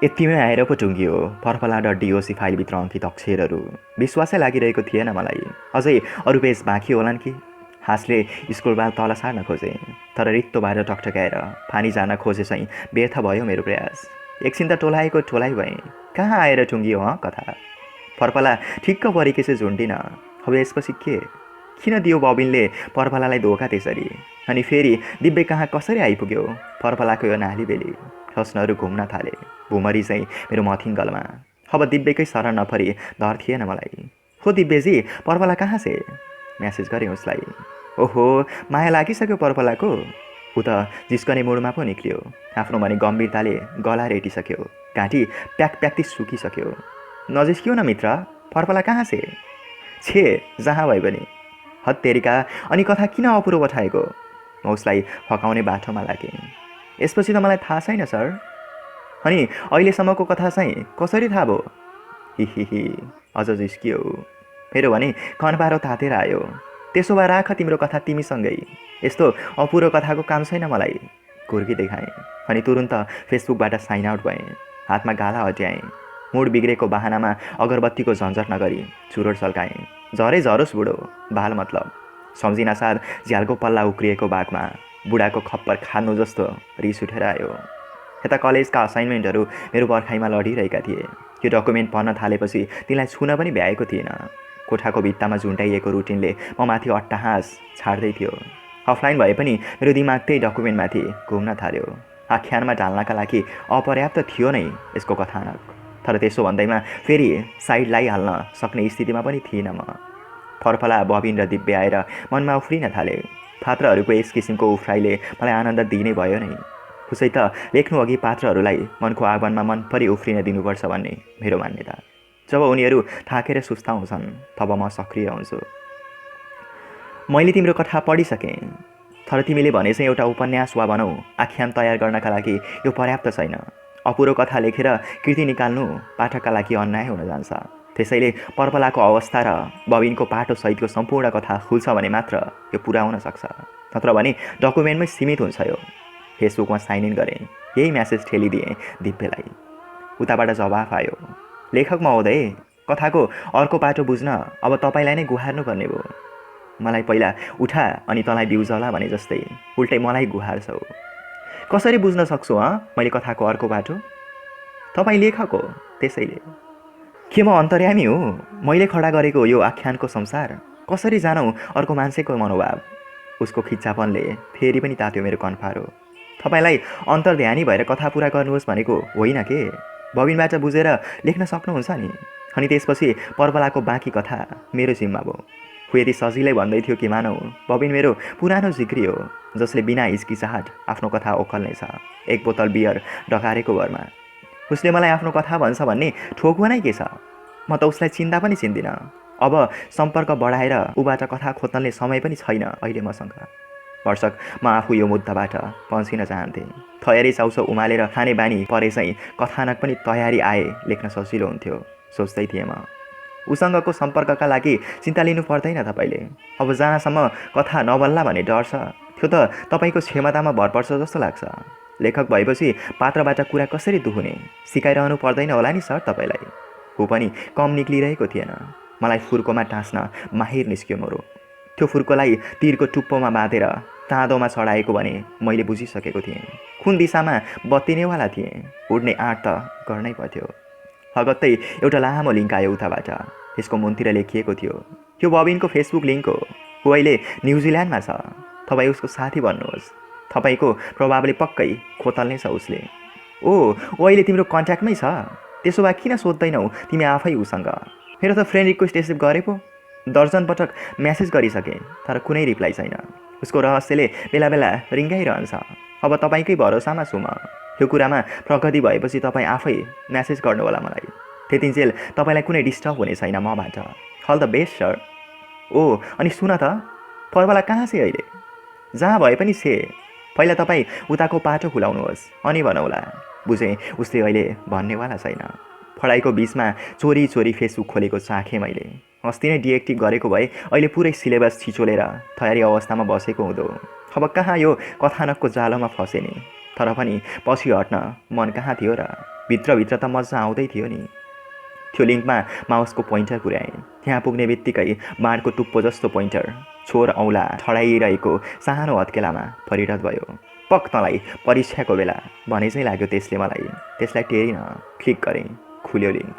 यतिमै आएर पो टुङ्गियो पर्पला dot DOC फाइलभित्र अङ्कित अक्षरहरू। विश्वासै लागिरहेको थिएन मलाई। अझै अरू पेज बाँकी होलान् कि? हाँसले स्कुलबाल तल सार्न खोजेँ, तर रित्तो भएर टकटकाएर फानी जान खोजे चाहिँ व्यर्थ भयो मेरो प्रयास। एकछिन त टोलाएको टोलाइ भएँ। कहाँ आएर टुङ्गियो कथा? पर्पला ठिक्क परेपछि झुन्डिन। अब यसपछि के? किन दियो बबिनले पर्पलालाई धोका त्यसरी? अनि फेरि दिव्य कहाँ कसरी आइपुग्यो? पर्पलाको यो नाली बेली ठस्नहरू घुम्न थाले भुमरी चाहिँ मेरो मथिङ्गलमा। अब दिव्यकै शरण नपरी डर थिएन मलाई। हो दिव्यजी, पर्पला कहाँ से? म्यासेज गरेँ उसलाई। ओहो, माया लागिसक्यो पर्पलाको? ऊ त जिस्कने मुडमा पो निक्लियो। आफ्नो भने गम्भीरताले गला रेटिसक्यो। घाँटी प्याक प्याक्ती सुकिसक्यो। नजिस्कियो न मित्र, पर्पला कहाँ से? छे जहाँ भए पनि। हत्तेरिका, अनि कथा किन अपुरो पठाएको? म उसलाई फकाउने बाटोमा लागेँ। यसपछि त मलाई थाहा छैन सर। अनि अहिलेसम्मको कथा चाहिँ कसरी थाहा भयो? हिहिहि, अझ जिस्कियो। मेरो भने कनपारो तातेर आयो। त्यसो भए राख तिम्रो कथा तिमीसँगै। यस्तो अपुरो कथाको काम छैन मलाई। घुर्की देखाएँ अनि तुरुन्त फेसबुकबाट साइन आउट भएँ। हातमा गाला हट्याएँ। मुड बिग्रेको बहानामा अगरबत्तीको झन्झट नगरी चुरोट सल्काएँ। झरै झरोस् बुढो, बाल मतलब। सम्झिनासाथ झ्यालको पल्ला उक्रिएको बाघमा बुढाको खप्पर खानु जस्तो रिस उठेर आयो। यता कलेजका असाइनमेन्टहरू मेरो पर्खाइमा लडिरहेका थिए। यो डकुमेन्ट पढ्न थालेपछि तिनलाई छुन पनि भ्याएको थिएन। कोठाको भित्तामा झुन्डाइएको रुटिनले म माथि अट्टहास छाड्दै थियो। अफलाइन भए पनि मेरो दिमाग त्यही डकुमेन्टमाथि घुम्न थाल्यो। आख्यानमा ढाल्नका लागि अपर्याप्त थियो नै यसको कथानक। तर त्यसो भन्दैमा फेरि साइड लगाइहाल्न सक्ने स्थितिमा पनि थिइनँ म। पर्पला, बबिन र दिव्य आएर मनमा उफ्रिन थाले। पात्रहरूको यस किसिमको उफ्राइले मलाई आनन्द दिने भयो नै। उसै त लेख्नु अघि पात्रहरूलाई मनको आँगनमा मनपरी उफ्रिन दिनुपर्छ भन्ने मेरो मान्यता। जब उनीहरू थाकेर सुस्ताउँछन् तब म सक्रिय हुन्छु। मैले तिम्रो कथा पढिसकेँ, तर तिमीले भने चाहिँ एउटा उपन्यास वा भनौँ आख्यान तयार गर्नका लागि यो पर्याप्त छैन। अपुरो कथा लेखेर कृति निकाल्नु पाठकका लागि अन्याय हुन जान्छ। त्यसैले पर्पलाको अवस्था र बबिनको पाटो सहितको सम्पूर्ण कथा खुल्छ भने मात्र यो पुरा हुन सक्छ। नत्र भने डकुमेन्टमै सीमित हुन्छ यो। फेसबुकमा साइन इन गरेँ। यही म्यासेज ठेलिदिएँ दिव्यलाई। उताबाट जवाफ आयो। लेखक महोदय, कथाको अर्को पाटो बुझ्न अब तपाईँलाई नै गुहार्नुपर्ने भयो। मलाई पहिला उठा अनि तँलाई बिउजला भने जस्तै उल्टै मलाई गुहार्छौ। कसरी बुझ्न सक्छु मैले कथाको अर्को बाटो? तपाईँ लेखक हो, त्यसैले। के म अन्तर्यामी हो? मैले खडा गरेको यो आख्यानको संसार कसरी जानौ अर्को मान्छेको मनोभाव? उसको खिच्चापनले फेरि पनि तात्यो मेरो कन्फारो। तपाईँलाई अन्तर्ध्यानी भएर कथा पुरा गर्नुहोस् भनेको होइन के? बबिनबाट बुझेर लेख्न सक्नुहुन्छ नि। अनि त्यसपछि पर्पलाको बाँकी कथा मेरो जिम्मा भयो। ऊ यति सजिलै भन्दै थियो कि मानौ बबिन मेरो पुरानो जिग्री हो, जसले बिना हिचकिचाहट आफ्नो कथा ओखल्नेछ एक बोतल बियर डकारेको भरमा। उसले मलाई आफ्नो कथा भन्छ भन्ने ठोकुवा नै के छ? म त उसलाई चिन्दा पनि चिन्दिनँ। अब सम्पर्क बढाएर ऊबाट कथा खोज्ने समय पनि छैन अहिले मसँग। भर्सक म आफू यो मुद्दाबाट पन्सिन चाहन्थेँ। तयारी चाउचाउ उमालेर खाने बानी परे चाहिँ कथानक पनि तयारी आए लेख्न सजिलो हुन्थ्यो सोच्दै थिएँ म। उसँगको सम्पर्कका लागि चिन्ता लिनु पर्दैन तपाईँले। अब जहाँसम्म कथा नबल्ला भन्ने डर छ त्यो त तपाईँको क्षमतामा भर पर्छ जस्तो लाग्छ। लेखक भएपछि पात्रबाट कुरा कसरी दुहुने सिकाइरहनु पर्दैन होला नि सर तपाईँलाई। ऊ पनि कम निक्लिरहेको थिएन। मलाई फुर्कोमा टाँस्न माहिर निस्क्यो मोरो। त्यो फुर्कोलाई तीरको टुप्पोमा बाँधेर ताँदोमा चढाएको भने मैले बुझिसकेको थिएँ। कुन दिशामा बत्तिनेवाला थिएँ उड्ने आँट त गर्नै पर्थ्यो। लगत्तै एउटा लामो लिङ्क आयो उताबाट। यसको मुनतिर लेखिएको थियो, यो बबिनको फेसबुक लिङ्क हो। ऊ अहिले न्युजिल्यान्डमा छ। तपाईँ उसको साथी भन्नुहोस्। तपाईँको प्रभावले पक्कै खोतल्ने छ उसले। ओ अहिले तिम्रो कन्ट्याक्टमै छ? त्यसो भए किन सोध्दैनौ तिमी आफै उसँग? मेरो त फ्रेन्ड रिक्वेस्ट एक्सेप्ट गरे पो। दर्जन पटक म्यासेज गरिसकेँ तर कुनै रिप्लाई छैन। उसको रहस्यले बेला बेला रिङ्गाइरहन्छ। अब तपाईँकै भरोसामा छु म। यो कुरामा प्रगति भएपछि तपाईँ आफै म्यासेज गर्नु होला मलाई। त्यतिन्जेल तपाईँलाई कुनै डिस्टर्ब हुने छैन मबाट। All the best sir. ओ अनि सुन त, पर्पला कहाँ छ अहिले? जहाँ भए पनि छे। पहिला तपाईँ उताको पाटो खुलाउनुहोस् अनि भनौँला। बुझेँ उसले अहिले भन्नेवाला छैन। पढाइको बिचमा चोरी चोरी फेसबुक खोलेको चाखेँ मैले। अस्ति नै डिएक्टिभ गरेको भए अहिले पुरै सिलेबस छिचोलेर तयारी अवस्थामा बसेको हुँदो। अब कहाँ यो कथानकको जालोमा फसेँ नि। तर पनि पछि हट्न मन कहाँ थियो र। भित्रभित्र त मजा आउँदै थियो नि। त्यो लिङ्कमा माउसको पोइन्टर पुर्याएँ। त्यहाँ पुग्ने बित्तिकै बाँडको टुप्पो जस्तो पोइन्टर छोर औँला ठडाइरहेको सानो हत्केलामा परिणत भयो। पक तँलाई परीक्षाको बेला भने चाहिँ लाग्यो त्यसले मलाई। त्यसलाई टेरिन क्लिक गरेँ, खुल्यो लिङ्क।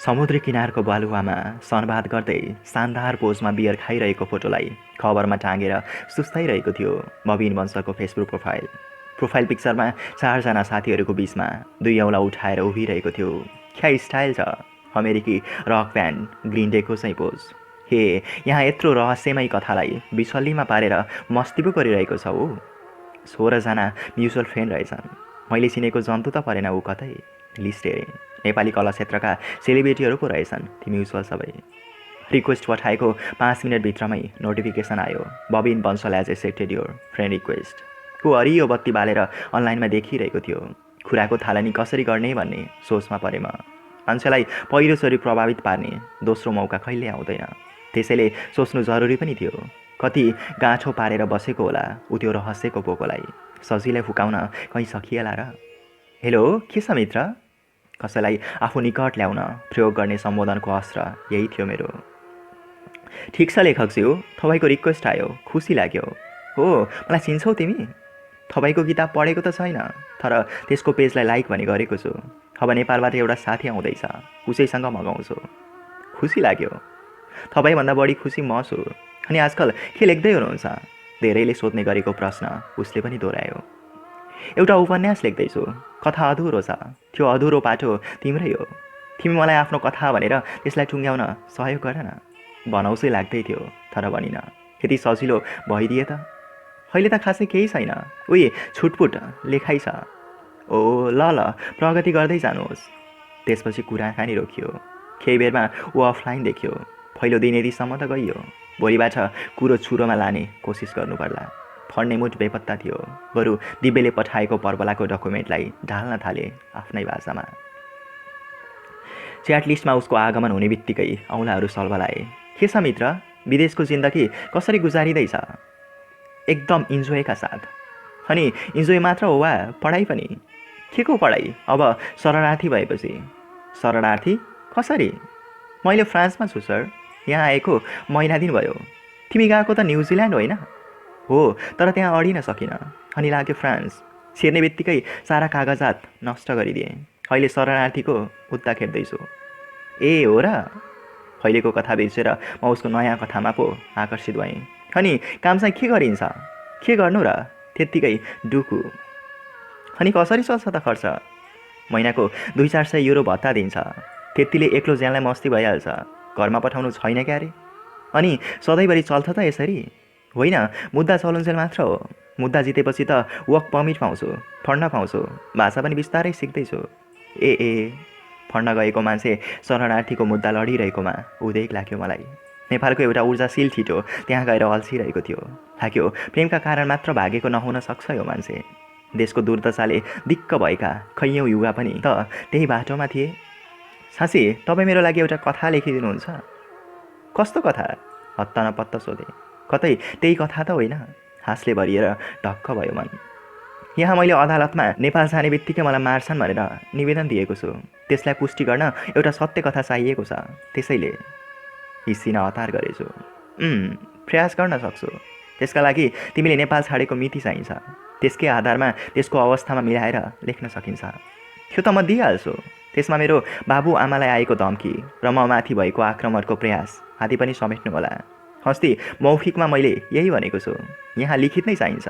समुद्री किनारको बालुवामा सनबाद गर्दै शानदार पोजमा बियर खाइरहेको फोटोलाई खबरमा टाँगेर सुस्ताइरहेको थियो बबिन वंशको फेसबुक प्रोफाइल पिक्चरमा 4 जना साथीहरूको बिचमा 2 औँला उठाएर उभिरहेको थियो। क्या स्टाइल छ, अमेरिकी रक ब्यान्ड ग्रिन डेको चाहिँ पोज। हे, यहाँ यत्रो रहस्यमय कथालाई बिछल्लीमा पारेर मस्ती पो गरिरहेको छ ऊ। 16 जना म्युचुअल फ्रेन्ड रहेछन्। मैले चिनेको जन्तु त परेन ऊ कतै। लिस्ट हेरेँ, नेपाली कला क्षेत्रका सेलिब्रिटीहरू पो रहेछन् ती म्युचुअल सबै। रिक्वेस्ट पठाएको 5 मिनटभित्रमै नोटिफिकेसन आयो, Babin Bansal has accepted your friend request. ऊ हरियो बत्ती बालेर अनलाइनमा देखिरहेको थियो। कुराको थालनी कसरी गर्ने भन्ने सोचमा परे म। मान्छेलाई पहिलोचोटि प्रभावित पार्ने दोस्रो मौका कहिले आउँदैन, त्यसैले सोच्नु जरुरी पनि थियो। कति गाँठो पारेर बसेको होला ऊ त्यो रहस्यको पोकोलाई। सजिलै फुकाउन कहीँ सकिएला र? हेलो, के छ मित्र? कसैलाई आफू निकट ल्याउन प्रयोग गर्ने सम्बोधनको अस्त्र यही थियो मेरो। ठिक छ लेखकज्यू, तपाईँको रिक्वेस्ट आयो, खुसी लाग्यो। हो, मलाई चिन्छौ तिमी? तपाईँको किताब पढेको त छैन, तर त्यसको पेजलाई लाइक भने गरेको छु। अब नेपालबाट एउटा साथी आउँदैछ, उसैसँग मगाउँछु। खुसी लाग्यो। तपाईँभन्दा बढी खुसी म छु। अनि आजकल के लेख्दै हुनुहुन्छ? धेरैले सोध्ने गरेको प्रश्न उसले पनि दोहोऱ्यायो। एउटा उपन्यास लेख्दैछु, कथा अधुरो छ। त्यो अधुरो पाटो तिम्रै हो। तिमी मलाई आफ्नो कथा भनेर त्यसलाई टुङ्ग्याउन सहयोग गर न। बनाउँछै लाग्दै थियो, तर बनिन। यति सजिलो भइदिए त? अहिले त खासै केही छैन, उही छुटपुट लेखाइ छ। ओ ल ल, प्रगति गर्दै जानुहोस्। त्यसपछि कुराकानी रोकियो। केही बेरमा ऊ अफलाइन देखियो। पहिलो दिन यतिसम्म त गइयो। भोलिबाट कुरो छुरोमा लाने कोसिस गर्नुपर्ला। पढ्ने मुड बेपत्ता थियो। बरु दिव्यले पठाएको पर्वलाको डकुमेन्टलाई ढाल्न थाले आफ्नै भाषामा। च्याट लिस्टमा उसको आगमन हुने बित्तिकै औँलाहरू सल्बलाए। के छ मित्र, विदेशको जिन्दगी कसरी गुजारिँदैछ? एकदम इन्जोयका साथ। अनि इन्जोय मात्र हो वा पढाइ पनि? के को पढाइ? अब शरणार्थी भएपछि। शरणार्थी कसरी? मैले फ्रान्समा छु सर, यहाँ आएको महिना दिन भयो। तिमी गएको त न्युजिल्यान्ड होइन? हो, तर त्यहाँ अडिन सकिनँ, अनि लाग्यो फ्रान्स। छिर्ने बित्तिकै सारा कागजात नष्ट गरिदिएँ। अहिले शरणार्थीको मुद्दा खेप्दैछु। ए हो र? अहिलेको कथा बिर्सेर म उसको नयाँ कथामा पो आकर्षित भएँ। अनि काम चाहिँ के गरिन्छ? के गर्नु र? त्यत्तिकै डुकु। अनि कसरी चल्छ त खर्च? महिनाको 200-400 युरो भत्ता दिन्छ। त्यतिले एक्लो ज्यानलाई मस्ती भइहाल्छ। घरमा पठाउनु छैन क्यारे? अनि सधैँभरि चल्छ त यसरी? होइन, मुद्दा चलुन्जेल मात्र हो। मुद्दा जितेपछि त वर्क पर्मिट पाउँछु, पढ्न पाउँछु, भाषा पनि बिस्तारै सिक्दैछु। ए पढ्न गएको मान्छे शरणार्थीको मुद्दा लडिरहेकोमा उदेक लाग्यो मलाई। नेपालको एउटा ऊर्जाशील ठिटो त्यहाँ गएर अल्छिरहेको थियो। लाग्यो प्रेमका कारण मात्र भागेको नहुन सक्छ यो मान्छे। देशको दुर्दशाले दिक्क भएका कैयौँ युवा पनि त त्यही बाटोमा थिए। साँच्ची तपाईँ मेरो लागि एउटा कथा लेखिदिनुहुन्छ? कस्तो कथा? हत्ता नपत्ता सोधे। कतै त्यही कथा त होइन? हाँसले भरिएर ढक्क भयो मन। यहाँ मैले अदालतमा नेपाल जाने बित्तिकै मलाई मार्छन् भनेर निवेदन दिएको छु। त्यसलाई पुष्टि गर्न एउटा सत्य कथा चाहिएको छ, त्यसैले हिस्सिन हतार गरेछु। प्रयास गर्न सक्छु। त्यसका लागि तिमीले नेपाल छाडेको मिति चाहिन्छ। त्यसकै आधारमा त्यसको अवस्थामा मिलाएर लेख्न सकिन्छ। त्यो त म दिइहाल्छु। त्यसमा मेरो बाबुआमालाई आएको धम्की र म माथि भएको आक्रमणको प्रयास आदि पनि समेट्नु होला। अस्ति मौखिकमा मैले यही भनेको छु, यहाँ लिखित नै चाहिन्छ।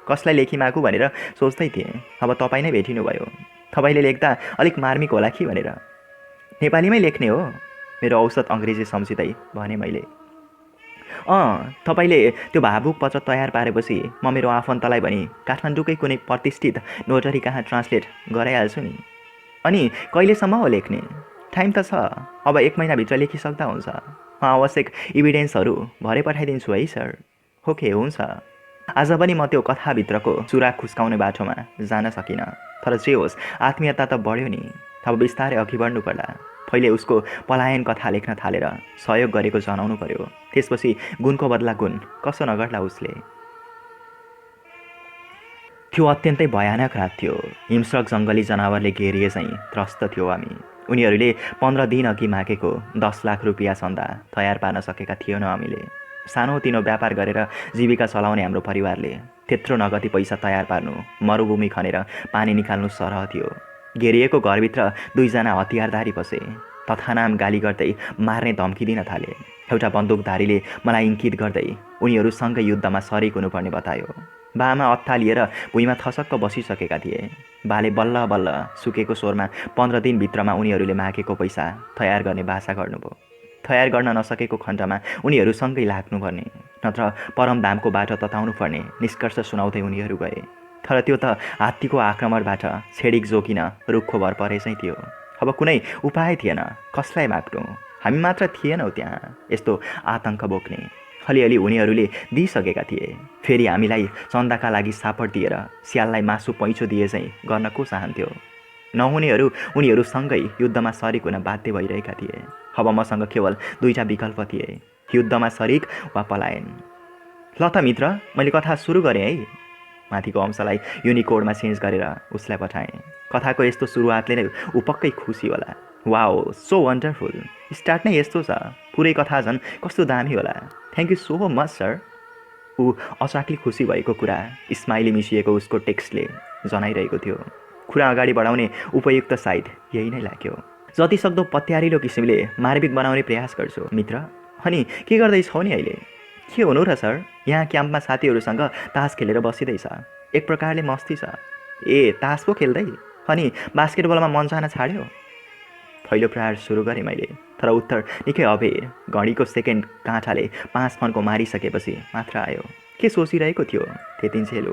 कसलाई लेखिमागु भनेर सोच्दै थिएँ, अब तपाईँ नै भेटिनु भयो। तपाईँले लेख्दा अलिक मार्मिक होला कि भनेर। नेपालीमै लेख्ने हो? मेरो औसत अङ्ग्रेजी सम्झिँदै भने मैले। तपाईँले त्यो भावुक पत्र तयार पारेपछि म मेरो आफन्तलाई भनी काठमाडौँकै कुनै प्रतिष्ठित नोटरी कहाँ ट्रान्सलेट गराइहाल्छु नि। अनि कहिलेसम्म हो लेख्ने? टाइम त छ, अब 1 महिनाभित्र लेखिसक्दा हुन्छ। म आवश्यक इभिडेन्सहरू भरे पठाइदिन्छु है सर। ओके, हुन्छ। आज पनि म त्यो कथाभित्रको सुराग खुस्काउने बाटोमा जान सकिनँ, तर जे होस् आत्मीयता त बढ्यो नि। अब बिस्तारै अघि बढ्नु पर्ला। पहिले उसको पलायन कथा लेख्न थालेर सहयोग गरेको जनाउनु पर्यो। त्यसपछि गुणको बदला गुण कसो नगर्ला उसले। त्यो अत्यन्तै भयानक रात थियो। हिंस्रक जङ्गली जनावरले घेरिए चाहिँ त्रस्त थियो हामी। उनीहरूले 15 दिन अघि मागेको 10 लाख रुपियाँ चन्दा तयार पार्न सकेका थिएनौँ हामीले। सानोतिनो व्यापार गरेर जीविका चलाउने हाम्रो परिवारले त्यत्रो नगदी पैसा तयार पार्नु, मरुभूमि खनेर पानी निकाल्नु सरह थियो। घेरिएको घरभित्र 2 जना हतियारधारी पसे। तथानाम गाली गर्दै मार्ने धम्की दिन थाले। एउटा बन्दुकधारीले मलाई इङ्कित गर्दै उनीहरूसँगै युद्धमा सरिक हुनुपर्ने बतायो। बामा अत्तालिएर भुइँमा थसक्क बसिसकेका थिए। बाले बल्ल बल्ल सुकेको स्वरमा 15 दिनभित्रमा उनीहरूले मागेको पैसा तयार गर्ने बाचा गर्नुभयो। तयार गर्न नसकेको खण्डमा उनीहरूसँगै लाग्नुपर्ने, नत्र परमधामको बाटो तताउनु पर्ने निष्कर्ष सुनाउँदै उनीहरू गए। तर त्यो त हात्तीको आक्रमणबाट छेडिक जोकिन रुखो भर परे चाहिँ थियो। अब कुनै उपाय थिएन, कसलाई माग्नु? हामी मात्र थिएनौँ त्यहाँ यस्तो आतङ्क बोक्ने। अलिअलि उनीहरूले दिइसकेका थिए। फेरि हामीलाई चन्दाका लागि सापट दिएर स्याललाई मासु पैँचो दिए चाहिँ गर्न को चाहन्थ्यो? नहुनेहरू उनीहरूसँगै युद्धमा सरिक हुन बाध्य भइरहेका थिए। अब मसँग केवल 2टा विकल्प थिए, युद्धमा सरिक वा पलायन। ल त मित्र, मैले कथा सुरु गरेँ है। माथिको अंशलाई युनिकोडमा चेन्ज गरेर उसलाई पठाएँ। कथाको यस्तो सुरुवातले नै ऊ पक्कै खुसी होला। Wow, so wonderful. स्टार्ट नै यस्तो छ, पुरै कथा झन् कस्तो दामी होला। Thank you so much sir. ऊ अचाकली खुसी भएको कुरा स्माइली मिसिएको उसको टेक्स्टले जनाइरहेको थियो। कुरा अगाडि बढाउने उपयुक्त साइड यही नै लाग्यो। जतिसक्दो पत्यारिलो किसिमले मार्मिक बनाउने प्रयास गर्छु मित्र। अनि के गर्दैछौ नि अहिले? के हुनु र सर? यहाँ क्याम्पमा साथीहरूसँग तास खेलेर बसिँदैछ। एक प्रकारले मस्ती छ। ए, तास पो खेल्दै? अनि बास्केटबलमा मन चाहन छाड्यो? पहिलो प्रहार सुरु गरेँ मैले, तर उत्तर निकै अबेर। घडीको सेकेन्ड काँठाले 5 फन्को मारिसकेपछि मात्र आयो। के सोचिरहेको थियो त्यतिन्जेल?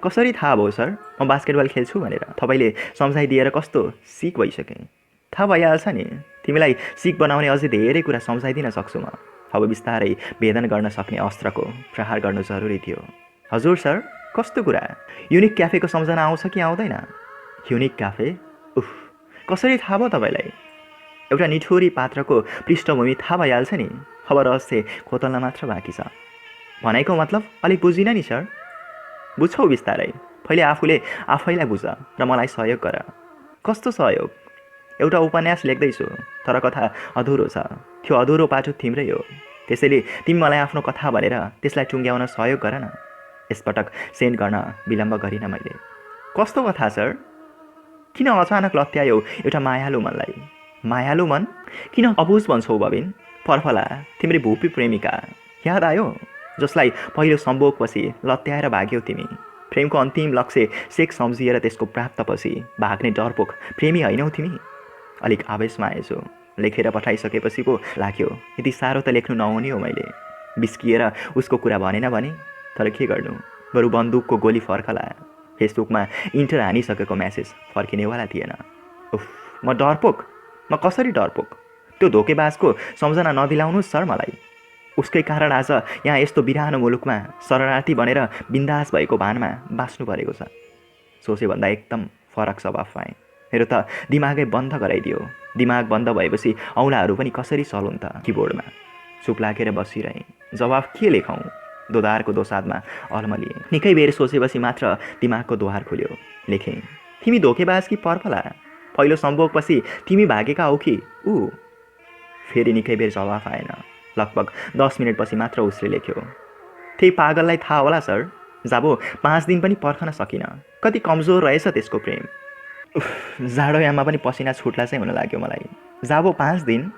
कसरी थाहा भयो सर म बास्केटबल खेल्छु भनेर? तपाईँले सम्झाइदिएर कस्तो सिक भइसकेँ। थाहा भइहाल्छ नि, तिमीलाई सिक बनाउने अझै धेरै कुरा सम्झाइदिन सक्छु म। अब बिस्तारै भेदन गर्न सक्ने अस्त्रको प्रहार गर्नु जरुरी थियो। हजुर सर, कस्तो कुरा? युनिक क्याफेको सम्झना आउँछ कि आउँदैन? Unique cafe? उफ, कसरी थाहा भयो तपाईँलाई? एउटा निठुरी पात्रको पृष्ठभूमि थाहा भइहाल्छ नि। अब रहस्य खोतल्न मात्र बाँकी छ। भनेको मतलब अलिक बुझिनँ नि सर। बुझ्छौ बिस्तारै। पहिले आफूले आफैलाई बुझ र मलाई सहयोग गर। कस्तो सहयोग? एउटा उपन्यास लेख्दैछु, तर कथा अधुरो छ। त्यो अधुरो पाटो तिम्रै हो। त्यसैले तिमी मलाई आफ्नो कथा भनेर त्यसलाई टुङ्ग्याउन सहयोग गर न। यसपटक सेन्ड गर्न विलम्ब गरिनँ मैले। कस्तो कथा सर? किन अचानक लत्यायो एउटा मायालु मनलाई? मायालु मन? किन अबुझ भन्छौ बबिन? पर्फला, तिम्री भूपी प्रेमिका याद आयो? जसलाई पहिलो सम्भोगपछि लत्याएर भाग्यौ तिमी। प्रेमको अन्तिम लक्ष्य सेक सम्झिएर त्यसको प्राप्तपछि भाग्ने डरपोक प्रेमी होइनौ तिमी? अलिक आवेशमा आएछु। लेखेर पठाइसकेपछि पो लाग्यो यति साह्रो त लेख्नु नहुने हो मैले। बिस्किएर उसको कुरा भनेन भने, तर के गर्नु, बरु बन्दुकको गोली फर्कला। फेसबुकमा इन्टर हानिसकेको म्यासेज फर्किनेवाला थिएन। उफ, म डरपोक? म कसरी डरपोक? त्यो धोकेबाजको सम्झना नदिलाउनुहोस् सर मलाई। उसकै कारण आज यहाँ यस्तो बिरानो मुलुकमा शरणार्थी बनेर बिन्दास भएको भानमा बाँच्नु परेको छ। सोचेभन्दा एकदम फरक स्वभाव पाएँ। मेरो त दिमागै बन्द गराइदियो। दिमाग बन्द भएपछि औँलाहरू पनि कसरी चलुन् त किबोर्डमा। चुप लागेर बसिरहेँ। जवाफ के लेखौँ? दोधारको दोसादमा अल्मलिएँ। निकै बेर सोचेपछि मात्र दिमागको द्वार खुल्यो। लेखेँ, तिमी धोकेबाज कि पर्फला? पहिलो सम्भोगपछि तिमी भागेका हौ कि ऊ? फेरि निकै बेर जवाफ आएन। लगभग 10 मिनटपछि मात्र उसले लेख्यो, त्यही पागललाई थाहा होला सर। जाबो 5 दिन पनि पर्खन सकिनँ। कति कमजोर रहेछ त्यसको प्रेम। उफ, जाडोयाममा पनि पसिना छुट्ला चाहिँ हुन लाग्यो मलाई। जाबो 5 दिन?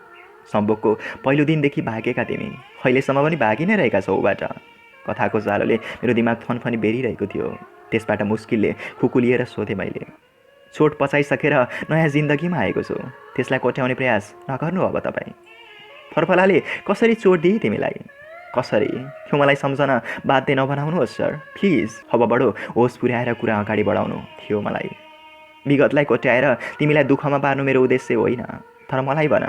सम्भोगको पहिलो दिनदेखि भागेका तिमी अहिलेसम्म पनि भागि नै रहेका छौ ऊबाट। कथाको जालोले मेरो दिमाग फनफनी बेरिरहेको थियो। त्यसबाट मुस्किलले खुकुलिएर सोधेँ मैले, चोट पचाइसकेर नयाँ जिन्दगीमा आएको छु, त्यसलाई कोट्याउने प्रयास नगर्नु अब तपाईँ। फर्फलाले कसरी चोट दिए तिमीलाई? कसरी? त्यो मलाई सम्झन बाध्य नबनाउनुहोस् सर प्लिज। अब बडो होस पुर्याएर कुरा अगाडि बढाउनु थियो मलाई। विगतलाई कोट्याएर तिमीलाई दुःखमा पार्नु मेरो उद्देश्य होइन। तर मलाई भन,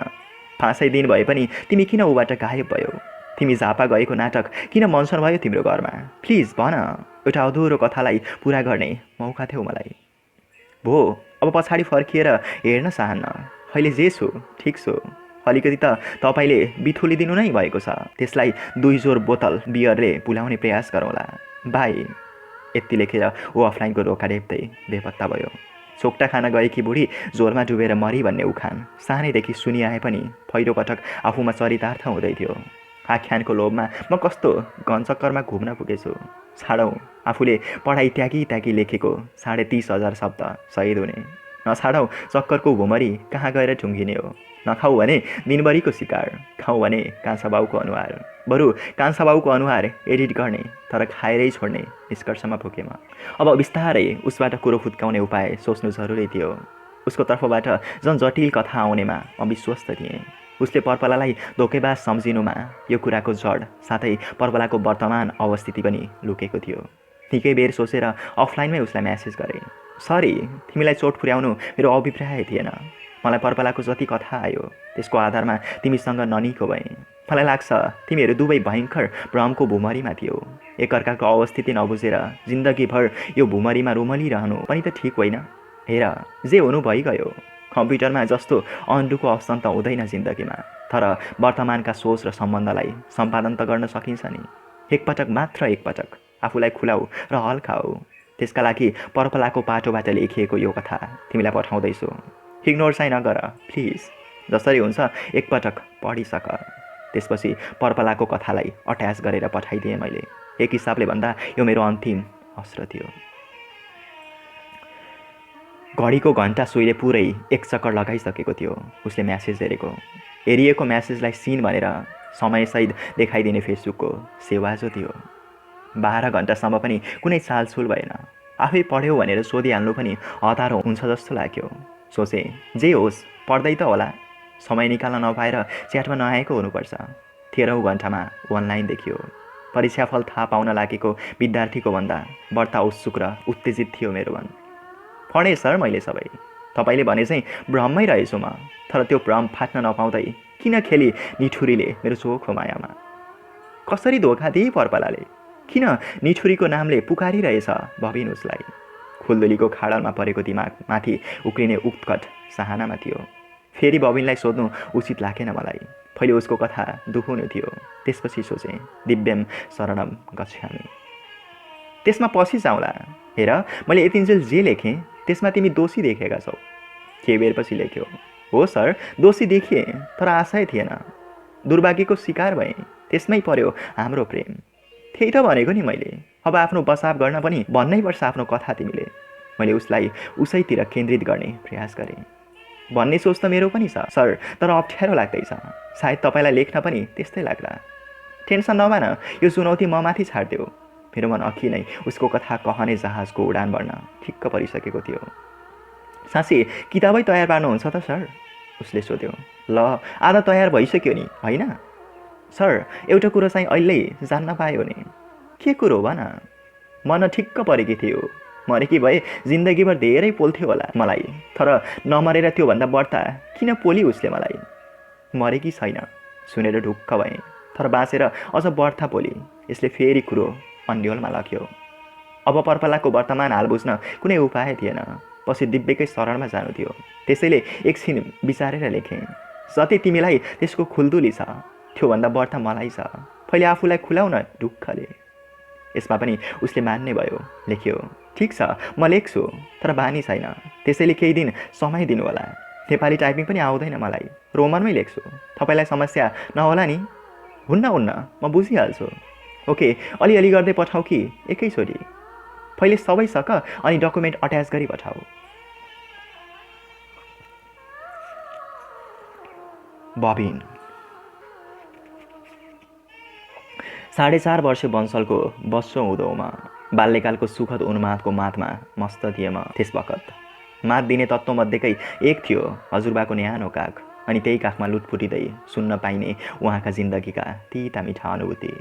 5 दिन भए पनि तिमी किन ऊबाट गायब भयो? तिमी झापा गएको नाटक किन मन्सन भयो तिम्रो घरमा? प्लिज भन। एउटा अधुरो कथालाई पुरा गर्ने मौका थियो मलाई। भो, अब पछाडि फर्किएर हेर्न चाहन्न। अहिले जे छु ठिक छु। अलिकति त तपाईँले बिथुलिदिनु नै भएको छ। त्यसलाई 2 जोर बोतल बियरले पुलाउने प्रयास गरौँला। बाई। यति लेखेर ऊ अफलाइनको रोका रेप्दै बेपत्ता भयो। चोक्टा खान गएकी बुढी जोरमा डुबेर मरी भन्ने उखान सानैदेखि सुनिआए पनि पहिलोपटक आफूमा चरितार्थ हुँदै थियो। आख्यानको लोभमा म कस्तो गनचक्करमा घुम्न पुगेछु। छाडौँ, आफूले पढाइ त्यागी लेखेको 30,500 शब्द सहिद हुने। नछाडौँ चक्करको भुमरी कहाँ गएर ठुङ्गिने हो। नखाऊ भने दिनभरिको शिकार, खाऊ भने कान्छा बाउको अनुहार। बरु कान्छा बाउको अनुहार एडिट गर्ने तर खाएरै छोड्ने निष्कर्षमा पुगेँ म। अब बिस्तारै उसबाट कुरो फुत्काउने उपाय सोच्नु जरुरी थियो। उसको तर्फबाट झन् जटिल कथा आउनेमा म विश्वस्त थिएँ। उसले पर्पलालाई धोकेबाज सम्झिनुमा यो कुराको जड साथै पर्पलाको वर्तमान अवस्थिति पनि लुकेको थियो। निकै बेर सोचेर अफलाइनमै उसलाई म्यासेज गरेँ। सरी, तिमीलाई चोट पुर्याउनु मेरो अभिप्राय थिएन। मलाई पर्पलाको जति कथा आयो त्यसको आधारमा तिमीसँग ननिको भएँ। मलाई लाग्छ तिमीहरू दुवै भयङ्कर भ्रमको भुमरीमा थियो। एकअर्काको अवस्थिति नबुझेर जिन्दगीभर यो भुमरीमा रुमलिरहनु पनि त ठिक होइन। हेर, जे हुनु भइगयो। कम्प्युटरमा जस्तो अन्डुको अप्सन त हुँदैन जिन्दगीमा, तर वर्तमानका सोच र सम्बन्धलाई सम्पादन त गर्न सकिन्छ नि। एकपटक मात्र एकपटक आफूलाई खुलाऊ र हल्काऊ। त्यसका लागि पर्पलाको पाटोबाट लेखिएको यो कथा तिमीलाई पठाउँदैछु। इग्नोर चाहिँ नगर प्लिज। जसरी हुन्छ एकपटक पढिसक। त्यसपछि पर्पलाको कथालाई अट्याच गरेर पठाइदिएँ मैले। एक हिसाबले भन्दा यो मेरो अन्तिम अस्त्र थियो। घडीको घन्टा सुईले पुरै एक चक्कर लगाइसकेको थियो। उसले म्यासेज हेरिएको म्यासेजलाई सिन भनेर समयसहित देखाइदिने फेसबुकको सेवाजो थियो। 12 घन्टासम्म पनि कुनै चालचुल भएन। आफै पढ्यौ भनेर सोधिहाल्नु पनि हतारो हुन्छ जस्तो लाग्यो। सोचेँ जे होस् पढ्दै त होला, समय निकाल्न नपाएर च्याटमा नआएको हुनुपर्छ। 13औं घन्टामा अनलाइन देखियो। परीक्षाफल थाहा पाउन लागेको विद्यार्थीको भन्दा बढ्ता उत्सुक र उत्तेजित थियो मेरो मन। पढेँ सर मैले सबै। तपाईँले भने चाहिँ भ्रममै रहेछु म, तर त्यो भ्रम फाट्न नपाउँदै किन खेली निठुरीले मेरो चोखो मायामा। कसरी धोका दिए पर्पलाले, किन निठुरीको नामले पुकारिरहेछ बबिन उसलाई। खुल्दुलीको खाडलमा परेको दिमाग माथि उक्लिने उत्कट चाहनामा थियो। फेरि बबिनलाई सोध्नु उचित लागेन मलाई। पहिले उसको कथा दुहुनु थियो, त्यसपछि सोचेँ दिव्यम शरणम गच्छामि। त्यसमा पछि जाउँला। हेर, मैले यतिन्जेल जे लेखेँ त्यसमा तिमी दोषी देखेका छौ। केही बेरपछि लेख्यो, हो सर दोषी देखिएँ तर आशै थिएन। दुर्भाग्यको शिकार भएँ, त्यसमै पर्यो हाम्रो प्रेम। त्यही त भनेको नि मैले। अब आफ्नो बसाब गर्न पनि भन्नै पर्छ आफ्नो कथा तिमीले। मैले उसलाई उसैतिर केन्द्रित गर्ने प्रयास गरेँ। भन्ने सोच त मेरो पनि छ सर, तर अप्ठ्यारो लाग्दैछ। सायद तपाईँलाई लेख्न पनि त्यस्तै लाग्ला। टेन्सन नमान, यो चुनौती म माथि छाड्देऊ। मेरो मन अघि नै उसको कथा कहने जहाजको उडान बढ्न ठिक्क परिसकेको थियो। साँच्चै किताबै तयार पार्नुहुन्छ त सर? उसले सोध्यो। ल, आधा तयार भइसक्यो नि, होइन? सर, एउटा कुरो चाहिँ अहिले जान्न पायो नि। के कुरो भन? मन ठिक्क परेकी थियो। मरेकी भए जिन्दगीभर धेरै पोल्थ्यो होला मलाई, तर नमरेर त्योभन्दा बढ्ता किन पोली उसले मलाई। मरेकी छैन सुनेर ढुक्क भएँ, तर बाँचेर अझ बढ्ता पोली। यसले फेरि कुरो अन्यलमा लग्यो। अब पर्पलाको वर्तमान हाल बुझ्न कुनै उपाय थिएन। पछि दिव्यकै शरणमा जानु थियो। त्यसैले एकछिन विचारेर लेखेँ, जति तिमीलाई त्यसको खुल्दुली छ त्योभन्दा बढ्ता मलाई छ। पहिले आफूलाई खुलाउन ढुक्कले। यसमा पनि उसले मान्ने भयो। लेख्यो, ठिक छ म लेख्छु, तर बानी छैन, त्यसैले केही दिन समय दिनु होला। नेपाली टाइपिङ पनि आउँदैन मलाई, रोमनमै लेख्छु। तपाईँलाई समस्या नहोला नि? हुन्न म बुझिहाल्छु। ओके, अलिअलि गर्दै पठाऊ कि एकैचोटि? पहिले सबै सक अनि डकुमेन्ट अट्याच गरी पठाऊ। बबिन। 4.5 वर्ष वंशलको बस्छौँ हुँदोमा बाल्यकालको सुखद उन्मादको मातमा मस्त थिएँ म। त्यस बखत मात दिने तत्त्वमध्येकै एक थियो हजुरबाको न्यानो काख, अनि त्यही काखमा लुटपुटिँदै सुन्न पाइने उहाँका जिन्दगीका तिता मिठा अनुभूति।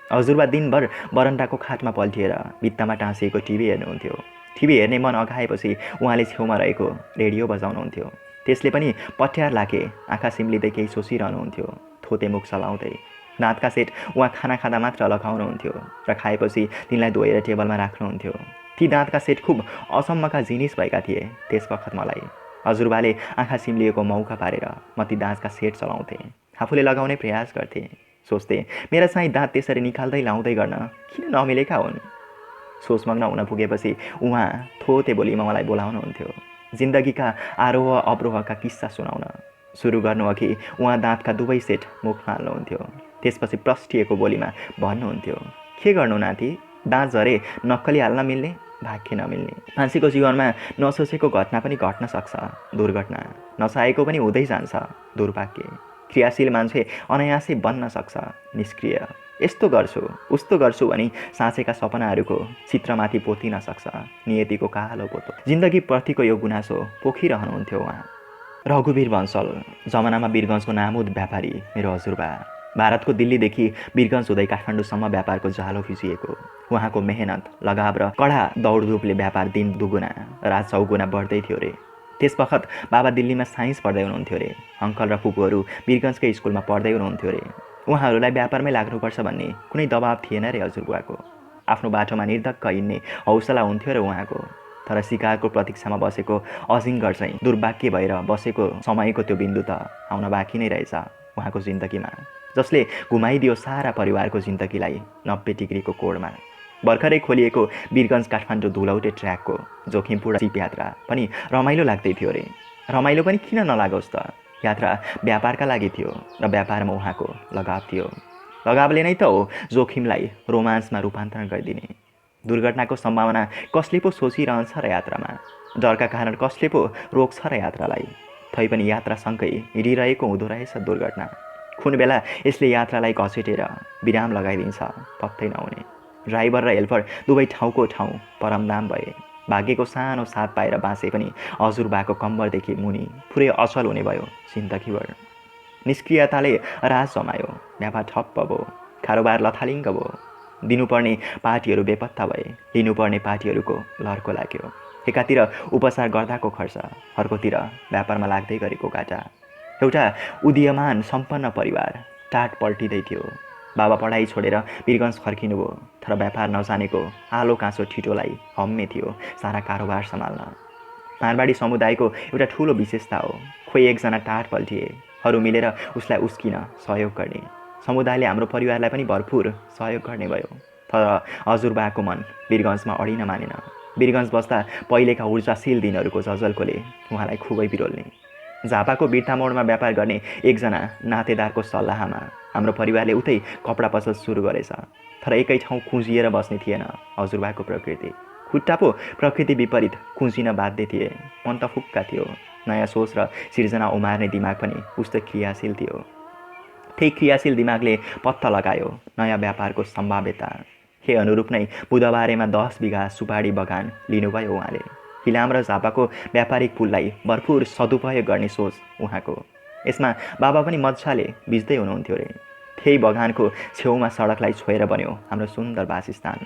हजुरबा दिनभर बरन्डाको खाटमा पल्टिएर भित्तामा टाँसिएको टिभी हेर्नुहुन्थ्यो। टिभी हेर्ने मन अघाएपछि उहाँले छेउमा रहेको रेडियो बजाउनुहुन्थ्यो। त्यसले पनि पट्यार लागे आँखा सिम्लिँदै केही सोचिरहनुहुन्थ्यो, थोते मुख चलाउँदै। दाँतका सेट उहाँ खाना खाँदा मात्र लगाउनुहुन्थ्यो र खाएपछि तिनलाई धोएर टेबलमा राख्नुहुन्थ्यो। ती दाँतका सेट खुब अचम्मका जिनिस भएका थिए त्यस बखत मलाई। हजुरबाले आँखा सिम्लिएको मौका पारेर म ती दाँतका सेट चलाउँथेँ, आफूले लगाउने प्रयास गर्थेँ। सोच्थेँ मेरा चाहिँ दाँत त्यसरी निकाल्दै लाउँदै गर्न किन नमिलेका हुन्। सोचमग्न हुन पुगेपछि उहाँ थोते बोलीमा मलाई बोलाउनुहुन्थ्यो, जिन्दगीका आरोह अवरोहका किस्सा सुनाउन। सुरु गर्नुअघि उहाँ दाँतका दुवै सेट मुखमा हाल्नुहुन्थ्यो। त्यसपछि प्रष्टिएको बोलीमा भन्नुहुन्थ्यो, के गर्नु नाति, दाँत झरे नक्कली हाल्न मिल्ने, भाग्य नमिल्ने। मान्छेको जीवनमा नसोचेको घटना पनि घट्न सक्छ, दुर्घटना। नचाहेको पनि हुँदै जान्छ, दुर्भाग्य। क्रियाशील मान्छे अनायासै बन्न सक्छ, निष्क्रिय। यस्तो गर्छु उस्तो गर्छु भनी साँचेका सपनाहरूको चित्रमाथि पोतिन सक्छ नियतिको कालो पोतो। जिन्दगीप्रतिको यो गुनासो पोखिरहनुहुन्थ्यो उहाँ। रघुवीर बन्सल, जमानामा वीरगञ्जको नामुद व्यापारी, मेरो हजुरबा। भारतको दिल्लीदेखि वीरगञ्ज हुँदै काठमाडौँसम्म व्यापारको जालो फिजिएको। उहाँको मेहनत, लगाव र कडा दौडधुपले व्यापार दिन दुगुना रात चौगुना बढ्दै थियो रे। त्यसबखत बाबा दिल्लीमा साइन्स पढ्दै हुनुहुन्थ्यो रे। अङ्कल र फुपूहरू वीरगञ्जकै स्कुलमा पढ्दै हुनुहुन्थ्यो रे। उहाँहरूलाई व्यापारमै लाग्नुपर्छ भन्ने कुनै दबाब थिएन रे हजुरबुवाको। आफ्नो बाटोमा निर्धक्क हिँड्ने हौसला हुन्थ्यो र उहाँको। तर शिकारको प्रतीक्षामा बसेको अजिङ्गर चाहिँ दुर्भाग्य भएर बसेको समयको त्यो बिन्दु त आउन बाँकी नै रहेछ उहाँको जिन्दगीमा, जसले घुमाइदियो सारा परिवारको जिन्दगीलाई 90 डिग्रीको कोडमा। भर्खरै खोलिएको वीरगञ्ज काठमाडौँ धुलौटे ट्र्याकको जोखिमपूर्ण जीप यात्रा पनि रमाइलो लाग्दै थियो रे। रमाइलो पनि किन नलागोस् त, यात्रा व्यापारका लागि थियो र व्यापारमा उहाँको लगाव थियो। लगावले नै त हो जोखिमलाई रोमान्समा रूपान्तरण गरिदिने। दुर्घटनाको सम्भावना कसले पो सोचिरहन्छ र यात्रामा, डरका कारण कसले पो रोक्छ र यात्रालाई। तैपनि यात्रासँगै हिँडिरहेको हुँदो रहेछ दुर्घटना। कुन बेला यसले यात्रालाई घचेटेर विराम लगाइदिन्छ पत्तै नहुने। ड्राइभर र हेल्पर दुवै ठाउँको ठाउँ परमधाम भए। भाग्यको सानो साथ पाएर बाँचे पनि हजुरबाको कम्मरदेखि मुनि पुरै अचल हुने भयो जिन्दगीभर। निष्क्रियताले राज जमायो, व्यापार ठप्प भयो, कारोबार लथालिङ्ग भयो। दिनुपर्ने पार्टीहरू बेपत्ता भए, लिनुपर्ने पार्टीहरूको लर्को लाग्यो। एकातिर उपचार गर्दाको खर्च, अर्कोतिर व्यापारमा लाग्दै गरेको घाटा। एउटा उदीयमान सम्पन्न परिवार टाट पल्टिँदै थियो। बाबा पढाइ छोडेर वीरगञ्ज फर्किनुभयो, तर व्यापार नजानेको आलो काँचो ठिटोलाई हम्मे थियो सारा कारोबार सम्हाल्न। मारवाडी समुदायको एउटा ठुलो विशेषता हो, खोइ एकजना टाट पल्टिए अरू मिलेर उसलाई उस्किन सहयोग गर्ने। समुदायले हाम्रो परिवारलाई पनि भरपुर सहयोग गर्ने भयो। तर हजुरबाको मन वीरगञ्जमा अडिन मानेन। वीरगञ्ज बस्दा पहिलेका ऊर्जाशील दिनहरूको झलझल्कोले उहाँलाई खुबै बिरोल्ने। झापाको बिर्ता मोडमा व्यापार गर्ने एकजना नातेदारको सल्लाहमा हाम्रो परिवारले उतै कपडा पसल सुरु गरेछ। तर एकै ठाउँ कुँजिएर बस्ने थिएन हजुरबाको प्रकृति। खुट्टा पो प्रकृति विपरीत कुँजिन बाध्य थिए। मन त फुक्का थियो। नयाँ सोच र सिर्जना उमार्ने दिमाग पनि उस्तै क्रियाशील थियो। त्यही क्रियाशील दिमागले पत्ता लगायो नयाँ व्यापारको सम्भाव्यता। हे अनुरूप नै बुधबारेमा 10 बिघा सुपारी बगान लिनुभयो उहाँले। इलाम र झापाको व्यापारिक पुललाई भरपुर सदुपयोग गर्ने सोच उहाँको। यसमा बाबा पनि मजाले बिज्दै हुनुहुन्थ्यो रे। त्यही बगानको छेउमा सडकलाई छोएर बन्यो हाम्रो सुन्दर वासस्थान।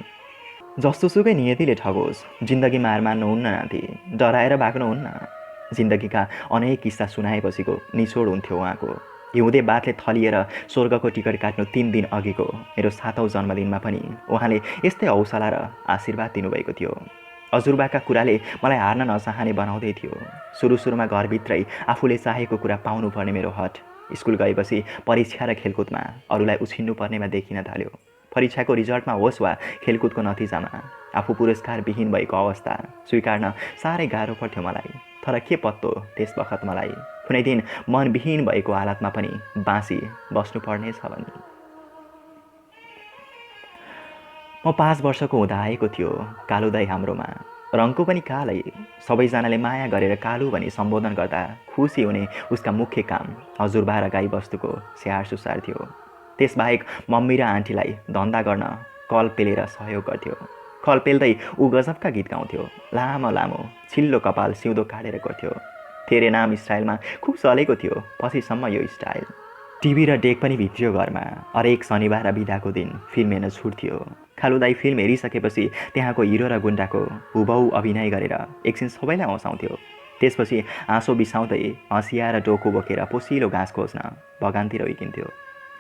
जस्तोसुकै नियतिले ठगोस्, जिन्दगी मार मान्नुहुन्न नाति, डराएर भाग्नुहुन्न। जिन्दगीका अनेक किस्सा सुनाएपछिको निचोड हुन्थ्यो उहाँको। हिउँदे बातले थलिएर स्वर्गको टिकट काट्नु 3 दिन अघिको मेरो 7औं जन्मदिनमा पनि उहाँले यस्तै हौसला र आशीर्वाद दिनुभएको थियो। हजुरबाका कुराले मलाई हार्न नचाहने बनाउँदै थियो। सुरुमा घरभित्रै आफूले चाहेको कुरा पाउनुपर्ने मेरो हट स्कुल गएपछि परीक्षा र खेलकुदमा अरूलाई उछिन्नु पर्नेमा देखिन थाल्यो। परीक्षाको रिजल्टमा होस् वा खेलकुदको नतिजामा आफू पुरस्कारविहीन भएको अवस्था स्वीकार्न साह्रै गाह्रो पर्थ्यो मलाई। तर के पत्तो त्यस बखत मलाई कुनै दिन मनविहीन भएको हालतमा पनि बाँची बस्नुपर्नेछ भन्ने। म 5 वर्षको हुँदा आएको थियो कालु दाई हाम्रोमा। रङको पनि कालै। सबैजनाले माया गरेर कालु भनी सम्बोधन गर्दा खुसी हुने उसका मुख्य काम हजुरबा र गाईबस्तुको स्याहार सुसार थियो। त्यसबाहेक मम्मी र आन्टीलाई धन्दा गर्न कल पेलेर सहयोग गर्थ्यो। कल पेल्दै ऊ गजबका गीत गाउँथ्यो। लामो लामो छिल्लो कपाल सिउँदो काटेर गर्थ्यो। तेरे नाम स्टाइलमा खुब चलेको थियो पछिसम्म यो स्टाइल। टिभी र डेक पनि भित्रियो घरमा। हरेक शनिबार र बिदाको दिन फिल्म हेर्न छुट्थ्यो। कालुदाई फिल्म हेरिसकेपछि त्यहाँको हिरो र गुन्डाको हुबहु अभिनय गरेर एकछिन सबैलाई हँसाउँथ्यो। त्यसपछि आँसो बिसाउँदै हँसिया र डोको बोकेर पोसिलो घाँस खोज्न बगानतिर हिँड्थ्यो।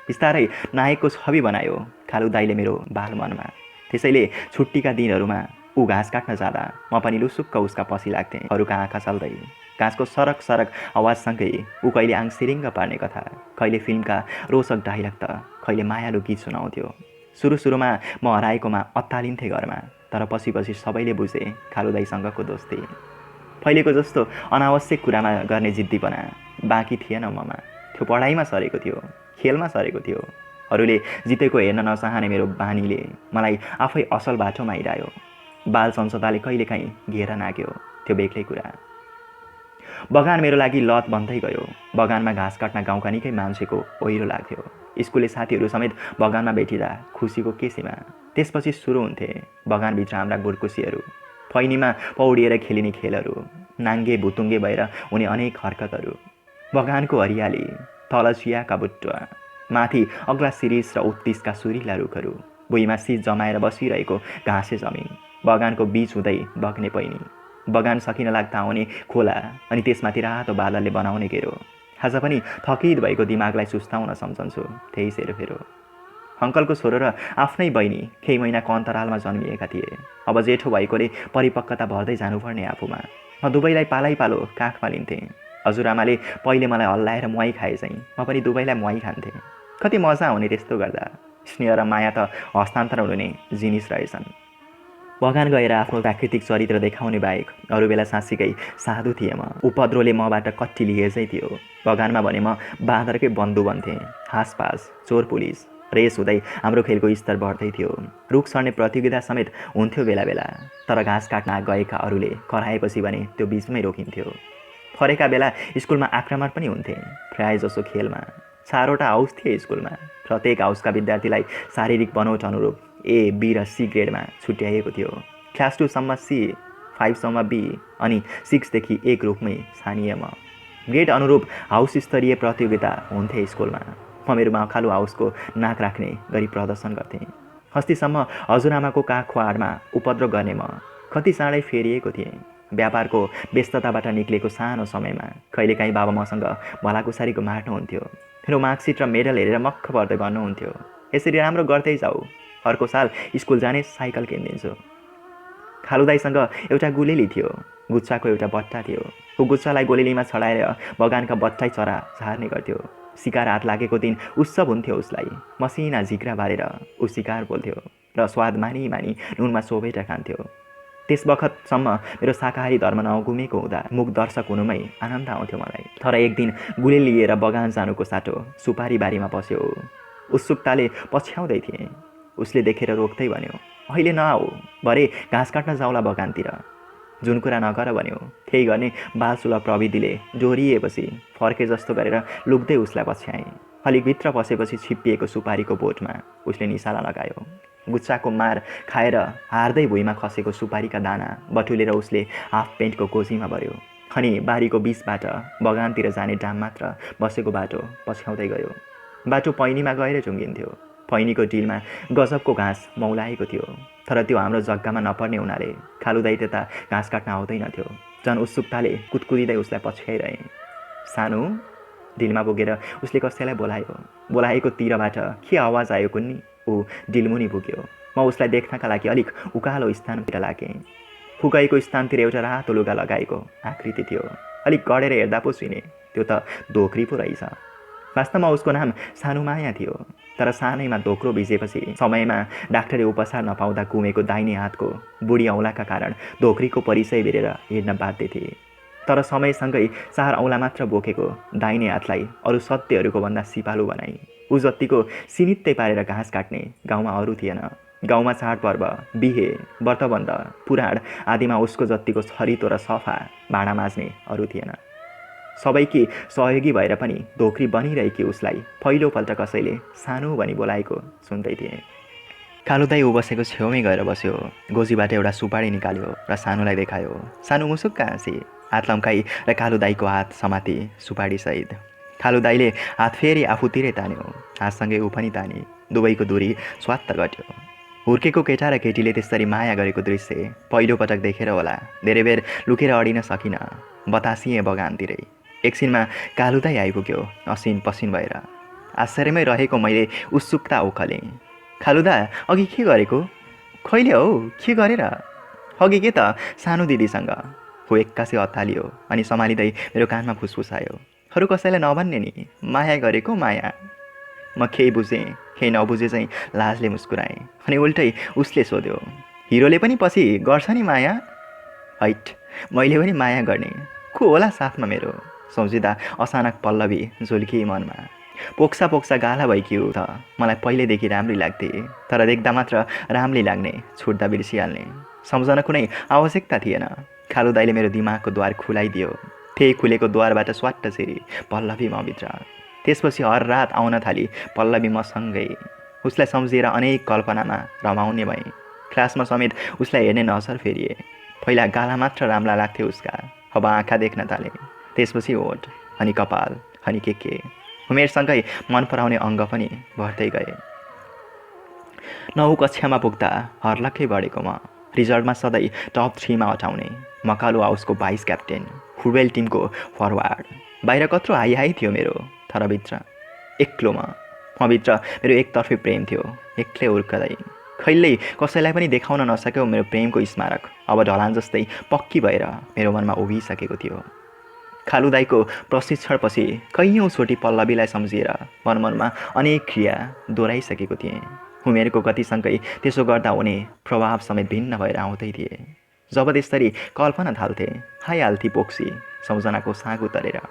बिस्तारै नायकको छवि बनायो कालुदाईले मेरो बालमनमा। त्यसैले छुट्टीका दिनहरूमा ऊ घाँस काट्न जाँदा म पनि लुसुक्क उसका पछि लाग्थेँ। अरूका आँखा चल्दै घाँसको सरक सरक आवाजसँगै ऊ कहिले आङ सिरिङ्ग पार्ने कथा, कहिले फिल्मका रोचक डाइलग त कहिले मायालु गीत सुनाउँथ्यो। सुरुमा म हराएकोमा अत्तालिन्थेँ घरमा। तर पछि पछि सबैले बुझे कालु दाईसँगको दोस्ती। पहिलेको जस्तो अनावश्यक कुरामा गर्ने जिद्दीपना बाँकी थिएन ममा। त्यो पढाइमा सरेको थियो, खेलमा सरेको थियो। अरूले जितेको हेर्न नचाहने मेरो बानीले मलाई आफै असल बाटोमा हिँडायो। बाल सञ्चताले कहिलेकाहीँ घेर नाग्यो, त्यो बेग्लै कुरा। बगान मेरो लागि लत बन्दै गयो। बगानमा घाँस काट्न गाउँका निकै मान्छेको ओहिरो लाग्थ्यो। स्कुले साथीहरू समेत बगानमा भेटिँदा खुसीको के सीमा। त्यसपछि सुरु हुन्थे बगानभित्र हाम्रा गुडकुसीहरू, फैनीमा पौडिएर खेलिने खेलहरू, नाङ्गे भुतुङ्गे भएर हुने अनेक हरकतहरू। बगानको हरियाली, तल चियाका बुट्टुवा, माथि अग्ला शिरीष र उत्तिसका सुरिला रुखहरू, भुइँमा सिज जमाएर बसिरहेको घाँसे जमिन, बगानको बीच हुँदै बग्ने पैनी, बगान सकिन लाग्दा आउने खोला, अनि त्यसमाथि रातो बादलले बनाउने गेरो। आज पनि थकित भएको दिमागलाई सुस्ताउन सम्झन्छु त्यही सेरोफेरो। अङ्कलको छोरो र आफ्नै बहिनी केही महिनाको अन्तरालमा जन्मिएका थिए। अब जेठो भएकोले परिपक्वता भर्दै जानुपर्ने आफूमा म दुवैलाई पालै पालो काखमा लिन्थेँ। हजुरआमाले पहिले मलाई हल्लाएर मुहाई खाए चाहिँ म पनि दुवैलाई मुहाई खान्थेँ। कति मजा आउने त्यस्तो गर्दा। स्नेह र माया त हस्तान्तरण हुने जिनिस रहेछन्। बगान गएर आफ्नो प्राकृतिक चरित्र देखाउने बाहेक अरू बेला साँच्चीकै साधु थिएँ म। उपद्रोले मबाट कट्टी लिएजै थियो। बगानमा भने म बाँदरकै बन्धु बन्थेँ। हाँसपास, चोर पुलिस, रेस हुँदै हाम्रो खेलको स्तर बढ्दै थियो। रुख सर्ने प्रतियोगिता समेत हुन्थ्यो बेला बेला। तर घाँस काट्न गएका अरूले कराएपछि भने त्यो बिचमै रोकिन्थ्यो। फरेका बेला स्कुलमा आक्रमण पनि हुन्थे, प्राय जसो खेलमा। 4वटा हाउस थिए स्कुलमा। प्रत्येक हाउसका विद्यार्थीलाई शारीरिक बनोट अनुरूप A, B र C ग्रेडमा छुट्याइएको थियो। क्लास 2 सम्म C, 5 सम्म B, अनि 6 देखि A ग्रुपमै छानिए म। ग्रेड अनुरूप हाउस स्तरीय प्रतियोगिता हुन्थे स्कुलमा। म मेरोमा अखालु हाउसको नाक राख्ने गरी प्रदर्शन गर्थेँ। अस्तिसम्म हजुरआमाको काखको आडमा उपद्रो गर्ने म कति चाँडै फेरिएको थिएँ। व्यापारको व्यस्तताबाट निक्लेको सानो समयमा कहिलेकाहीँ बाबा मसँग भलाकुसारीको मार्नुहुन्थ्यो। मेरो मार्कसिट र मेडल हेरेर मक्ख पर्दै भन्नुहुन्थ्यो, यसरी राम्रो गर्दै जाऊ, अर्को साल स्कुल जाने साइकल किनिदिन्छु। कालु दाईसँग एउटा गुलेली थियो। गुच्छाको एउटा बट्टा थियो। ऊ गुच्छालाई गोलेलीमा छडाएर बगानका बट्टाई चरा झार्ने गर्थ्यो। शिकार हात लागेको दिन उत्सव हुन्थ्यो उसलाई। मसिना झिक्रा बारेर ऊ शिकार बोल्थ्यो र स्वाद मानी मानी नुनमा चोबेर खान्थ्यो। त्यस बखतसम्म मेरो शाकाहारी धर्म नगुमेको हुँदा मुख दर्शक हुनुमै आनन्द आउँथ्यो मलाई। तर एक दिन गुलेली लिएर बगान जानुको साटो सुपारी बारीमा बस्यो। उत्सुकताले पछ्याउँदै थिएँ। उसले देखेर रोक्दै भन्यो, अहिले नआऊ, भरे घाँस काट्न जाउँला बगानतिर। जुन कुरा नगर भन्यो त्यही गर्ने बालसुलभ प्रविधिले डोरिएपछि फर्के जस्तो गरेर लुक्दै उसलाई पछ्याएँ। अलिक भित्र पसेपछि छिप्पिएको सुपारीको बोटमा उसले निशाना लगायो। गुच्छाको मार खाएर हार्दै भुइँमा खसेको सुपारीका दाना बटुलेर उसले हाफ पेन्टको गोजीमा भर्यो। अनि बारीको बिचबाट बगानतिर जाने डाम मात्र बसेको बाटो पछ्याउँदै गयो। बाटो पैनीमा गएर चुङ्गिन्थ्यो। पैनीको डिलमा गजबको घाँस मौलाएको थियो। तर त्यो हाम्रो जग्गामा नपर्ने हुनाले कालु दाई त्यता घाँस काट्न आउँदैनथ्यो। झन् उत्सुकताले कुदकुदिँदै उसलाई पछ्याइरहेँ। सानो डिलमा पुगेर उसले कसैलाई बोलायो। बोलाएको तिरबाट के आवाज आयो कुन्नी? ऊ डिलमुनि पुग्यो। म उसलाई देख्नका लागि अलिक उकालो स्थानतिर लागेँ। पुगेको स्थानतिर एउटा रातो लुगा लगाएको आकृति थियो। अलिक गढेर हेर्दा पो सुने त्यो त धोक्री पो रहेछ। वास्तवमा उसको नाम सानुमाया थियो। तर सानैमा धोक्रो भिजेपछि समयमा डाक्टरले उपचार नपाउँदा गुमेको दाहिने हातको बुढी औँलाका कारण धोक्रीको परिचय बेरेर हिँड्न बाध्य थिए। तर समयसँगै 4 औँला मात्र बोकेको दाहिने हातलाई अरू सत्यहरूको भन्दा सिपालु बनाई। ऊ जत्तिको सिनित्तै पारेर घाँस काट्ने गाउँमा अरू थिएन। गाउँमा चाडपर्व, बिहे, व्रतबन्ध, पुराण आदिमा उसको जत्तिको छरितो र सफा भाँडा माझ्ने अरू थिएन। सबैकी सहयोगी भएर पनि धोक्री बनिरहेकी उसलाई पहिलोपल्ट कसैले सानो भनी बोलाएको सुन्दै थिएँ। कालु दाई ऊ बसेको छेउमै गएर बस्यो। गोजीबाट एउटा सुपारी निकाल्यो र सानुलाई देखायो। सानु मुसुक्क हाँसी हात लम्काई र कालु दाईको हात समाती सुपारीसहित। कालु दाईले हात फेरि आफूतिरै तान्यो। हातसँगै ऊ पनि तानी। दुवैको दूरी स्वात्त घट्यो। हुर्केको केटा र केटीले त्यसरी माया गरेको दृश्य पहिलोपटक देखेर होला धेरै बेर लुकेर अडिन सकिनँ। बतासिएँ बगानतिरै। एकछिनमा कालु दाई आइपुग्यो असिन पसिन भएर। आश्चर्यमै रहेको मैले उत्सुकता उखलेँ। कालु दा, अघि के गरेको? खैले हौ, के गरेर? अघि के त सानो दिदीसँग। हो एक्कासी हतालियो अनि सम्हालिँदै मेरो कानमा फुसफुसायो, अरू कसैलाई नभन्ने नि, माया गरेको माया। म केही बुझेँ केही नबुझे चाहिँ लाजले मुस्कुराएँ। अनि उल्टै उसले सोध्यो, हिरोले पनि पछि गर्छ नि माया। हैट, मैले पनि माया गर्ने को होला साथमा मेरो, सम्झिँदा अचानक पल्लवी झुल्की मनमा। पोक्सा पोक्सा गाला भएकी ऊ त मलाई पहिल्यैदेखि राम्री लाग्थे, तर देख्दा मात्र राम्री लाग्ने, छुट्दा बिर्सिहाल्ने। सम्झन कुनै आवश्यकता थिएन। खालु दाइले मेरो दिमागको द्वार खुलाइदियो। त्यही खुलेको द्वारबाट स्वाट्ट छिरी पल्लवी मभित्र। त्यसपछि हर रात आउन थाली पल्लवी मसँगै। उसलाई सम्झिएर अनेक कल्पनामा रमाउने भएँ। क्लासमा समेत उसलाई हेर्ने नजर फेरिए। पहिला गाला मात्र राम्रा लाग्थे उसका, अब आँखा देख्न थाले। त्यसपछि ओठ, अनि कपाल, अनि के उमेरसँगै मन पराउने अङ्ग पनि बढ्दै गए। 9 कक्षामा पुग्दा हर्लक्कै बढेको म, रिजल्टमा सधैँ टप 3 मा अटाउने, मकालु हाउसको भाइस क्याप्टेन, फुटबल टिमको फरवार्ड। बाहिर कत्रो हाई हाई थियो मेरो, तर भित्र एक्लो मभित्र मेरो एकतर्फी प्रेम थियो, एक्लै हुर्कदै। कहिल्यै कसैलाई पनि देखाउन नसकेको मेरो प्रेमको स्मारक अब ढलान जस्तै पक्की भएर मेरो मनमा उभिसकेको थियो। खालु दाइको प्रशिक्षणपछि कैयौँ छोटी पल्लवीलाई सम्झिएर मनमनमा अनेक क्रिया दोहोऱ्याइसकेको थिएँ। उमेरको गतिसँगै त्यसो गर्दा हुने प्रभाव समेत भिन्न भएर आउँदै थिए। जब त्यसरी कल्पना थाल्थे, खाइहाल्थे पोक्सी सम्झनाको सागु तरेर।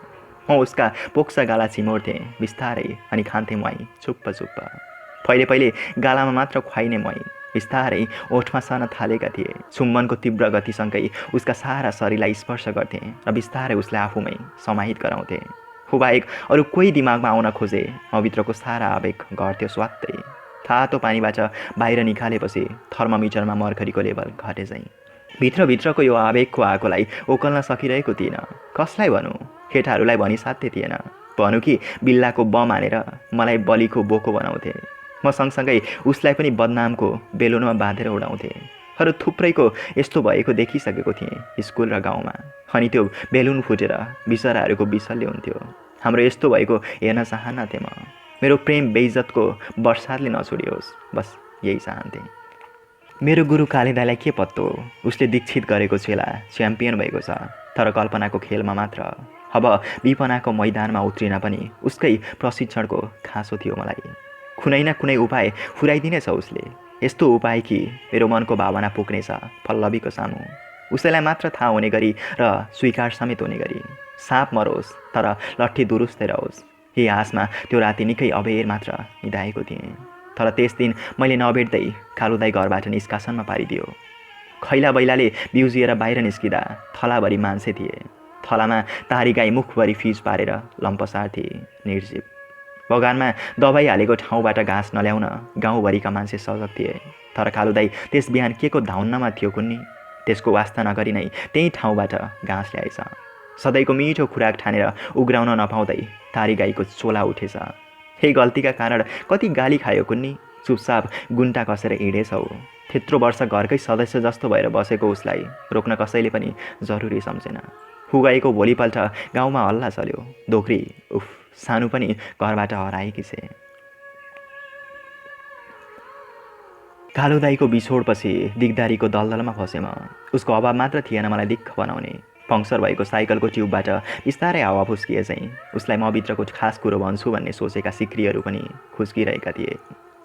म उसका पोक्सा गाला चिमोड्थेँ बिस्तारै, अनि खान्थेँ मै चुप्प चुप्प। पहिले गालामा मात्र खुवाइने मै बिस्तारै ओठमा सर्न थालेका थिए। चुम्बनको तीव्र गतिसँगै उसका सारा शरीरलाई स्पर्श गर्थेँ र बिस्तारै उसलाई आफूमै समाहित गराउँथेँ। हुबाहेक अरू कोही दिमागमा आउन खोजे मभित्रको सारा आवेग घट्थ्यो स्वात्तै। तातो पानीबाट बाहिर निकालेपछि थर्मोमिटरमा मर्करीको लेभल घटे चाहिँ। भित्रभित्रको यो आवेगको आगोलाई ओकल्न सकिरहेको थिइनँ। कसलाई भनौँ? केटाहरूलाई भनी साध्य थिएन। भनौँ कि बिल्लाको बम हानेर मलाई बलिको बोको बनाउँथे। म सँगसँगै उसलाई पनि बदनामको बेलुनमा बाँधेर उडाउँथे। अरू थुप्रैको यस्तो भएको देखिसकेको थिएँ स्कुल र गाउँमा। अनि त्यो बेलुन फुटेर बिचराहरूको बिसल्य हुन्थ्यो। हाम्रो यस्तो भएको हेर्न चाहन्नथेँ म। मेरो प्रेम बेइज्जतको बर्सातले नछोडियोस्, बस यही चाहन्थेँ। मेरो गुरु कालिदाईलाई के पत्तो, उसले दीक्षित गरेको चेला च्याम्पियन भएको छ, तर कल्पनाको खेलमा मात्र। अब विपनाको मैदानमा उत्रिन पनि उसकै प्रशिक्षणको खाँचो थियो मलाई। कुनै न कुनै उपाय फुराइदिनेछ उसले। यस्तो उपाय कि मेरो मनको भावना पुग्नेछ पल्लवीको सामु। उसैलाई मात्र थाहा हुने गरी र स्वीकार समेत हुने गरी। साँप मरोस् तर लट्ठी दुरुस्तै रहोस्, यही आशमा त्यो राति निकै अबेर मात्र निधाएको थिएँ। तर त्यस दिन मैले नभेट्दै कालुदाई घरबाट निष्कासनमा पारिदियो। खैला बैलाले बिउजिएर बाहिर निस्किँदा थलाभरि मान्छे थिए। थलामा तारी गाई मुखभरि फिज पारेर लम्पसार थिए, निर्जीव। बगानमा दबाई हालेको ठाउँबाट घाँस नल्याउन गाउँभरिका मान्छे सजग थिए। तर कालुदाई त्यस बिहान के को धाउन्नमा थियो कुन्नी, त्यसको वास्ता नगरी नै त्यही ठाउँबाट घाँस ल्याएछ। सधैँको मिठो खुराक ठानेर उग्राउन नपाउँदै तारी गाईको चोला उठेछ। यही गल्तीका कारण कति गाली खायो कुन्नी, चुपचाप गुन्टा कसेर हिँडेछौ। त्यत्रो वर्ष घरकै सदस्य जस्तो भएर बसेको उसलाई रोक्न कसैले पनि जरुरी सम्झेन। गएको भोलिपल्ट गाउँमा हल्ला चल्यो, दोक्री उफ सानो पनि घरबाट हराएकी छे। कालुदाईको बिछोडपछि दिगदारीको दलदलमा फसेँ म। उसको अभाव मात्र थिएन मलाई दिक्क बनाउने। पङ्क्चर भएको साइकलको ट्युबबाट बिस्तारै हावा फुस्किए चाहिँ उसलाई म भित्रको खास कुरो भन्छु भन्ने सोचेका सिक्रीहरू पनि खुस्किरहेका थिए।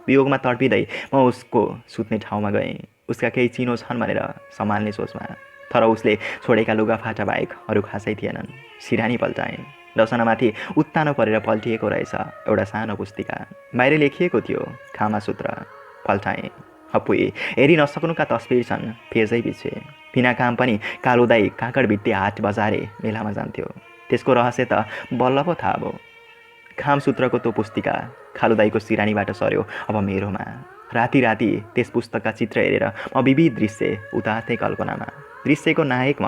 वियोगमा तडपिँदै म उसको सुत्ने ठाउँमा गएँ, उसका केही चिनो छन् भनेर सम्हाल्ने सोचमा। तर उसले छोडेका लुगाफाटा बाहेक अरू खासै थिएनन्। सिरानी पल्टाएँ। डसनामाथि उत्तानो परेर पल्टिएको रहेछ एउटा सानो पुस्तिका। बाहिर लेखिएको थियो खामा सूत्र। पल्टाएँ। अपुई हेरि नसक्नुका तस्बिर छन् पेजै पछि। बिना काम पनि कालुदाई काँकड भित्ते हाट बजारे मेलामा जान्थ्यो। त्यसको रहस्य त बल्ल पो थाहा भयो। खामसूत्रको त्यो पुस्तिका कालुदाईको सिरानीबाट सर्यो अब मेरोमा। राति राति त्यस पुस्तकका चित्र हेरेर म विविध दृश्य उतार्थेँ कल्पनामा। दृश्यको नायक म,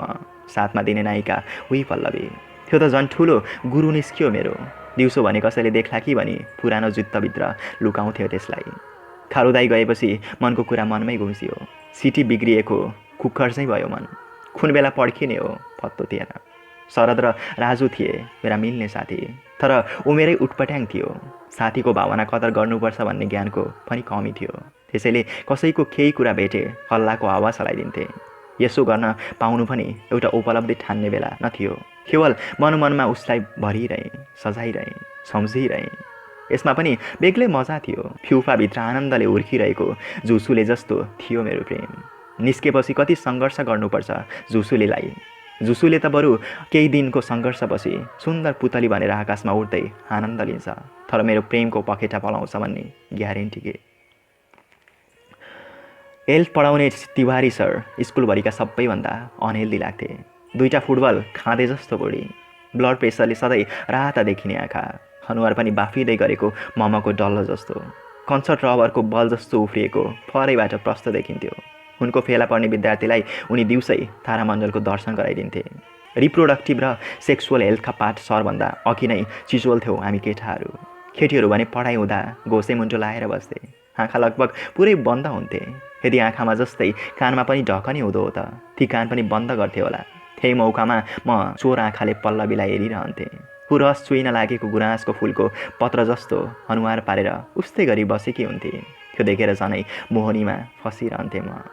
साथमा दिने नायिका उही पल्लवी। त्यो त झन् ठुलो गुरु निस्कियो मेरो। दिउँसो भने कसैले देख्ला कि भनी पुरानो जुत्ताभित्र लुकाउँथ्यो त्यसलाई। कालुदाई गएपछि मनको कुरा मनमै घुम्सियो। सिटी बिग्रिएको कुकर चाहिँ भयो मन। कुन बेला पड्किने हो पत्तो थिएन। शरद र राजु थिए मेरा मिल्ने साथी, तर उमेरै उटपट्याङ थियो। साथीको भावना कदर गर्नुपर्छ भन्ने ज्ञानको पनि कमी थियो। त्यसैले कसैको केही कुरा भेटे हल्लाको आवाज चलाइदिन्थे। यसो गर्न पाउनु पनि एउटा उपलब्धि ठान्ने बेला नथियो। केवल मनमनमा उसलाई भरिरहेँ, सजाइरहेँ, सम्झिरहेँ। यसमा पनि बेग्लै मजा थियो। फ्युफाभित्र आनन्दले हुर्किरहेको झुसुले जस्तो थियो मेरो प्रेम। निस्केपछि कति सङ्घर्ष गर्नुपर्छ झुसुलेलाई। झुसुले त बरु केही दिनको सङ्घर्षपछि सुन्दर पुतली भनेर आकाशमा उड्दै आनन्द लिन्छ, तर मेरो प्रेमको पखेटा पलाउँछ भन्ने ग्यारेन्टी के। हेल्थ पढाउने तिवारी सर स्कुलभरिका सबैभन्दा अनहेल्दी लाग्थे। दुईटा फुटबल खाँदै जस्तो बुढी, ब्लड प्रेसरले सधैँ राता देखिने आँखा, अनुहार पनि बाफिँदै गरेको ममको डल्लो जस्तो, कन्सर्ट रबरको बल जस्तो उफ्रिएको फरैबाट प्रष्ट देखिन्थ्यो। उनको फेला पर्ने विद्यार्थीलाई उनी दिउँसै तारामण्डलको दर्शन गराइदिन्थे। रिप्रोडक्टिभ र सेक्सुअल हेल्थका पाठ सरभन्दा अघि नै चिचोल्थ्यौँ हामी केटाहरू। केटीहरू भने पढाइ हुँदा घोसे मुन्टो लाएर बस्थे, आँखा लगभग पुरै बन्द हुन्थे। यदि आँखामा जस्तै कानमा पनि ढकनी हुँदो हो त ती कान पनि बन्द गर्थे होला। त्यही मौकामा म चोर आँखाले पल्लवीलाई हेरिरहन्थेँ। पुरस चुइन लागेको गुराँसको फुलको पत्र जस्तो अनुहार पारेर उस्तै गरी बसेकी हुन्थे। त्यो देखेर झनै मोहनीमा फसिरहन्थेँ म।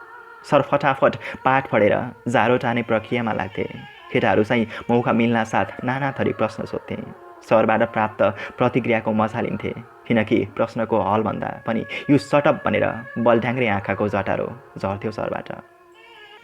सर फटाफट पाठ पढेर जारो टार्ने प्रक्रियामा लाग्थे। केटाहरू चाहिँ मौका मिल्नासाथ नाना थरी प्रश्न सोध्थे। सरबाट प्राप्त प्रतिक्रियाको मजा लिन्थे, किनकि प्रश्नको हलभन्दा पनि यो सटअप भनेर बलढ्याङ्ग्रे आँखाको जटारो झर्थ्यो सरबाट।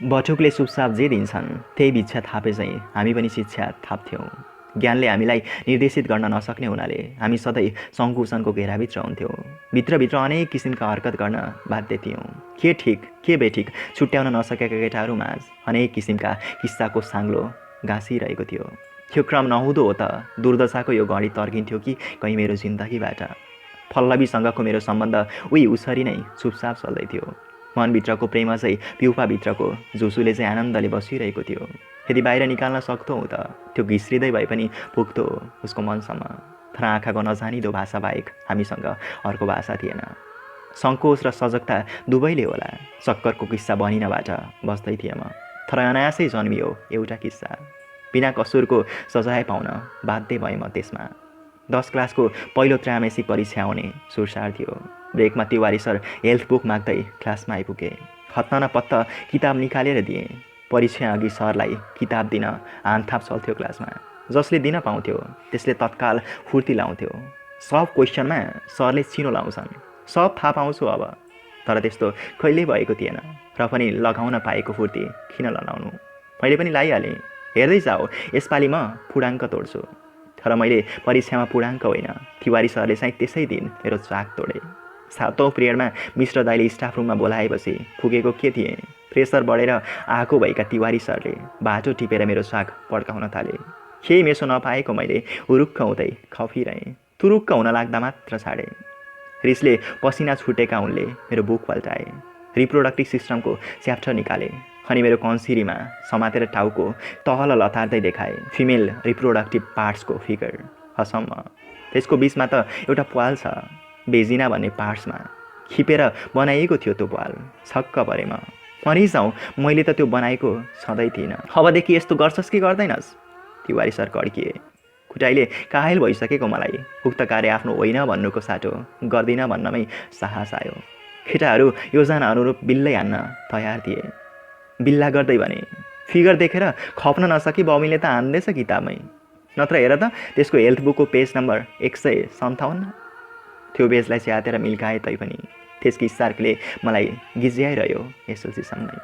बटुकले सुपसाप जे दिन्छन् त्यही भिक्षा थापे चाहिँ हामी पनि शिक्षा थाप्थ्यौँ। ज्ञानले हामीलाई निर्देशित गर्न नसक्ने हुनाले हामी सधैँ सङ्कुचनको घेराभित्र हुन्थ्यौँ। भित्रभित्र अनेक किसिमका हरकत गर्न बाध्य थियौँ। के ठिक के बेठिक छुट्याउन नसकेका केटाहरूमाझ अनेक किसिमका किस्साको साङ्लो गाँसिरहेको थियो। त्यो क्रम नहुँदो हो त दुर्दशाको यो घडी तर्किन्थ्यो कि कहीँ मेरो जिन्दगीबाट। पल्लवीसँगको मेरो सम्बन्ध उही उसरी नै चुपचाप चल्दै थियो। मनभित्रको प्रेम चाहिँ पिउपाभित्रको झुसुले चाहिँ आनन्दले बसिरहेको थियो। यदि बाहिर निकाल्न सक्थ्यौ त त्यो घिस्रिँदै भए पनि पुग्थ्यो उसको मनसम्म। तर आँखाको नजानिदो भाषा बाहेक हामीसँग अर्को भाषा थिएन। सङ्कोच र सजगता दुवैले होला चक्करको किस्सा बनिनबाट बस्दै थिएँ म। तर अनायासै जन्मियो एउटा किस्सा। बिना कसुरको सजाय पाउन बाध्य भएँ म त्यसमा। 10 क्लासको पहिलो त्रैमासिक परीक्षा आउने सुरसार थियो। ब्रेकमा तिवारी सर हेल्थ बुक माग्दै क्लासमा आइपुगे। हत्ता नपत्ता किताब निकालेर दिएँ। परीक्षा अघि सरलाई किताब दिन हानथाप चल्थ्यो क्लासमा। जसले दिन पाउँथ्यो त्यसले तत्काल फुर्ती लाउँथ्यो। सब क्वेसनमा सरले चिनो लाउँछन्, सब थाहा पाउँछु अब। तर त्यस्तो कहिल्यै भएको थिएन र पनि लगाउन पाएको फुर्ती किन लगाउनु। मैले पनि लगाइहालेँ। हेर्दै जाऊ यसपालि म पूर्णाङ्क तोड्छु। तर मैले परीक्षामा पूर्णाङ्क होइन, तिवारी सरले चाहिँ त्यसै दिन मेरो चाक तोडे। 7औं पिरियडमा मिश्र दाइले स्टाफ रुममा बोलाएपछि पुगेको के थिएँ। प्रेसर बढेर आएको भएका तिवारी सरले बाटो टिपेर मेरो चाक पड्काउन थाले। केही मेसो नपाएको मैले हुरुक्क हुँदै खफिरहेँ। तुरुक्क हुन लाग्दा मात्र छाडे। रिसले पसिना छुटेका उनले मेरो बुक पल्टाए। रिप्रोडक्टिभ सिस्टमको च्याप्टर निकाले अनि मेरो कन्सिरीमा समातेर टाउको तहल लतार्दै देखाए फिमेल रिप्रोडक्टिभ पार्ट्सको फिगर। हसम्म त्यसको बिचमा त एउटा प्वाल छ, बेजिना भन्ने पार्ट्समा खिपेर बनाइएको थियो त्यो प्वाल। छक्क परे म। मरिजाउँ, मैले त त्यो बनाएको छँदै थिइनँ। अबदेखि यस्तो गर्छस् कि गर्दैनस्? तिवारी सर कड्किए। कुटाइले काहेल भइसकेको मलाई उक्त कार्य आफ्नो होइन भन्नुको साटो गर्दिनँ भन्नमै साहस आयो। केटाहरू योजना अनुरूप बिल्लै हान्न तयार थिए। बिल्ला गर्दै भने फिगर देखेर खप्न नसकी बमिले त हान्दैछ किताबमै। नत्र हेर त त्यसको हेल्थ बुकको पेज नम्बर 157। त्यो पेजलाई च्यातेर मिल्काए तैपनि त्यसको स्टार्कले मलाई गिज्याइरह्यो एसएलसीसँगै।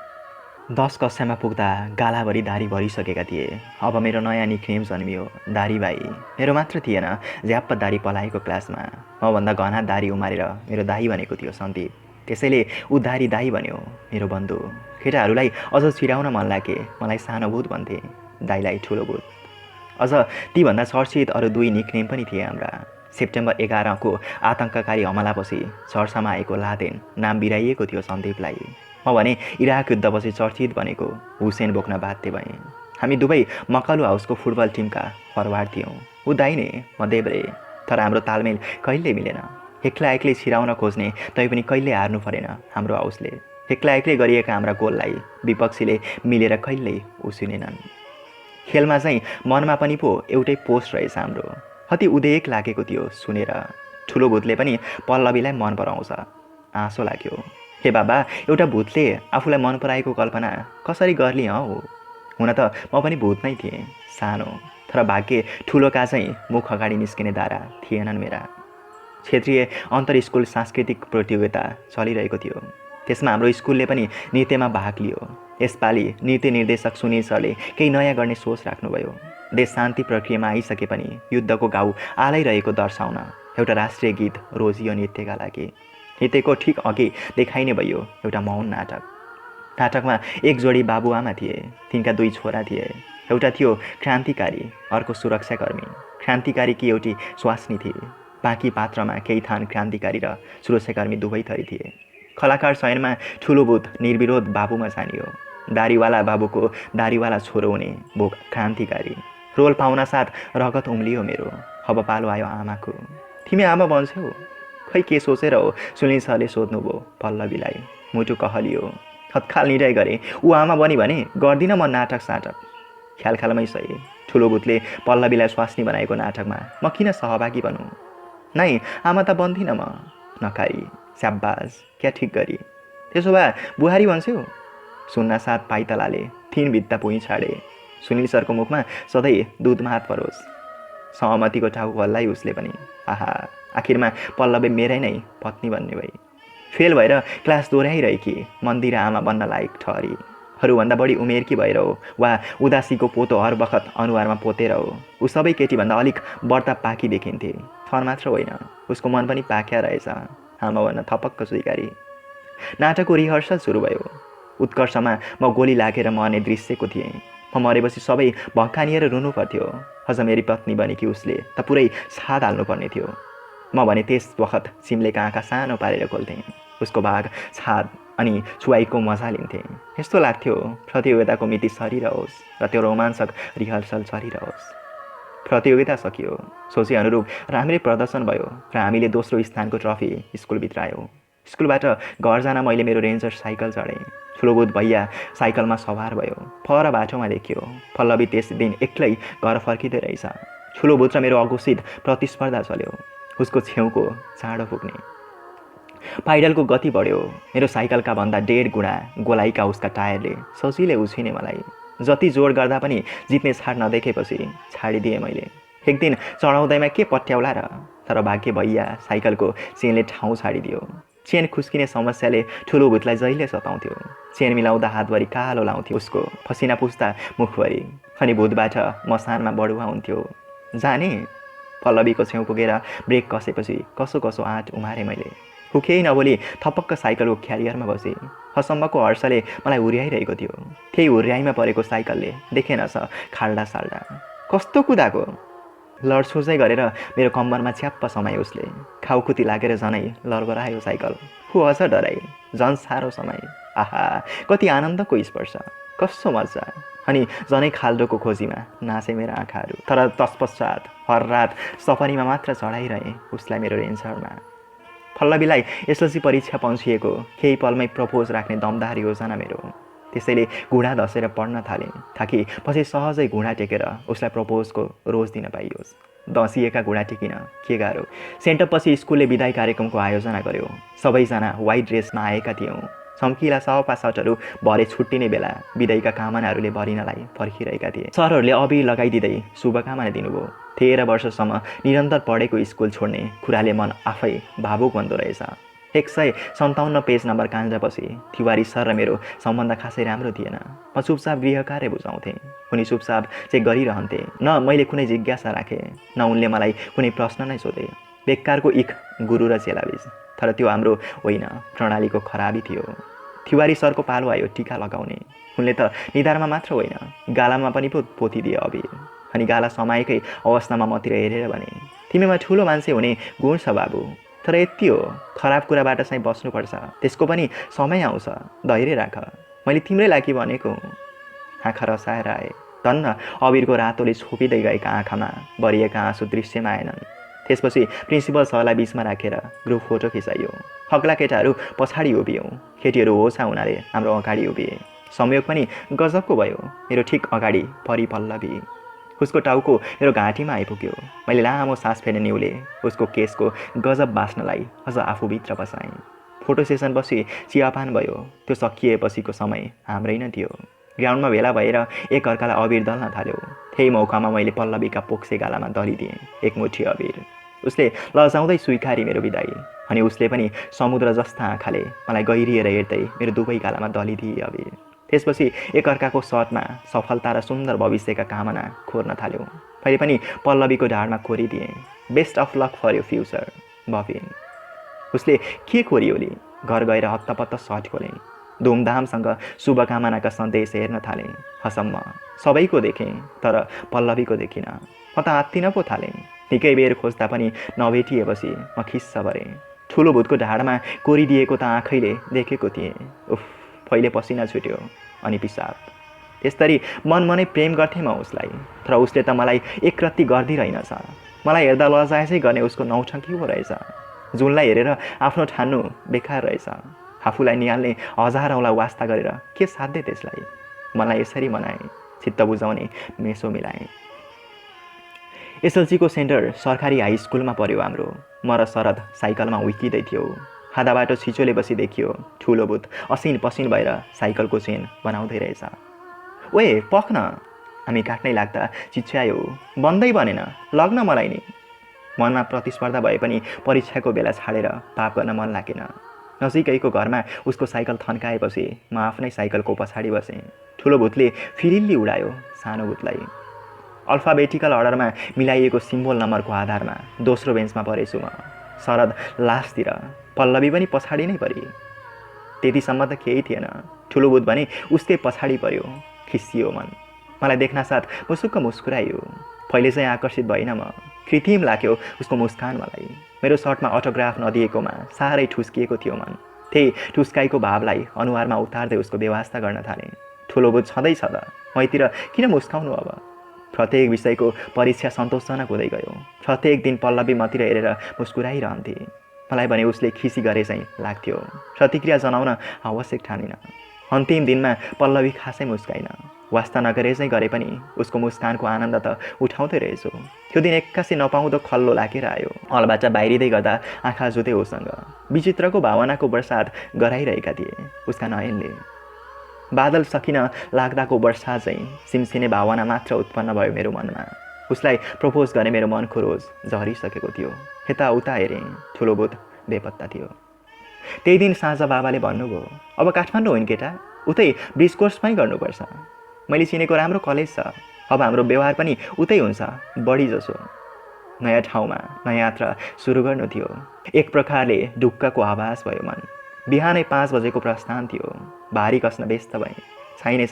10 कक्षामा पुग्दा गालाभरि दारी भरिसकेका थिए। अब मेरो नयाँ निकनेम जन्मियो, दारी भाइ। मेरो मात्र थिएन, ज्याप्प दारी पलाएको क्लासमा। मभन्दा घना दारी उमारेर मेरो दाई भनेको थियो सन्दीप। त्यसैले ऊ दारी दाई भन्यो, मेरो बन्धु। केटाहरूलाई अझ छिराउन मन लागे मलाई सानो भूत भन्थे, दाईलाई ठुलो भूत। अझ तीभन्दा चर्चित अरू 2 निकनेम पनि थिए हाम्रा। सेप्टेम्बर 11 को आतङ्ककारी हमलापछि चर्चामा आएको लादेन नाम बिराइएको थियो सन्दीपलाई। म भने इराक युद्धपछि चर्चित बनेको हुसेन बोक्न बाध्य भएँ। हामी दुवै मकालु हाउसको फुटबल टिमका फरवार्ड थियौँ। ऊ दाहिने म देब्रे। तर हाम्रो तालमेल कहिल्यै मिलेन। एक्लै एक्लै छिराउन खोज्ने तैपनि कहिल्यै हार्नु परेन हाम्रो हाउसले। एक्लै एक्लै गरिएका हाम्रा गोललाई विपक्षीले मिलेर कहिल्यै उसिनेनन्। खेलमा चाहिँ मनमा पनि पो एउटै पोस्ट रहेछ हाम्रो। कति उदेक लागेको थियो सुनेर। ठुलो भूतले पनि पल्लवीलाई मन पराउँछ। आँसो लाग्यो। हे बाबा, एउटा भूतले आफूलाई मन पराएको कल्पना कसरी गर्ली हौ? हुन त म पनि भूत नै थिएँ, सानो। तर भाग्य ठुलोका चाहिँ मुख अगाडि निस्किने धारा थिएनन् मेरा। क्षेत्रीय अन्तर स्कुल सांस्कृतिक प्रतियोगिता चलिरहेको थियो। त्यसमा हाम्रो स्कुलले पनि नृत्यमा भाग लियो। यसपालि नृत्य निर्देशक सुनिल सरले केही नयाँ गर्ने सोच राख्नुभयो। देश शान्ति प्रक्रियामा आइसके पनि युद्धको घाउ आलाइरहेको दर्शाउन एउटा राष्ट्रिय गीत रोजियो नृत्यका लागि। नृत्यको ठिक अघि देखाइने भयो एउटा मौन नाटक। नाटकमा एक जोडी बाबुआमा थिए। तिनका 2 छोरा थिए। एउटा थियो क्रान्तिकारी, अर्को सुरक्षाकर्मी। क्रान्तिकारीकी एउटी स्वास्नी थिए। बाँकी पात्रमा केही थान क्रान्तिकारी र सुरक्षाकर्मी दुवै थरी थिए। कलाकार चयनमा ठुलो बुत निर्विरोध बाबुमा छानियो। दारीवाला बाबुको दारीवाला छोरो हुने भो क्रान्तिकारी। रोल पाउन साथ रगत उम्लियो मेरो। अब पालो आयो आमाको। तिमी आमा बन्छौ? खै के सोचेर हो? सुनिल सरले सोध्नुभयो पल्लवीलाई। मुटु कहलियो। तत्काल निर्णय गरे ऊ आमा बनी भने गर्दिनँ म नाटक साटक। ख्यालमै सही। ठुलो बुतले पल्लवीलाई स्वास्नी बनाएको नाटकमा म किन सहभागी बनूँ? नै आमा त बन्दिनँ म। नकारी। स्याबास, क्या ठिक गरी। त्यसो भए बुहारी भन्छौ? सुन्न साथ पाइतलाले 3 भित्ता पुइ छाडे। सुनिल सरको मुखमा सधैँ दुधमा हात परोस्। सहमतिको टाउको हल्लाई उसले पनि। आहा, आखिरमा पल्लवी मेरै नै पत्नी बन्ने भई। फेल भएर क्लास दोहोऱ्याइरहेकी मन्दिरा आमा बन्न लायक ठहरी। अरूभन्दा बढी उमेरकी भएर हो वा उदासीको पोतो हर बखत अनुहारमा पोतेर हो, ऊ सबै केटीभन्दा अलिक बढ्ता पाकी देखिन्थे। थर मात्र होइन, उसको मन पनि पाक्या रहेछ। आमा भन्न थपक्क स्वीकारी। नाटकको रिहर्सल सुरु भयो। उत्कर्षमा म गोली लागेर मर्ने दृश्यको थिएँ। म मरेपछि सबै भक्कानिएर रुनु पर्थ्यो। अझ मेरी पत्नी बनेकी उसले त पुरै छाद हाल्नुपर्ने थियो। म भने त्यस वखत सिमलेका आँखा सानो पारेर खोल्थेँ। उसको भाग छाद अनि छुवाईको मजा लिन्थेँ। यस्तो लाग्थ्यो प्रतियोगिताको मिति सरिरहोस् र त्यो रोमाञ्चक रिहर्सल चलिरहोस्। प्रतियोगिता सकियो। सोचे अनुरूप राम्रै प्रदर्शन भयो र हामीले दोस्रो स्थानको ट्रफी स्कुलभित्र आयो। स्कुलबाट घर जान मैले मेरो रेन्जर साइकल चढेँ। ठुलोबुत भैया साइकलमा सवार भयो। पर बाटोमा देखियो पल्लवी त्यस दिन एक्लै घर फर्किँदै रहेछ। ठुलोबुत र मेरो अघोषित प्रतिस्पर्धा चल्यो। उसको छेउको चाँडो पुग्ने। पाइडलको गति बढ्यो। मेरो साइकलका भन्दा 1.5 गुणा गोलाइका उसका टायरले सजिलै उछिने मलाई। जति जोड गर्दा पनि जित्ने छाड नदेखेपछि छाडिदिएँ मैले। एक दिन चढाउँदैमा के पट्याउला र, तर भाग्य भैया साइकलको चेनले ठाउँ छाडिदियो। चेन खुस्किने समस्याले ठुलो भूतलाई जहिले सताउँथ्यो। चेन मिलाउँदा हातभरि कालो लाउँथ्यो उसको, पसिना पुस्दा मुखभरि, अनि भूतबाट मसानमा बढुवा हुन्थ्यो। जाने पल्लवीको छेउ पुगेर ब्रेक कसेपछि कसो कसो आँट उमारे मैले। ऊ केही नबोली थपक्क साइकलको क्यारियरमा बसे। असम्मको हर्षले मलाई उर्याइरहेको थियो। त्यही उर्याइमा परेको साइकलले देखेन छ खाल्डा साल्डा। कस्तो कुदाको! लडसोझै गरेर मेरो कम्मरमा च्याप्प समायो उसले। खाउखुती लागेर झनै लरबरायो साइकल। ऊ अझ डराई, झन् साह्रो समय। आहा, कति आनन्दको स्पर्श, कस्तो मजा! अनि झनै खाल्डोको खोजीमा नाचे मेरा आँखाहरू। तर तत्पश्चात हर रात सपनीमा मात्र चढाइरहेँ उसलाई मेरो रेन्जरमा। पल्लवीलाई एसएलसी परीक्षा पहुँचिएको केही पलमै प्रपोज राख्ने दमदार योजना मेरो। त्यसैले घुँडा धसेर पढ्न थालेँ ताकि पछि सहजै घुँडा टेकेर उसलाई प्रपोजको रोज दिन पाइयोस्। दसिएका घुँडा टेकिन के गाह्रो। सेन्टअपपछि स्कुलले विदाई कार्यक्रमको आयोजना गर्यो। सबैजना व्हाइट ड्रेसमा आएका थियौँ। चम्किला सफा सर्टहरू भरे छुट्टिने बेला विदाईका कामनाहरूले भरिनलाई पर्खिरहेका थिए। सरहरूले अबिर लगाइदिँदै शुभकामना दिनुभयो। 13 वर्षसम्म निरन्तर पढेको स्कुल छोड्ने कुराले मन आफै भावुक बन्दो रहेछ। 157 पेज नम्बर कान्जापछि तिवारी सर र मेरो सम्बन्ध खासै राम्रो थिएन। म चुपचाप गृह कार्य बुझाउँथेँ, उनी चुपचाप चेक गरिरहन्थे। न मैले कुनै जिज्ञासा राखेँ, न उनले मलाई कुनै प्रश्न नै सोधे। बेकारको इख गुरु र चेलाबीच। तर त्यो हाम्रो होइन, प्रणालीको खराबी थियो। तिवारी सरको पालो आयो टीका लगाउने। उनले त निधारमा मात्र होइन, गालामा पनि पो पोतिदिए अबिर। अनि गाला समाएकै अवस्थामा मतिर हेरेर भने, तिमीमा ठुलो मान्छे हुने गुण छ बाबु, तर यति हो, खराब कुराबाट चाहिँ बस्नुपर्छ। त्यसको पनि समय आउँछ, धैर्य राख। मैले तिम्रै लागि भनेको हुँ। आँखा रसाएर आए। धन्न अबिरको रातोले छोपिँदै गएका आँखामा भरिएका आँसु दृश्यमा आएनन्। त्यसपछि प्रिन्सिपल सरलाई बिचमा राखेर ग्रुप फोटो खिचाइयो। अग्ला केटाहरू पछाडि उभियौँ, केटीहरू होसा हुनाले हाम्रो अगाडि उभिए। संयोग पनि गजबको भयो। मेरो ठिक अगाडि परी पल्लवी। उसको टाउको मेरो घाँटीमा आइपुग्यो। मैले लामो सास फेर्ने निउले उसको केसको गजब बास्नलाई अझ आफूभित्र बसाएँ। फोटो सेसनपछि चियापान भयो। त्यो सकिएपछिको समय हाम्रै नै थियो। ग्राउन्डमा भेला भएर एकअर्कालाई अबिर दल्न थाल्यो। त्यही मौकामा मैले पल्लवीका पोक्से गालामा दलिदिएँ एक मुठी अबिर। उसले लजाउँदै स्वीकारी मेरो बिदाई। अनि उसले पनि समुद्र जस्ता आँखाले मलाई गहिरिएर हेर्दै मेरो दुवै गालामा दलिदिए अबेर। त्यसपछि एकअर्काको सर्टमा सफलता र सुन्दर भविष्यका कामना खोर्न थाल्यौँ। मैले पनि पल्लवीको ढाडमा कोरिदिएँ, बेस्ट अफ लक फर यो फ्युचर बबिन। उसले के कोरियोली? घर गएर हत्तपत्त सर्ट खोलेँ, धुमधामसँग शुभकामनाका सन्देश हेर्न थालेँ। हसम्म सबैको देखेँ, तर पल्लवीको देखिनँ। म त आत्तिन पो थालेँ। निकै बेर खोज्दा पनि नभेटिएपछि म खिस्स भरेँ। ठुलो भूतको ढाडमा कोरिदिएको त आँखैले देखेको थिएँ। उफ, पहिले पसिना छुट्यो, अनि पिसाब। त्यसरी मनमनै प्रेम गर्थेँ म उसलाई, तर उसले त मलाई एकरत्ती गर्दिरहेनछ। मलाई हेर्दा लजाएसै गर्ने उसको नौठङ्की पो रहेछ। जुनलाई हेरेर आफ्नो ठान्नु बेकार रहेछ। आफूलाई निहाल्ने हजारौँलाई वास्ता गरेर के साध्य त्यसलाई? मलाई यसरी मनाएँ, चित्त बुझाउने मेसो मिलाएँ। एसएलसीको सेन्टर सरकारी हाई स्कुलमा पर्यो हाम्रो। म र शरद साइकलमा उइकिँदै थियो। आधा बाटो छिचोले बसी देखियो ठुलो भूत असिन पसिन भएर साइकलको चेन बनाउँदै रहेछ। ओए पख्न, हामी काट्नै लाग्दा चिच्यायो, बन्दै बनेन, लग्न मलाई नि। मनमा प्रतिस्पर्धा भए पनि परीक्षाको बेला छाडेर पाप गर्न मन लागेन। नजिकैको घरमा उसको साइकल थन्काएपछि म आफ्नै साइकलको पछाडि बसेँ। ठुलो भूतले फिरिल्ली उडायो सानो भूतलाई। अल्फाबेटिकल अर्डरमा मिलाइएको सिम्बोल नम्बरको आधारमा दोस्रो बेन्चमा परेछु म। शरद लास्टतिर, पल्लवी पनि पछाडि नै परी। त्यतिसम्म त केही थिएन। ठुलो भूत भने उसकै पछाडि पर्यो। खिसियो मन। मलाई देख्नासाथ मुसुक्क मुस्कुराइयो। पहिले चाहिँ आकर्षित भइन म। कृत्रिम लाग्यो उसको मुस्कान मलाई। मेरो सर्टमा अटोग्राफ नदिएकोमा साह्रै ठुस्किएको थियो मन। त्यही ठुस्काइको भावलाई अनुहारमा उतार्दै उसको व्यवस्था गर्न थालेँ। ठुलो भूत छँदैछ त, मैतिर किन मुस्काउनु अब? प्रत्येक विषयको परीक्षा सन्तोषजनक हुँदै गयो। प्रत्येक दिन पल्लवी मतिर हेरेर मुस्कुराइरहन्थे। मलाई भने उसले खिसी गरे चाहिँ लाग्थ्यो। प्रतिक्रिया जनाउन आवश्यक ठानिन। अन्तिम दिनमा पल्लवी खासै मुस्काइन। वास्ता नगरे चाहिँ गरे पनि उसको मुस्कानको आनन्द त उठाउँदै रहेछु। त्यो दिन एक्कासी नपाउँदो खल्लो लागेर आयो। अलबाट बाहिरिँदै गर्दा आँखा जुधे उसँग। विचित्रको भावनाको बर्सात गराइरहेका थिए उसका नयनले। बादल सकिन लाग्दाको वर्षा चाहिँ सिमसिने भावना मात्र उत्पन्न भयो मेरो मनमा। उसलाई प्रपोज गर्ने मेरो मनको रोज झरिसकेको थियो। यताउता हेरेँ, ठुलो भूत बेपत्ता थियो। त्यही दिन साँझ बाबाले भन्नुभयो, अब काठमाडौँ होइन केटा, उतै ब्रिज कोर्स पनि गर्नुपर्छ। मैले चिनेको राम्रो कलेज छ, अब हाम्रो व्यवहार पनि उतै हुन्छ बढी जसो। नयाँ ठाउँमा नयाँ यात्रा सुरु गर्नु थियो। एक प्रकारले ढुक्कको आभास भयो मन। बिहानै 5 बजेको प्रस्थान थियो। भारी कस्न व्यस्त भएँ। चाहिने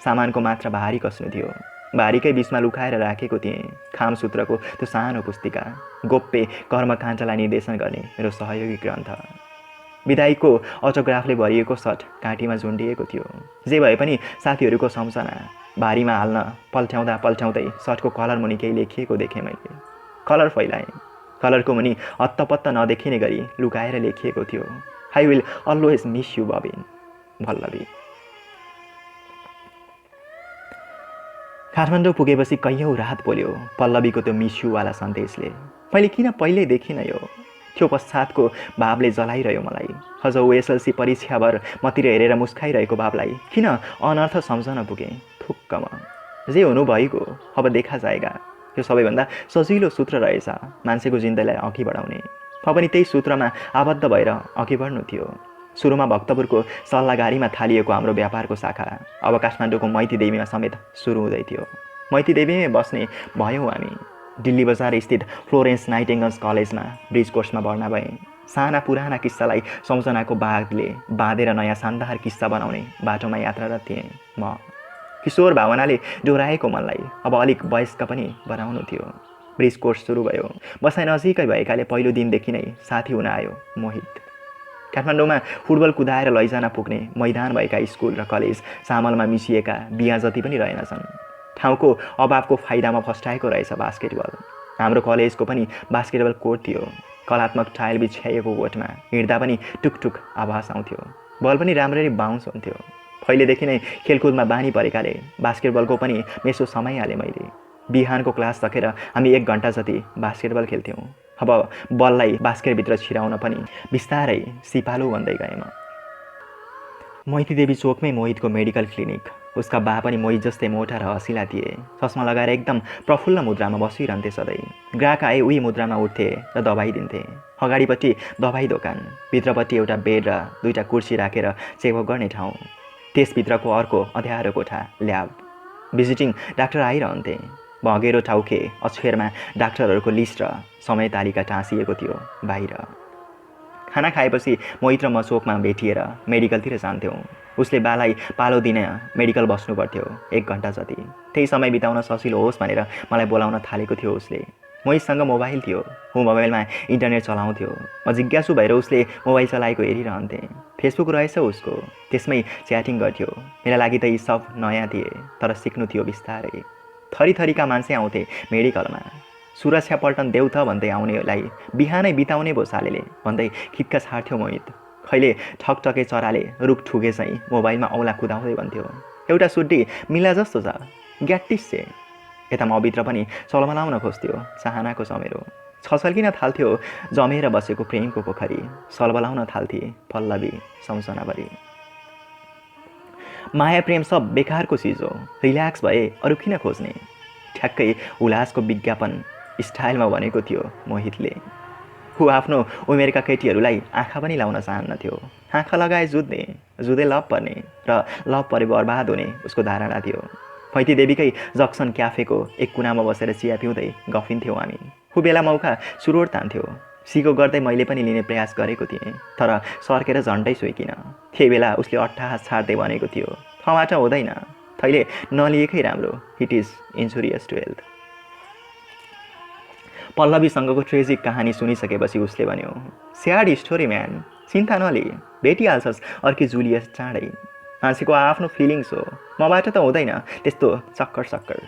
सामानको मात्र भारी कस्नु थियो। भारीकै बिचमा लुकाएर राखेको थिएँ खामसूत्रको त्यो सानो पुस्तिका, गोप्य कर्मकाण्डलाई निर्देशन गर्ने मेरो सहयोगी ग्रन्थ। विदाईको अटोग्राफले भरिएको सर्ट काँटीमा झुन्डिएको थियो। जे भए पनि साथीहरूको सम्झना। भारीमा हाल्न पल्ट्याउँदै सर्टको कलर मुनि केही लेखिएको देखेँ मैले। कलर फैलाएँ। कलरको मुनि हत्तपत्त नदेखिने गरी लुकाएर लेखिएको थियो, I will always miss you बबिन, पल्लवी। काठमाडौँ पुगेपछि कैयौँ रात पोल्यो पल्लवीको त्यो मिस युवाला सन्देशले। मैले किन पहिल्यै देखिनँ यो? त्यो पश्चातको भावले जलाइरह्यो मलाई। अझ ऊ एसएलसी परीक्षाभर मतिर हेरेर मुस्काइरहेको भावलाई किन अनर्थ सम्झन पुगेँ? थुक्क म। जे हुनु भइगयो, अब देखा जाएगा। यो सबैभन्दा सजिलो सूत्र रहेछ मान्छेको जिन्दगीलाई अघि बढाउने। म पनि त्यही सूत्रमा आबद्ध भएर अघि बढ्नु थियो। सुरुमा भक्तपुरको सल्लाहगारीमा थालिएको हाम्रो व्यापारको शाखा अब काठमाडौँको मैती देवीमा समेत सुरु हुँदै थियो। मैती देवीमै बस्ने भयौँ हामी। दिल्ली बजार स्थित फ्लोरेन्स नाइटिङ्गेल कलेजमा ब्रिज कोर्समा भर्ना भएँ। साना पुराना किस्सालाई सम्झनाको बागले बाँधेर नयाँ शानदार किस्सा बनाउने बाटोमा यात्रारत थिएँ म। किशोर भावनाले डोराएको मनलाई अब अलिक वयस्क पनि बनाउनु थियो। ब्रिज कोर्स सुरु भयो। बसाइ नजिकै भएकाले पहिलो दिनदेखि नै साथी हुन आयो मोहित। काठमाडौँमा फुटबल कुदाएर लैजान पुग्ने मैदान भएका स्कुल र कलेज चामलमा मिसिएका बिहा जति पनि रहेनछन्। ठाउँको अभावको फाइदामा फस्टाएको रहेछ बास्केटबल। हाम्रो कलेजको पनि बास्केटबल कोर्ट थियो। कलात्मक टाइल बिछ्याइएको कोर्टमा हिँड्दा पनि टुकटुक आवाज आउँथ्यो। बल पनि राम्ररी बाउन्स हुन्थ्यो। पहिलेदेखि नै खेलकुदमा बानी परेकाले बास्केटबलको पनि मेसो समाइहालेँ मैले। बिहानको क्लास सकेर हामी 1 घन्टा जति बास्केटबल खेल्थ्यौँ। अब बललाई बास्केटभित्र छिराउन पनि बिस्तारै सिपालु बन्दै गएँ म। मैती देवी चोकमै मोहितको मेडिकल क्लिनिक। उसका बा पनि मोहित जस्तै मोटा र हँसिला थिए। चस्मा लगाएर एकदम प्रफुल्ल मुद्रामा बसिरहन्थे सधैँ। ग्राहक आए उही मुद्रामा उठ्थे र दबाई दिन्थे। अगाडिपट्टि दबाई दोकान, भित्रपट्टि एउटा बेड र 2टा कुर्सी राखेर चेकअप गर्ने ठाउँ। त्यसभित्रको अर्को अँध्यारो कोठा, ल्याब। भिजिटिङ डाक्टर आइरहन्थे। भँगेरो टाउके अक्षरमा डाक्टरहरूको लिस्ट र समय तालिका टाँसिएको थियो बाहिर। खाना खाएपछि मोहित र म चोकमा भेटिएर मेडिकलतिर जान्थ्यौँ। उसले बालाई पालो दिन मेडिकल बस्नु पर्थ्यो 1 घन्टा जति। त्यही समय बिताउन सजिलो होस् भनेर मलाई बोलाउन थालेको थियो उसले। मोहितसँग मोबाइल थियो। ऊ मोबाइलमा इन्टरनेट चलाउँथ्यो। म जिज्ञासु भएर उसले मोबाइल चलाएको हेरिरहन्थेँ। फेसबुक रहेछ उसको, त्यसमै च्याटिङ गर्थ्यो। मेरा लागि त यी सब नयाँ थिए, तर सिक्नु थियो बिस्तारै। थरीथरीका मान्छे आउँथे मेडिकलमा। सुरक्षा पल्टन देऊ त भन्दै आउनेलाई बिहानै बिताउने भोसालेले भन्दै खिक्का छाड्थ्यो मोहित। कहिले ठकठके चराले रुख ठुगे चाहिँ मोबाइलमा औँला कुदाउँदै भन्थ्यो, एउटा सुड्डी मिला जस्तो छ, ग्याटिस्से। यता मभित्र पनि चलमलाउन खोज्थ्यो चाहनाको जमेरो। छछल्किन थाल्थ्यो जमेर बसेको प्रेमको पोखरी। सलबलाउन थाल्थे पल्लवी सम्झनाभरि। माया प्रेम सब बेकारको चिज हो, रिल्याक्स भए अरू किन खोज्ने। ठ्याक्कै उल्लासको विज्ञापन स्टाइलमा भनेको थियो मोहितले। ऊ आफ्नो उमेरका केटीहरूलाई आँखा पनि लाउन चाहन्नथ्यो। आँखा लगाए जुत्ने, जुधे लभ पर्ने र लभ परे बर्बाद हुने उसको धारणा थियो। फैती देवीकै जक्सन क्याफेको एक कुनामा बसेर चिया पिउँदै गफिन्थ्यौँ हामी। ऊ बेला मौका सुरोड तान्थ्यो। सिको गर्दै मैले पनि लिने प्रयास गरेको थिएँ, तर सर्केर झन्डै सुइकिन। त्यही बेला उसले अट्टहास छाड्दै भनेको थियो, थमाट हुँदैन, तैँले नलिएकै राम्रो, it is injurious to health. पल्लवीसँगको ट्रेजिक कहानी सुनिसकेपछि उसले भन्यो, स्याड स्टोरी म्यान, चिन्ता नलि, भेटिहाल्छस् अर्की जुलियस चाँडै। मान्छेको आफ्नो फिलिङ्स हो, मबाट त हुँदैन त्यस्तो चक्कर चक्कर।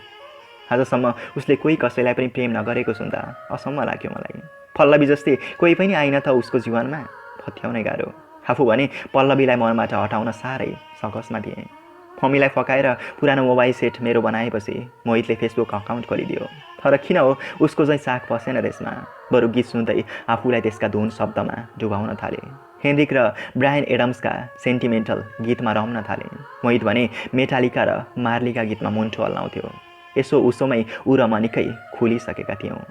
आजसम्म उसले कोही कसैलाई पनि प्रेम नगरेको सुन्दा असम्म लाग्यो मलाई। पल्लवी जस्तै कोही पनि आइन त उसको जीवनमा, पत्याउनै गाह्रो। आफू भने पल्लवीलाई मनबाट हटाउन साह्रै सकसमा थिएँ। मम्मीलाई फकाएर पुरानो मोबाइल सेट मेरो बनाएपछि मोहितले फेसबुक अकाउन्ट खोलिदियो। तर किन हो उसको चाहिँ चाक पसेन त्यसमा। बरु गीत सुन्दै आफूलाई त्यसका धुन शब्दमा डुबाउन थाले। हेनरिक र ब्रायन एडम्सका सेन्टिमेन्टल गीतमा रम्न थाले। मोहित भने मेटालिका र मार्लिका गीतमा मुन्टो हल्लाउँथ्यो। यसो उसोमै ऊ र म निकै खुलिसकेका थियौँ।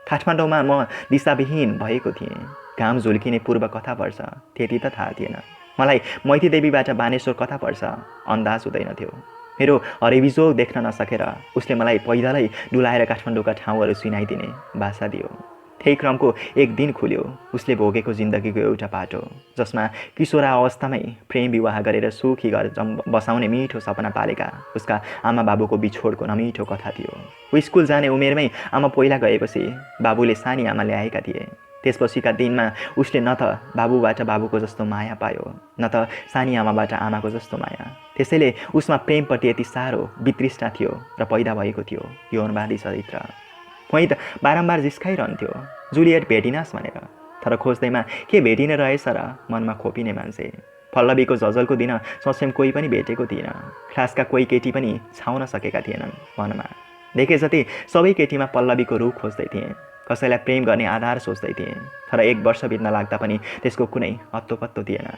काठमाडौँमा म दिशाविहीन भएको थिएँ। घाम झुल्किने पूर्व कता पर्छ त्यति त थाहा थिएन। मलाई मैती देवीबाट बानेश्वर कता पर्छ अन्दाज हुँदैन थियो। मेरो हरिबिजोग देख्न नसकेर उसले मलाई पैदलै डुलाएर काठमाडौँका ठाउँहरू चिनाइदिने बासा दियो। त्यही क्रमको एक दिन खुल्यो उसले भोगेको जिन्दगीको एउटा पाटो, जसमा किशोरा अवस्थामै प्रेम विवाह गरेर सुखी घर बसाउने मिठो सपना पालेका उसका आमा बाबुको बिछोडको नमिठो कथा थियो। ऊ स्कुल जाने उमेरमै आमा पहिला गएपछि बाबुले सानी आमा ल्याएका थिए। त्यसपछिका दिनमा उसले न त बाबुबाट बाबुको जस्तो माया पायो, न त सानी आमाबाट आमाको जस्तो माया। त्यसैले उसमा प्रेमप्रति यति साह्रो वितृष्णा थियो र पैदा भएको थियो यौनवादी चरित्र। मोहित बारम्बार जिस्काइरहन्थ्यो, जुलियट भेटिनास् भनेर। तर खोज्दैमा के भेटिने रहेछ र मनमा खोपिने मान्छे। पल्लवीको झझलको दिन सक्षम कोही पनि भेटेको थिएन। क्लासका कोही केटी पनि छाउन सकेका थिएनन् मनमा। देखे जति सबै केटीमा पल्लवीको रूप खोज्दै थिएँ। कसैलाई प्रेम गर्ने आधार सोच्दै थिएँ। तर 1 वर्ष बित्न लाग्दा पनि त्यसको कुनै अत्तो थिएन।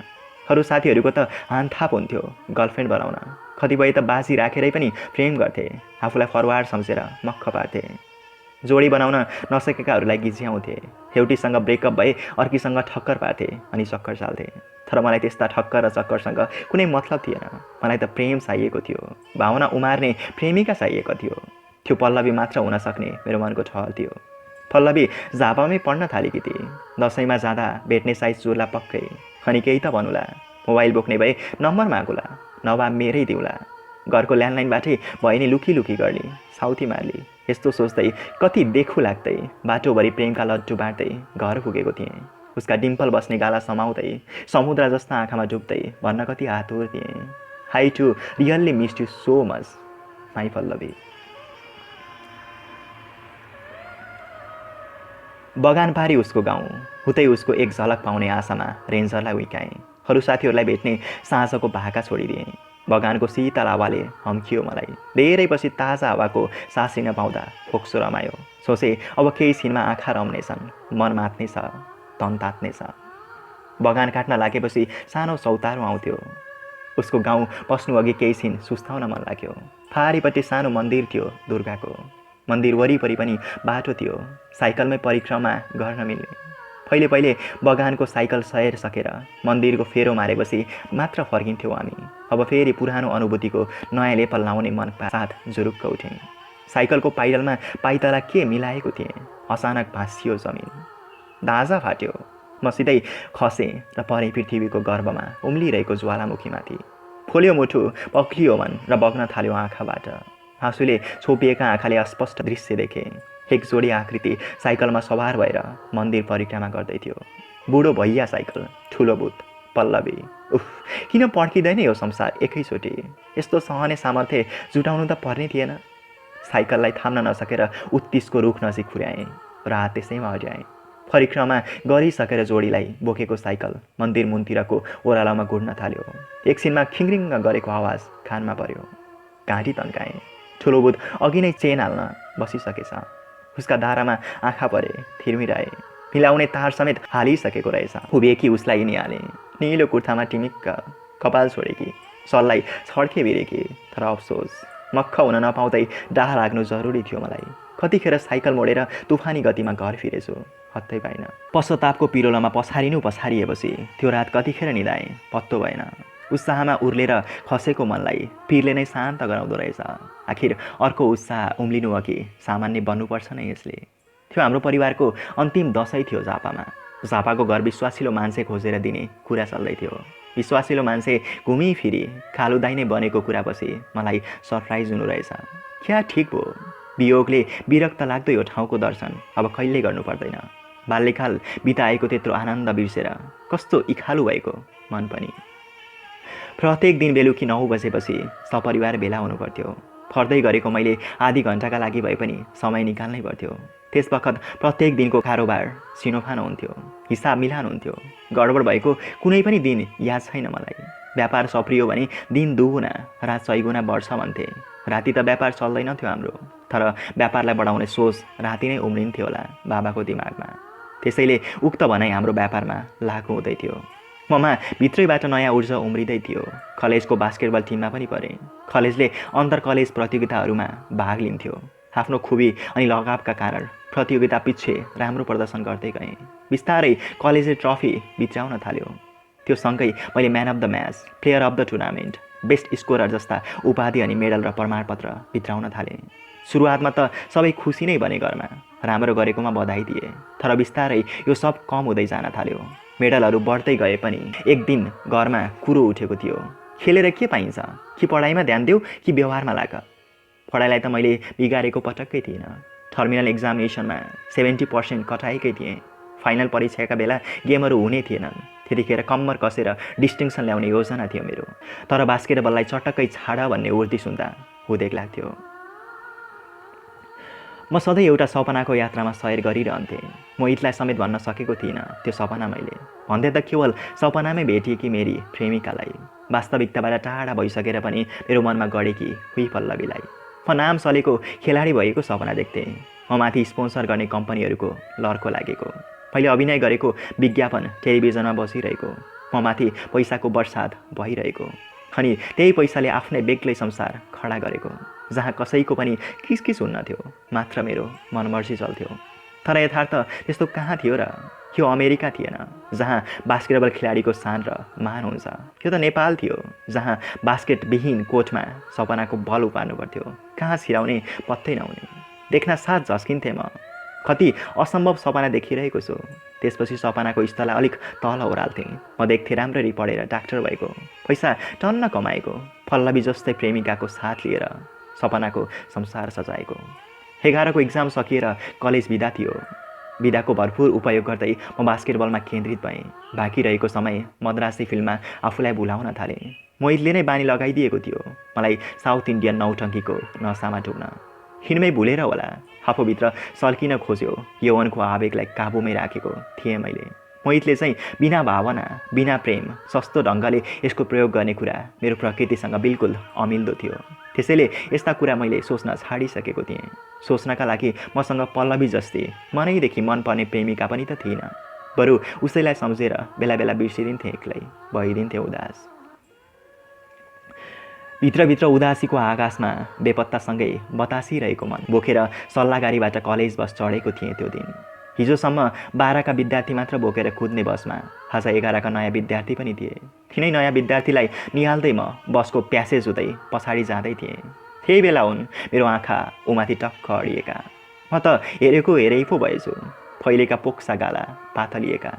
अरू साथीहरूको त हानथाप हुन्थ्यो गर्लफ्रेन्ड बनाउन। कतिपय त बाजी राखेरै पनि प्रेम गर्थे, आफूलाई फरवार्ड सम्झेर मक्ख पार्थे। जोडी बनाउन नसकेकाहरूलाई गिज्याउँथे। एउटीसँग ब्रेकअप भए अर्कीसँग ठक्कर पार्थे अनि चक्कर चाल्थे। तर मलाई त्यस्ता ठक्कर र चक्करसँग कुनै मतलब थिएन। मलाई त प्रेम चाहिएको थियो, भावना उमार्ने प्रेमिका चाहिएको थियो। त्यो पल्लवी मात्र हुन सक्ने मेरो मनको ठहर थियो। पल्लवी झापामै पढ्न थालेकी थिए। दसैँमा जाँदा भेट्ने साइज चुर्ला पक्कै। अनि केही त भन्नुला, मोबाइल बोक्ने भए नम्बर मागुला, नभए मेरै दिउला। घरको ल्यान्डलाइनबाटै भयो नि लुकी गर्ने, साउथी मार्ली। यस्तो सोच्दै कति देखु लाग्दै बाटोभरि प्रेमका लड्डु बाँड्दै घर पुगेको थिएँ। उसका डिम्पल बस्ने गाला समाउँदै समुद्र जस्ता आँखामा डुब्दै भन्न कति आतुर थिएँ, I too really miss you so much my Pallavi. बगान पारी उसको गाउँ, उतै उसको एक झलक पाउने आशामा रेन्जरलाई उइकाएँ। अरू साथीहरूलाई भेट्ने साँझको भाका छोडिदिएँ। बगानको शीतल हावाले हम्कियो मलाई। धेरै पछि ताजा हावाको सास लिन पाउँदा फोक्सो रमायो। सोचे अब केही छिनमा आँखा रम्नेछन्, मन मात्नेछ, तन तात्नेछ। बगान काट्न लागेपछि सानो चौतारो आउँथ्यो। उसको गाउँ पस्नुअघि केही छिन सुस्ताउन मन लाग्यो। फारीपट्टि सानो मन्दिर थियो दुर्गाको। मन्दिर वरिपरि पनि बाटो थियो, साइकलमै परिक्रमा गर्न मिल्ने। पहिले बगानको साइकल सयर सकेर मन्दिरको फेरो मारेपछि मात्र फर्किन्थ्यौँ हामी। अब फेरि पुरानो अनुभूतिको नयाँ लेपल लाउने मन साथ जुरुक्क उठेँ। साइकलको पाइडलमा पाइतला के मिलाएको थिएँ। अचानक भाँसियो जमिन, दाँजा फाट्यो। म सिधै खसेँ र परेँ पृथ्वीको गर्भमा उम्लिरहेको ज्वालामुखीमाथि। फोल्यो मुठु, पक्लियो मन र बग्न थाल्यो आँखाबाट। आँसुले छोपिएका आँखाले अस्पष्ट दृश्य देखे। एक जोडी आकृति साइकलमा सवार भएर मन्दिर परिक्रमा गर्दै थियो। बुढो भैया साइकल, ठुलो भूत, पल्लवी। उफ, किन पड्किँदैन यो संसार एकैचोटि? यस्तो सहने सामर्थ्य जुटाउनु त पर्ने थिएन। साइकललाई थाम्न नसकेर उत्तिसको रुख नजिक पुर्याएँ र हात त्यसैमा हटाएँ। परिक्रमा गरिसकेर जोडीलाई बोकेको साइकल मन्दिर मुनतिरको ओह्रालोमा गुड्न थाल्यो। एकछिनमा खिङ्रिङ्ग गरेको आवाज कानमा पर्यो। घाँटी तन्काएँ। ठुलो भूत अघि नै चेन हाल्न बसिसकेछ। उसका धारामा आँखा परे, थिरमिराए। मिलाउने तार समेत हालिसकेको रहेछ। उभिएकी उसलाई निहालेँ। निलो कुर्तामा टिमिक्क, कपाल छोडेकी, सललाई छड्के भिरेकी। तर अफसोस, मक्ख हुन नपाउँदै डाहा लाग्नु जरुरी थियो मलाई। कतिखेर साइकल मोडेर तुफानी गतिमा घर फिरेछु, हत्तै पाइन। पश्चातापको पिरोलामा पछारिएपछि त्यो रात कतिखेर निदाएँ पत्तो भएन। उत्साहमा उर्लेर खसेको मनलाई पिरले नै शान्त गराउँदो रहेछ। आखिर अर्को उत्साह उम्लिनु अघि सामान्य बन्नुपर्छ नै यसले। त्यो हाम्रो परिवारको अन्तिम दशैं थियो झापामा। झापाको घर विश्वासिलो मान्छे खोजेर दिने कुरा चल्दै थियो। विश्वासिलो मान्छे घुमिफिरी कालुदाई नै बनेको कुरापछि मलाई सरप्राइज हुनु रहेछ। क्या ठिक भयो। वियोगले विरक्त लाग्दो यो ठाउँको दर्शन अब कहिल्यै गर्नु पर्दैन। बाल्यकाल बिताएको त्यत्रो आनन्द बिर्सेर कस्तो इखालु भएको मन पनि। प्रत्येक दिन बेलुकी 9 बजेपछि सपरिवार भेला हुनुपर्थ्यो। पढ्दै गरेको मैले आधी घन्टाका लागि भए पनि समय निकाल्नै पर्थ्यो। त्यस बखत प्रत्येक दिनको कारोबार सिनोफानो हुन्थ्यो, हिसाब मिलान हुन्थ्यो। गडबड भएको कुनै पनि दिन याद छैन मलाई। व्यापार सप्रियो भने दिन दुगुना, रात 6 गुना बढ्छ भन्थे। राति त व्यापार चल्दैनथ्यो हाम्रो, तर व्यापारलाई बढाउने सोच राति नै उम्रिन्थ्यो होला बाबाको दिमागमा। त्यसैले उक्त भनाइ हाम्रो व्यापारमा लागु हुँदै थियो। ममा भित्रैबाट नयाँ ऊर्जा उम्रिँदै थियो। कलेजको बास्केटबल टिममा पनि परेँ। कलेजले अन्तर कलेज प्रतियोगिताहरूमा भाग लिन्थ्यो। आफ्नो खुबी अनि लगावका कारण प्रतियोगिता पछि राम्रो प्रदर्शन गर्दै गएँ। बिस्तारै कलेजले ट्रफी भित्राउन थाल्यो। त्यो सँगै मैले man of the match, player of the tournament, best scorer जस्ता उपाधि अनि मेडल र प्रमाणपत्र भित्राउन थालेँ। सुरुवातमा त सबै खुसी नै बने घरमा, राम्रो गरेकोमा बधाई दिए। तर बिस्तारै यो सब कम हुँदै जान थाल्यो। मेडलहरू बढ्दै गए पनि एक दिन घरमा कुरो उठेको थियो, खेलेर के पाइन्छ? कि पढाइमा ध्यान देऊ कि व्यवहारमा लाग? पढाइलाई त मैले बिगारेको पटक्कै थिइनँ। टर्मिनल एक्जामिनेसनमा 70% कटाएकै थिएँ। फाइनल परीक्षाका बेला गेमहरू हुने थिएनन्। त्यतिखेर कम्मर कसेर डिस्टिङसन ल्याउने योजना थियो मेरो। तर बास्केटबललाई चटक्कै छाड भन्ने उर्दी सुन्दा हुदेक लाग्थ्यो। म सधैँ एउटा सपनाको यात्रामा सयर गरिरहन्थेँ। मोहितलाई समेत भन्न सकेको थिइनँ त्यो सपना मैले। भन्दै त केवल सपनामै भेटिएकी मेरी प्रेमिकालाई। वास्तविकताबाट टाढा भइसकेर पनि मेरो मनमा गढेकी हुई पल्लवीलाई। म नाम चलेको खेलाडी भएको सपना देख्थेँ। म माथि स्पोन्सर गर्ने कम्पनीहरूको लर्को लागेको। मैले अभिनय गरेको विज्ञापन टेलिभिजनमा बसिरहेको। म माथि पैसाको बर्सात भइरहेको। अनि त्यही पैसाले आफ्नै बेग्लै संसार खडा गरेको, जहाँ कसैको पनि किसकिस हुन्न थियो, मात्र मेरो मनमर्जी चल्थ्यो। तर यथार्थ त्यस्तो कहाँ थियो र? यो अमेरिका थिएन, जहाँ बास्केटबल खेलाडीको सान र मान हुन्छ। यो त नेपाल थियो, जहाँ बास्केटविहीन कोर्टमा सपनाको बल उपार्नु पर्थ्यो। कहाँ छिराउने पत्तै नहुने। देख्न साथ झस्किन्थेँ म। कति असम्भव सपना देखिरहेको छु। त्यसपछि सपनाको स्तरलाई अलिक तल ओह्राल्थेँ। म देख्थेँ राम्ररी पढेर डाक्टर भएको, पैसा टन्न कमाएको, पल्लवी जस्तै प्रेमिकाको साथ लिएर सपनाको संसार सजाएको। 11 को एक्जाम सकिएर कलेज बिदा थियो। बिदाको भरपुर उपयोग गर्दै म बास्केटबलमा केन्द्रित भएँ। बाँकी रहेको समय मद्रासी फिल्ममा आफूलाई भुलाउन थालेँ। मोहितले नै बानी लगाइदिएको थियो मलाई साउथ इन्डियन नौटङ्कीको नसामा डुब्न। हिँडमै भुलेर होला आफूभित्र सल्किन खोज्यो यौवनको आवेगलाई काबुमै राखेको थिएँ मैले। मोहितले चाहिँ बिना भावना, बिना प्रेम, सस्तो ढङ्गले यसको प्रयोग गर्ने कुरा मेरो प्रकृतिसँग बिल्कुल अमिल्दो थियो। त्यसैले यस्ता कुरा मैले सोच्न छाडिसकेको थिएँ। सोच्नका लागि मसँग पल्लवी जस्तै मनैदेखि मनपर्ने प्रेमिका पनि त थिइन। बरु उसैलाई सम्झेर बेला बेला बिर्सिदिन्थेँ, एक्लै भइदिन्थेँ उदास। भित्रभित्र उदासीको आकाशमा बेपत्तासँगै बतासिरहेको मन बोकेर सल्लाहगारीबाट कलेज बस चढेको थिएँ त्यो दिन। हिजोसम्म 12का विद्यार्थी मात्र बोकेर कुद्ने बसमा आज 11का नयाँ विद्यार्थी पनि थिए। तिनै नयाँ विद्यार्थीलाई निहाल्दै म बसको प्यासेज हुँदै पछाडि जाँदै थिएँ। त्यही बेला हुन् मेरो आँखा उमाथि टक्क अडिएका। म त हेरेको हेरै पो भएछु। फैलेका पोक्सा गाला पातलिएका,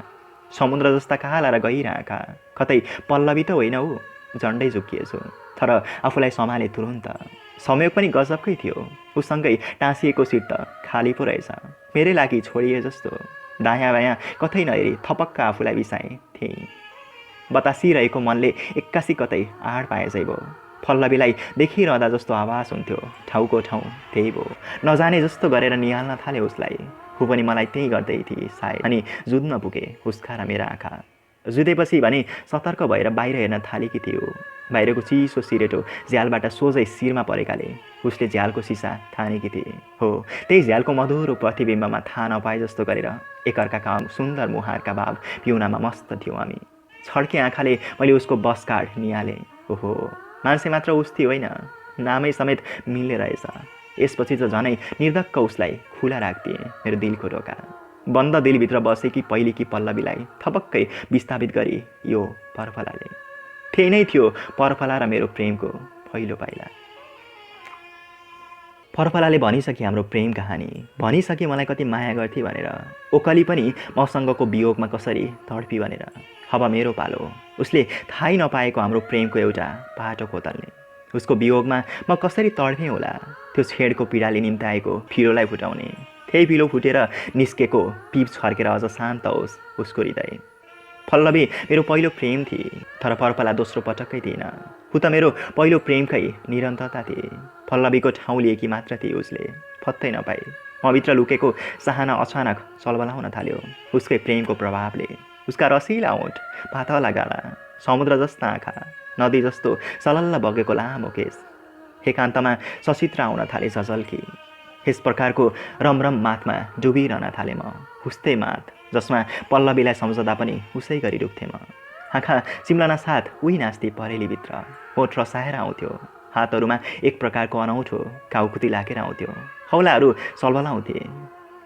समुद्र जस्ता काला र गहिरा आँखा। कतै पल्लवी त होइन ऊ, झन्डै झुक्किएछु। तर आफूलाई सम्हाले तुरुन्त। संयोग पनि गजबकै थियो। उसँगै टाँसिएको सिट त खाली पो रहेछ, मेरै लागि छोडिए जस्तो। दायाँ बायाँ कतै नहेरी थपक्क आफूलाई बिसाएँ थिएँ। बतासिरहेको मनले एक्कासी कतै आड पाए चाहिँ भयो। पल्लवीलाई देखिरहँदा जस्तो आवाज हुन्थ्यो, ठाउँको ठाउँ त्यही भयो। नजाने जस्तो गरेर निहाल्न थाले उसलाई। ऊ पनि मलाई त्यही गर्दै थिए सायद। अनि जुध्न पुगे उसका र मेरा आँखा। जुधेपछि भने सतर्क भएर बाहिर हेर्न थालेकी थियो। बाहिरको चिसो सिरेटो झ्यालबाट सोझै शिरमा परेकाले उसले झ्यालको सिसा थानेकी थिए। हो, त्यही झ्यालको मधुरो प्रतिबिम्बमा थाहा नपाए जस्तो गरेर एकअर्काका सुन्दर मुहारका भाव पिउनामा मस्त थियौँ हामी। छड्के आँखाले मैले उसको बस कार्ड निहालेँ। ओहो, मान्छे मात्र उस्ती होइन, नामै समेत मिल्ने रहेछ। यसपछि त झनै निर्धक्क उसलाई खुला राखिदिएँ मेरो दिलको ढोका। बन्द दिलभित्र बसेकी पहिलेकी पल्लवीलाई थपक्कै विस्थापित गरी यो पर्फलाले। त्यही नै थियो पर्फला र मेरो प्रेमको पहिलो पाइला। पर्फलाले भनिसके हाम्रो प्रेम कहानी, भनिसके मलाई कति माया गर्थे भनेर, ओकली पनि मसँगको वियोगमा कसरी तडपी भनेर। अब मेरो पालो, उसले थाहै नपाएको हाम्रो प्रेमको एउटा बाटो खोतल्ने। उसको वियोगमा म कसरी तडपेँ होला, त्यो छेडको पीडाले निम्ताएको फिरोलाई फुटाउने। त्यही पिलो फुटेर निस्केको पिप छर्केर अझ शान्त होस् उसको हृदय। पल्लवी मेरो पहिलो प्रेम थिए, तर पर्फला दोस्रो पटक्कै थिएन। ऊ त मेरो पहिलो प्रेमकै निरन्तरता थिए। पल्लवीको ठाउँ लिएकी मात्र थिए उसले, पत्तै नपाए। मभित्र लुकेको चाहना अचानक चलबलाउन थाल्यो उसकै प्रेमको प्रभावले। उसका रसिला ओठ, पातला गाला, समुद्र जस्ता आँखा, नदी जस्तो सलल्ल बगेको लामो केस, एकान्तमा सचित्र आउन थाले झझल्की। यस प्रकारको रमरम माथमा डुबिरहन थालेँ म। उस्तै माथ जसमा पल्लवीलाई सम्झदा पनि उसै गरी डुब्थेँ म। आँखा चिम्लना साथ उही नाच्थे परेलीभित्र। ओठ रसाएर आउँथ्यो, हातहरूमा एक प्रकारको अनौठो काउकुती लागेर आउँथ्यो। औलाहरू सलबलाउँथे,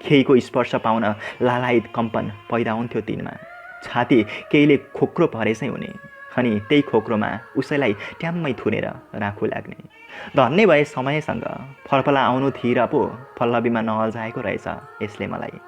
केहीको स्पर्श पाउन लालायित कम्पन पैदा हुन्थ्यो तिनमा। छाती केहीले खोक्रो परेसै हुने, अनि त्यही खोक्रोमा उसैलाई ट्याम्मै थुनेर राखु लाग्ने। धन्य भए समयसँग पर्फला आउनु थिएर पो पल्लवीमा नअल्झाएको रहेछ यसले मलाई।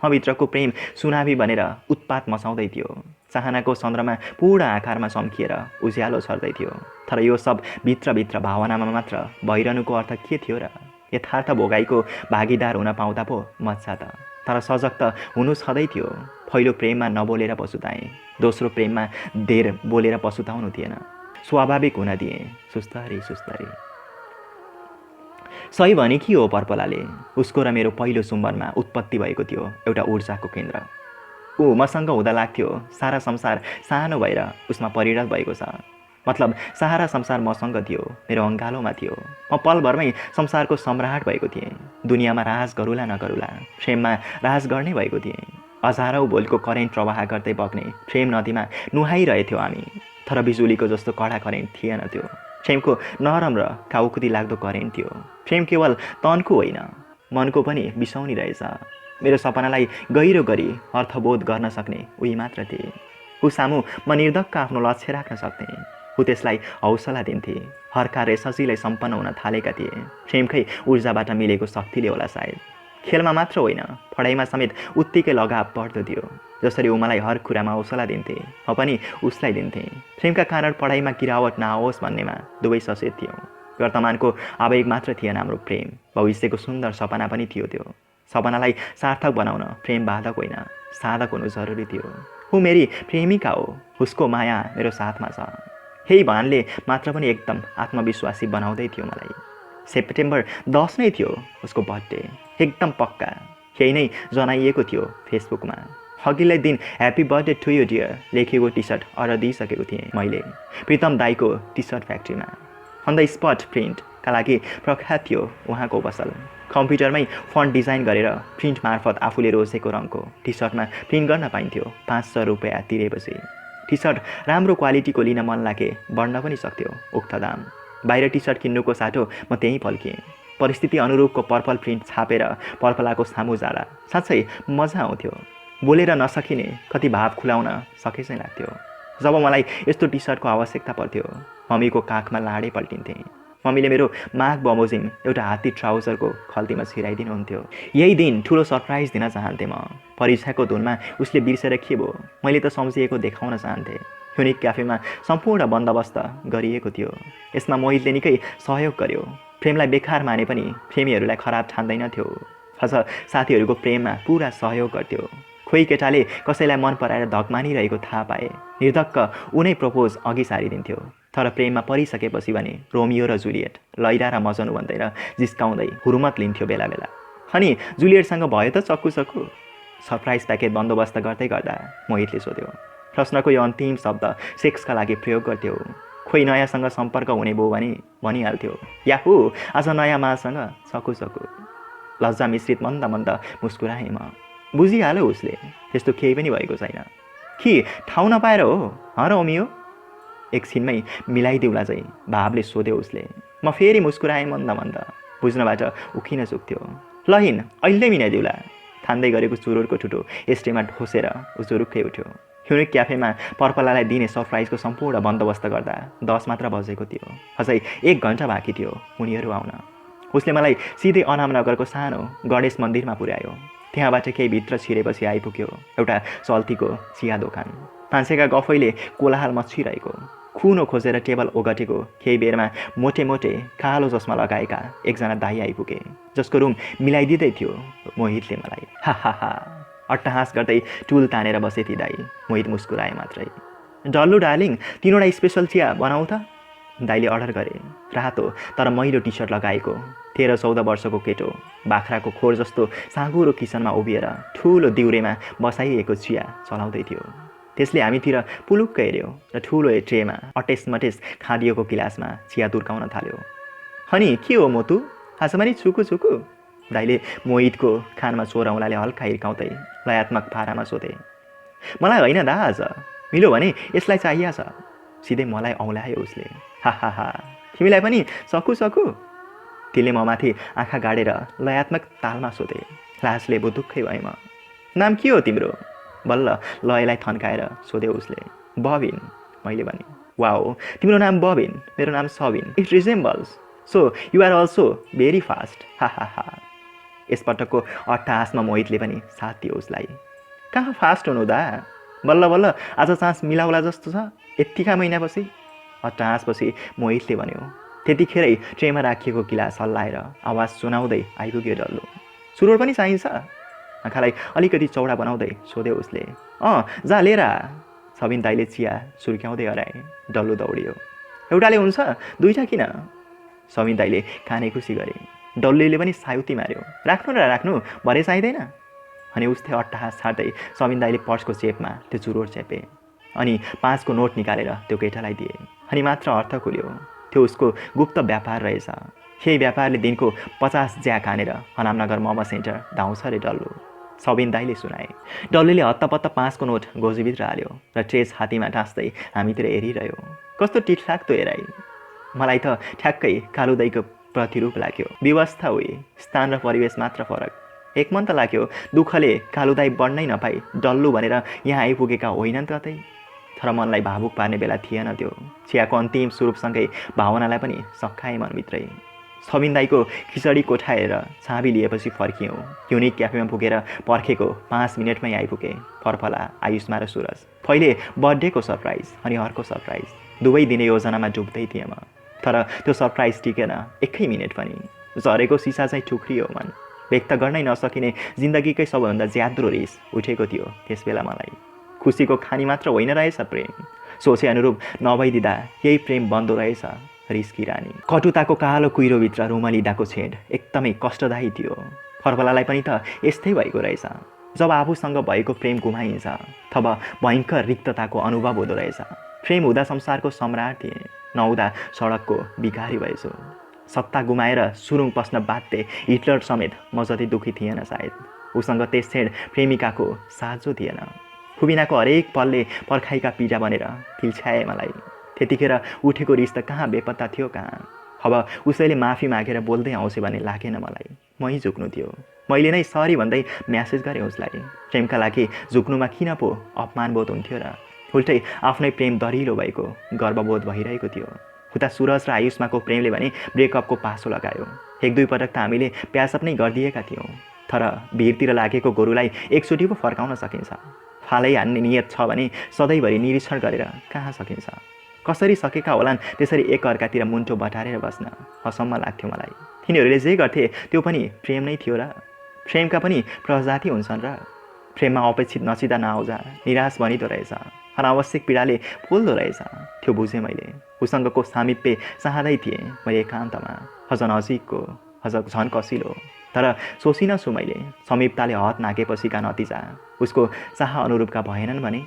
म भित्रको प्रेम सुनामी बनेर उत्पात मचाउँदै थियो। चाहनाको चन्द्रमा पूर्ण आकारमा चम्किएर उज्यालो छर्दै थियो। तर यो सब भित्रभित्र भावनामा मात्र भइरहनुको अर्थ के थियो र? यथार्थ भोगाईको भागीदार हुन पाउँदा पो मजा त। तर सजग त हुनु छँदै थियो। पहिलो प्रेममा नबोलेर पछुताएँ, दोस्रो प्रेममा धेर बोलेर पछुताउनु थिएन। स्वाभाविक हुन दिएँ सुस्तरी सुस्तरी। सही भने के हो पर्फलाले? उसको र मेरो पहिलो चुम्बनमा उत्पत्ति भएको थियो एउटा ऊर्जाको केन्द्र। ऊ मसँग हुँदा लाग्थ्यो सारा संसार सानो भएर उसमा परिणत भएको छ। मतलब सारा संसार मसँग थियो, मेरो अङ्गालोमा थियो। म पलभरमै संसारको सम्राट भएको थिएँ। दुनियाँमा राज गरुला नगरुला, प्रेममा राज गर्ने भएको थिएँ। हजारौँ भोल्टको करेन्ट प्रवाह गर्दै बग्ने प्रेम नदीमा नुहाइरहेथ्यौँ हामी। तर बिजुलीको जस्तो कडा करेन्ट थिएन त्यो। प्रेमको नरम र काउकुती लाग्दो करेन्ट थियो। प्रेम केवल तनको होइन, मनको पनि बिसाउनी रहेछ। मेरो सपनालाई गहिरो गरी अर्थबोध गर्न सक्ने उही मात्र थिए। ऊ सामु म निर्धक्क आफ्नो लक्ष्य राख्न सक्थेँ। ऊ त्यसलाई हौसला दिन्थे। हर कार्य सजिलै सम्पन्न हुन थालेका थिए। प्रेमकै ऊर्जाबाट मिलेको शक्तिले होला सायद। खेलमा मात्र होइन, पढाइमा समेत उत्तिकै लगाव बढ्दो थियो। जसरी ऊ मलाई हर कुरामा हौसला दिन्थे, म पनि उसलाई दिन्थेँ। प्रेमका कारण पढाइमा गिरावट नआओस् भन्नेमा दुवै सचेत थियौँ। वर्तमानको आवेग मात्र थिएन हाम्रो प्रेम, भविष्यको सुन्दर सपना पनि थियो त्यो। सपनालाई सार्थक बनाउन प्रेम बाधक होइन, साधक हुनु जरुरी थियो। ऊ मेरी प्रेमिका हो, उसको माया मेरो साथमा छ। यही भानले मात्र पनि एकदम आत्मविश्वासी बनाउँदै थियो मलाई। सेप्टेम्बर 10 नै थियो उसको बर्थडे, एकदम पक्का। यही नै जनाइएको थियो फेसबुकमा। अघिल्लै दिन happy birthday to you dear लेखेको टी सर्ट अर्डर दिइसकेको थिएँ मैले प्रितम दाईको टी सर्ट फ्याक्ट्रीमा। अन द स्पट प्रिन्टका लागि प्रख्यात थियो उहाँको पसल। कम्प्युटरमै फन्ट डिजाइन गरेर प्रिन्ट मार्फत आफूले रोजेको रङको टी सर्टमा प्रिन्ट गर्न पाइन्थ्यो 500 रुपियाँ तिरेपछि। टी सर्ट राम्रो क्वालिटीको लिन मन लागे बढ्न पनि सक्थ्यो उक्त दाम। बाहिर टी सर्ट किन्नुको साटो म त्यहीँ फल्किएँ। परिस्थिति अनुरूपको पर्पल प्रिन्ट छापेर पर्पलाको सामु जाँदा साँच्चै मजा आउँथ्यो। बोलेर नसकिने कति भाव खुलाउन सके चाहिँ लाग्थ्यो। जब मलाई यस्तो टी सर्टको आवश्यकता पर्थ्यो मम्मीको काखमा लाडे पल्टिन्थेँ। मम्मीले मेरो माग बमोजिम एउटा हात्ती ट्राउजरको खल्तीमा छिराइदिनुहुन्थ्यो। यही दिन ठुलो सरप्राइज दिन चाहन्थेँ म। परीक्षाको धुनमा उसले बिर्सेर के भयो मैले त सम्झिएको देखाउन चाहन्थेँ। युनिक क्याफेमा सम्पूर्ण बन्दोबस्त गरिएको थियो। यसमा मोहितले निकै सहयोग गर्यो। प्रेमलाई बेकार माने पनि प्रेमीहरूलाई खराब ठान्दैनथ्यो। अझ साथीहरूको प्रेममा पुरा सहयोग गर्थ्यो। कोही केटाले कसैलाई मन पराएर धक मानिरहेको थाहा पाए निर्धक्क उनै प्रपोज अघि सारिदिन्थ्यो। तर प्रेममा परिसकेपछि भने रोमियो र जुलियट लैरा र मजनु भन्दैन जिस्काउँदै हुरुमत लिन्थ्यो बेला बेला। अनि जुलियटसँग भयो त चक्कु चक्कु। सरप्राइज प्याकेट बन्दोबस्त गर्दै गर्दा मोहितले सोध्यो। प्रश्नको यो अन्तिम शब्द सेक्सका लागि प्रयोग गर्थ्यो। खोइ नयाँसँग सम्पर्क हुने भयो भने भनिहाल्थ्यो याहु आज नयाँ मालसँग चक्कु चक्कु। लज्जा मिश्रित मन्द मन्द मुस्कुराएँ म। बुझिहाल्यो उसले त्यस्तो केही पनि भएको छैन कि ठाउँ नपाएर हो रोमियो। एकछिनमै मिलाइदेऊला चाहिँ भावले सोध्यो उसले। म फेरि मुस्कुराएँ मन्द मन्द। बुझ्नबाट उखिन चुक्थ्यो। ल हिँड अहिले मिलाइदेऊला। थान्दै गरेको चुरोटको ठुटो एस्टेमा ढोसेर ऊ चुरुक्कै उठ्यो। युनिक क्याफेमा पर्पलालाई दिने सरप्राइजको सम्पूर्ण बन्दोबस्त गर्दा 10 मात्र बजेको थियो। अझै 1 घन्टा बाँकी थियो उनीहरू आउन। उसले मलाई सिधै अनामनगरको सानो गणेश मन्दिरमा पुर्यायो। त्यहाँबाट केही भित्र छिरेपछि आइपुग्यो एउटा चल्तीको चिया दोकान। मान्छेका गफैले कोलाहल मच्चिरहेको। खुनो खोजेर टेबल ओगटेको केही बेरमा मोटे मोटे कालो चस्मा लगाएका एकजना दाई आइपुगे जसको रुम मिलाइदिँदै थियो मोहितले मलाई। हा हा हा अट्टहास गर्दै टुल तानेर बसे ती दाई। मोहित मुस्कुराए मात्रै। डल्लु डार्लिङ 3वटा स्पेसल चिया बनाऊ त। दाईले अर्डर गरे। रातो तर मैलो टी सर्ट लगाएको 13-14 वर्षको केटो बाख्राको खोर जस्तो साँगुरो किचनमा उभिएर ठुलो दिउरेमा बसाइएको चिया चलाउँदै थियो। त्यसले हामीतिर पुलुक्क हेऱ्यो र ठुलो ट्रेमा अटेस मटेस खादिएको गिलासमा चिया तुर्काउन थाल्यो। अनि के हो मोतु आज पनि छुकु छुकु। दाइले मोहितको कानमा चोरौँलाले हल्का हिर्काउँदै लयात्मक पारामा सोधे। मलाई होइन दा आज मिल्यो भने यसलाई चाहिएको छ। सिधै मलाई औँल्यायो उसले। हा हा हा तिमीलाई पनि सकु सकु। तिमीले ममाथि आँखा गाडेर लयात्मक तालमा सोधे। लाजले बुदुक्कै भए म। नाम के हो तिम्रो? बल्ल लयलाई थन्काएर सोध्यो उसले। बबिन मैले भने। वाओ तिम्रो नाम बबिन मेरो नाम Sabin. It resembles so you are also very fast. हा हा हा। यसपटकको अट्टहासमा मोहितले पनि साथ दियो उसलाई। कहाँ फास्ट हुनु दा बल्ल बल्ल आज चान्स मिलाउला जस्तो छ यत्तिका महिनापछि। अट्टहासपछि मोहितले भन्यो। त्यतिखेरै ट्रेमा राखिएको गिलास हल्लाएर आवाज सुनाउँदै आइपुग्यो डल्लो। सुरोट पनि चाहिन्छ? आँखालाई अलिकति चौडा बनाउँदै सोध्यो उसले। जा लिएर आ। सबिन दाइले चिया सुर्क्याउँदै हराए। डल्लो दौडियो। एउटाले हुन्छ 2टा किन? सबिन दाइले काने खुसी गरे। डल्लुले पनि सायुती मार्यो। राख्नु र राख्नु भरे चाहिँदैन। अनि उस्तै अट्टहास छाड्दै सबिन दाइले पर्सको चेपमा त्यो चुरोट च्यापे अनि 5 को नोट निकालेर त्यो केटालाई दिए। अनि मात्र अर्थ खुल्यो त्यो उसको गुप्त व्यापार रहेछ। यही व्यापारले दिनको 50 ज्याक हानेर अनामनगर मोमो सेन्टर धाउँछ रे डल्लु। सबिन दाइले सुनाए। डल्लुले हत्तपत्त 5 को नोट गोजीभित्र हाल्यो र ट्रे छातीमा टाँस्दै हामीतिर हेरिरह्यो। कस्तो टिठलाग्दो हेराइ। मलाई त ठ्याक्कै कालुदाईको प्रतिरूप लाग्यो। व्यवस्था उही स्थान र परिवेश मात्र फरक। एक मन त लाग्यो दुःखले कालुदाई बढ्नै नपाई डल्लु भनेर यहाँ आइपुगेका होइनन् कतै। तर मनलाई भावुक पार्ने बेला थिएन त्यो। चियाको अन्तिम स्वरूपसँगै भावनालाई पनि सखाए मनभित्रै। सबिन दाइको खिचडी कोठाएर चाबी लिएपछि फर्कियौँ। युनिक क्याफेमा पुगेर पर्खेको 5 मिनटमै आइपुगे पर्पला, आयुष्मा र सुरज। पहिले बर्थडेको सरप्राइज अनि अर्को सरप्राइज दुवै दिने योजनामा डुब्दै थिएँ म। तर त्यो सरप्राइज टिकेन 1 मिनट पनि। झरेको सिसा चाहिँ ठुक्रियो मन। व्यक्त गर्नै नसकिने जिन्दगीकै सबैभन्दा ज्याद्रो रिस उठेको थियो त्यसबेला मलाई। खुसीको खानी मात्र होइन रहेछ प्रेम। सोचे अनुरूप नभइदिँदा यही प्रेम बन्दो रहेछ रिसकी रानी। कटुताको कालो कुहिरोभित्र रुमलिँदाको छेड एकदमै कष्टदायी थियो। पर्पलालाई पनि त यस्तै भएको रहेछ। जब आफूसँग भएको प्रेम गुमाइन्छ तब भयङ्कर रिक्तताको अनुभव हुँदो रहेछ। प्रेम हुँदा संसारको सम्राट थिए, नहुँदा सडकको भिखारी भएछु। सत्ता गुमाएर सुरुङ पस्न बाध्य हिटलर समेत म जति दुखी थिएन सायद। उसँग त्यस क्षण प्रेमिकाको साझो थिएन। खुबिनाको हरेक पलले पर्खाइका पीडा बनेर किल्छ्याए मलाई। त्यतिखेर उठेको रिस त कहाँ बेपत्ता थियो कहाँ। अब उसैले माफी मागेर बोल्दै आउँछ भने लागेन मलाई। मै झुक्नु थियो। मैले नै सरी भन्दै म्यासेज गरेँ उसलाई। प्रेमका लागि झुक्नुमा किन पो अपमानबोध हुन्थ्यो र। उल्टै आफ्नै प्रेम दरिलो भएको गर्वबोध भइरहेको थियो। उता सुरज र आयुष्माको प्रेमले भने ब्रेकअपको पासो लगायो। एक दुई पटक त हामीले प्यासअप नै गरिदिएका थियौँ। तर भिरतिर लागेको गोरुलाई एकचोटि पो फर्काउन सकिन्छ। फालै हान्ने नियत छ भने सधैँभरि निरीक्षण गरेर कहाँ सकिन्छ। कसरी सकेका होलान् त्यसरी एक अर्कातिर मुन्टो बटारेर बस्न। असम्म लाग्थ्यो मलाई। तिनीहरूले जे गर्थे त्यो पनि प्रेम नै थियो र। प्रेमका पनि प्रजाति हुन्छन् र। प्रेममा अपेक्षित नचिँदा नआउँदा निराश बनिदो रहेछ। अनावश्यक पीडाले फुल्दो रहेछ। त्यो बुझेँ मैले। उसँगको सामिप्य चाहँदै थिएँ मैले एकान्तमा। अझ नजिकको, अझ झन् कसिलो। तर सोचिन छु मैले समीपताले हत नागेपछिका नतिजा उसको चाह अनुरूपका भएनन् भने।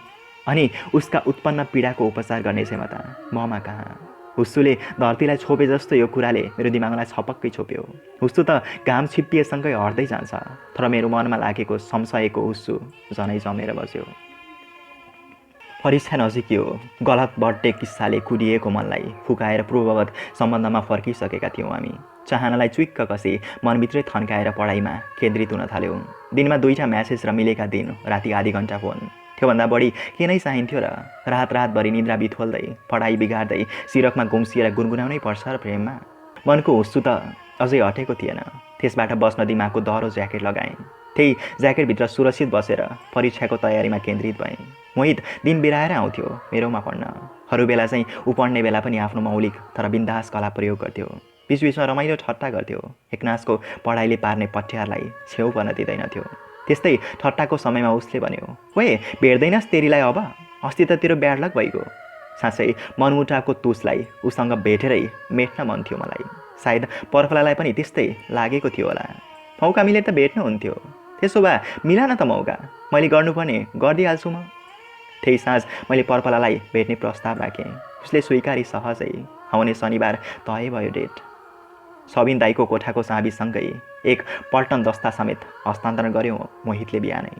अनि उसका उत्पन्न पीडाको उपचार गर्ने क्षमता ममा कहाँ। हुस्सुले धरतीलाई छोपे जस्तो यो कुराले मेरो दिमागलाई छपक्कै छोप्यो। हुस्सु त घाम छिप्पिएसँगै हट्दै जान्छ। तर मेरो मनमा लागेको संशयको हुस्सु झनै जमेर बस्यो। परीक्षा नजिकियो। गलत बर्थडे किस्साले कुदिएको मनलाई फुकाएर पूर्ववत सम्बन्धमा फर्किसकेका थियौँ हामी। चाहनालाई चुइक्क कसी मनभित्रै थन्काएर पढाइमा केन्द्रित हुन थाल्यौँ। दिनमा 2टा म्यासेज र मिलेका दिन राति आधी घन्टा फोन। त्योभन्दा बढी के नै चाहिन्थ्यो र। रातभरि निद्रा बिथोल्दै पढाइ बिगार्दै सिरकमा गुम्सिएर गुनगुनाउनै पर्छ र प्रेममा। मनको हुस्सु त अझै हटेको थिएन। त्यसबाट बस्न दिमागको दह्रो ज्याकेट लगाएँ। त्यही ज्याकेटभित्र सुरक्षित बसेर परीक्षाको तयारीमा केन्द्रित भएँ। मोहित दिन बिराएर आउँथ्यो मेरोमा पढ्न। अरू बेला चाहिँ ऊ पढ्ने बेला पनि आफ्नो मौलिक तर बिन्दास कला प्रयोग गर्थ्यो। बिचबिचमा रमाइलो ठट्टा गर्थ्यो। एकनासको पढाइले पार्ने पठ्यारलाई छेउ पर्न दिँदैनथ्यो। त्यस्तै ठट्टाको समयमा उसले भन्यो, ओए भेट्दैनस् तेरीलाई अब? अस्ति त तेरो ब्याड लक भइगयो। साँच्चै मनमुटाको तुसलाई उसँग भेटेरै मेट्न मन थियो मलाई। सायद पर्फलालाई पनि त्यस्तै लागेको थियो होला। मौका मिले त भेट्नु हुन्थ्यो। त्यसो भए मिला न त मौका। मैले गर्नुपर्ने गरिदिइहाल्छु म। त्यही साँझ मैले पर्फलालाई भेट्ने प्रस्ताव राखेँ। उसले स्वीकारी सहजै। आउने शनिबार तय भयो डेट। सबिन दाईको कोठाको चाबीसँगै एक पल्टन दस्ता समेत हस्तान्तरण गर्यो मोहितले बिहानै।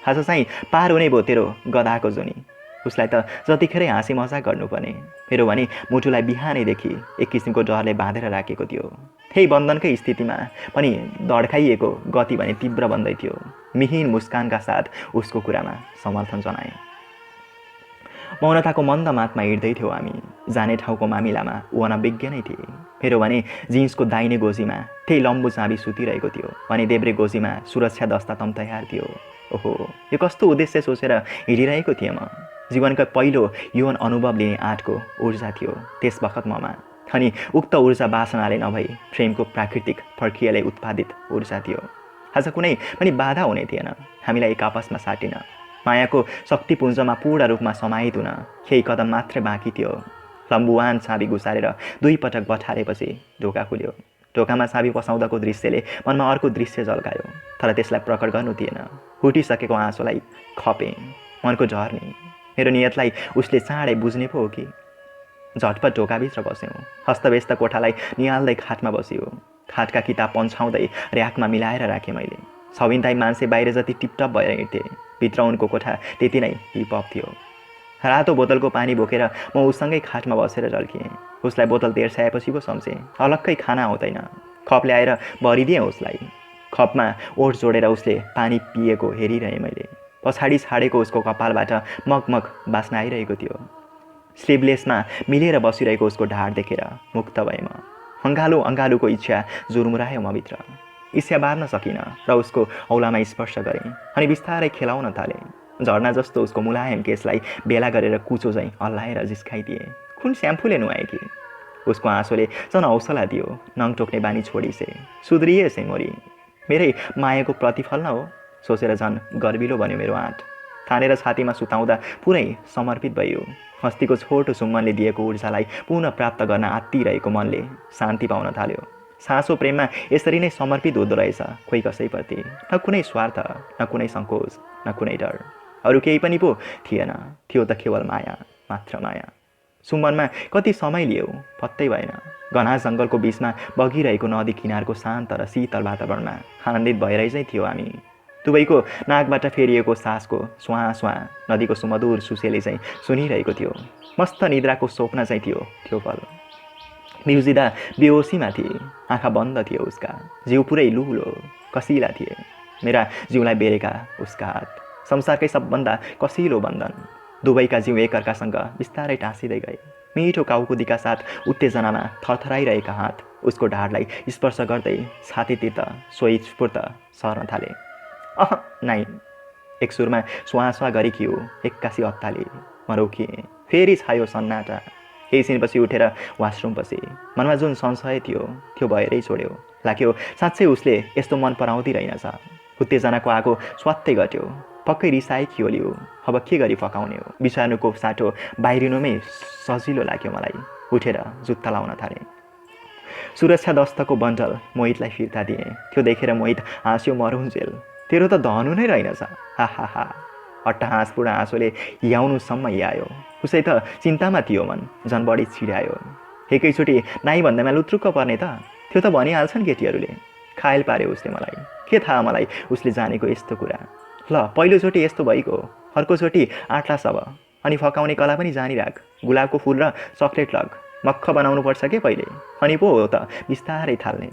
आज चाहिँ पार हुने भयो तेरो गधाको जुनी। उसलाई त जतिखेरै हाँसी मजाक गर्नुपर्ने। मेरो भने मुटुलाई बिहानैदेखि एक किसिमको डरले बाँधेर राखेको थियो। त्यही बन्धनकै स्थितिमा पनि धड्काइएको गति भने तीव्र बन्दै थियो। मिहिन मुस्कानका साथ उसको कुरामा समर्थन जनाएँ। मौनताको मन्द मातमा हिँड्दै थियौँ हामी। जाने ठाउँको मामिलामा ऊ अनभिज्ञ नै थिए। मेरो भने जिन्सको दाहिने गोजीमा त्यही लम्बु चाबी सुतिरहेको थियो भने देब्रे गोजीमा सुरक्षा दस्ता तम तयार थियो। ओहो, यो कस्तो उद्देश्य सोचेर हिँडिरहेको थिएँ म। जीवनका पहिलो यौन अनुभव लिने आँटको ऊर्जा थियो त्यस बखत ममा। अनि उक्त ऊर्जा वासनाले नभई प्रेमको प्राकृतिक प्रक्रियाले उत्पादित ऊर्जा थियो। आज कुनै पनि बाधा हुने थिएन हामीलाई एक आपसमा साटिन। मायाको शक्तिपुञ्जमा पूर्ण रूपमा समाहित हुन केही कदम मात्रै बाँकी थियो। लम्बुवान चाबी घुसारेर 2 पटक बठारेपछि ढोका खुल्यो। ढोकामा चाबी पसाउँदाको दृश्यले मनमा अर्को दृश्य झल्कायो। तर त्यसलाई प्रकट गर्नु थिएन। फुटिसकेको आँसुलाई खपेँ। मनको झर्नी। मेरो नियतलाई उसले चाँडै बुझ्ने पो हो कि। झटपट ढोकाभित्र बस्यौँ। हस्तव्यस्त कोठालाई निहाल्दै खाटमा बसियो। खाटका किताब पन्छाउँदै र्याकमा मिलाएर राखेँ मैले। सबिनताई मान्छे बाहिर जति टिपटप भएर हिँड्थे भित्र उनको कोठा त्यति नै हिपअप थियो। रातो बोतलको पानी बोकेर म उसँगै खाटमा बसेर झल्किएँ। उसलाई बोतल तेर्स्याएपछि पो सम्झेँ अलग्गै खाना आउँदैन। कप ल्याएर भरिदिएँ उसलाई। कपमा ओठ जोडेर उसले पानी पिएको हेरिरहेँ मैले। पछाडि छाडेको उसको कपालबाट मगमग बास्ना आइरहेको थियो। स्लिभलेसमा मिलेर बसिरहेको उसको ढाड देखेर मुक्त भएँ म। अङ्गालुको इच्छा जुर्मुरायो म भित्र। इच्छा बार्न सकिनँ र उसको औलामा स्पर्श गरेँ अनि बिस्तारै खेलाउन थालेँ। झर्ना जस्तो उसको मुलायम केसलाई बेला गरेर कुचो चाहिँ हल्लाएर जिस्काइदिए। कुन स्याम्पूले नुहाए कि? उसको आँसुले झन् हौसला दियो। नङ टोक्ने बानी छोडिसे। सुध्रिए से मोरी। मेरै मायाको प्रतिफल न हो सोचेर झन् गर्विलो बन्यो मेरो आँट। तानेर छातीमा सुताउँदा पुरै समर्पित भइयो। अस्तिको छोटो चुम्बनले दिएको ऊर्जालाई पुनः प्राप्त गर्न आत्तिरहेको मनले शान्ति पाउन थाल्यो। साँचो प्रेममा यसरी नै समर्पित हुँदो रहेछ कोही कसैप्रति। न कुनै स्वार्थ, न कुनै सङ्कोच, न कुनै डर। अरू केही पनि पो थिएन। थियो त केवल माया, मात्र माया। चुम्बनमा कति समय लियो पत्तै भएन। घना जङ्गलको बिचमा बगिरहेको नदी किनारको शान्त र शीतल वातावरणमा आनन्दित भएरै चाहिँ थियो हामी। दुवैको नाकबाट फेरिएको सासको स्वाँ स्वाँ नदीको सुमधुर सुसेले चाहिँ सुनिरहेको थियो। मस्त निद्राको स्वप्न चाहिँ थियो त्यो पल। बिउजिँदा बेहोसीमा थिए, आँखा बन्द थियो उसका, जिउ पुरै लुलो कसिला थिए। मेरा जिउलाई बेरेका उसका हात, संसारकै सबभन्दा कसिलो बन्धन। दुवैका जिउ एकअर्कासँग बिस्तारै टाँसिँदै गए। मिठो काउकुदीका साथ उत्तेजनामा थरथराइरहेका हात उसको ढाडलाई स्पर्श गर्दै छातीतिर सोही स्फूर्त सर्न थाले। नाइ, एक सुरमा स्वाँ गरेकी हो, एक्कासी अत्ताले म रोकिएँ। फेरि छायो सन्नाटा। केही छिनपछि उठेर वासरुम बसे। मनमा जुन संशय थियो त्यो भएरै छोड्यो। लाग्यो साँच्चै उसले यस्तो मन पराउँदै रहेनछ। उत्तेजनाको आगो स्वात्तै घट्यो। पक्कै रिसाएकी होली हो, अब के गरी फकाउने हो। विषाणुको साटो बाहिरिनुमै सजिलो लाग्यो मलाई। उठेर जुत्ता लाउन थालेँ। सुरक्षा दस्तको बन्डल मोहितलाई फिर्ता दिएँ। त्यो देखेर मोहित हाँस्यो मरुन्जेल। तेरो त धनु नै रहेनछ। हा हा हा। अट्टहाँसपूर्ण हाँसोले याउनुसम्म यायो। उसै त चिन्तामा थियो मन, झन् बढी छिड्यायो। एकैचोटि नाइ भन्दैमा लुत्रुक्क पर्ने त, त्यो त भनिहाल्छन् केटीहरूले। खायल पार्यो उसले मलाई। के थाहा मलाई उसले जानेको यस्तो कुरा। ल पहिलोचोटि यस्तो भइगयो, अर्कोचोटि आँट्ला सब। अनि फकाउने कला पनि जानिराख। गुलाबको फुल र चक्लेट लग, मक्ख बनाउनुपर्छ के पहिले, अनि पो हो त बिस्तारै थाल्ने।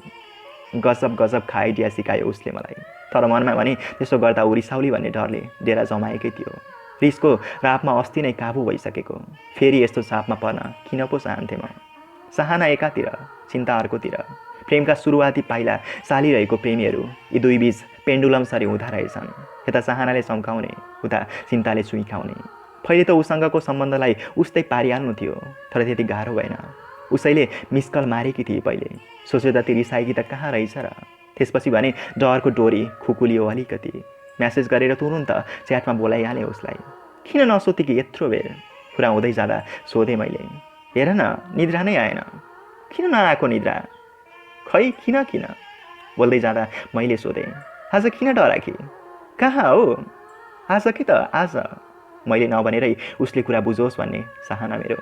गजब गजब खाइडिया सिकायो उसले मलाई। तर मनमा भने त्यसो गर्दा ऊ रिसाउली भन्ने डरले डेरा जमाएकै थियो। रिसको रापमा अस्ति नै काबु भइसकेको। फेरि यस्तो चापमा पर्न किन पो चाहन्थेँ म। चाहना एकातिर, चिन्ता अर्कोतिर। प्रेमका सुरुवाती पाइला चालिरहेको प्रेमीहरू यी दुई बीच पेन्डुलमसरी हुँदा रहेछन्। यता चाहनाले चम्काउने, उता चिन्ताले चुइखाउने। पहिले त उसँगको सम्बन्धलाई उस्तै पारिहाल्नु थियो, तर त्यति गाह्रो भएन। उसैले मिसकल मारेकी थिए पहिले। सोच्यो जति रिसाएकी त कहाँ रहेछ र। त्यसपछि भने डरको डोरी खुकुलियो अलिकति। म्यासेज गरेर तुरुन्त च्याटमा बोलाइहालेँ उसलाई। किन नसोते कि यत्रो बेर। कुरा हुँदै जाँदा सोधेँ मैले, हेर न निद्रा नै आएन। किन नआएको निद्रा? खै किन? बोल्दै जाँदा मैले सोधेँ, आज किन डराकी? कहाँ हो? आज कि त आज। मैले नभनेरै उसले कुरा बुझोस् भन्ने चाहना मेरो।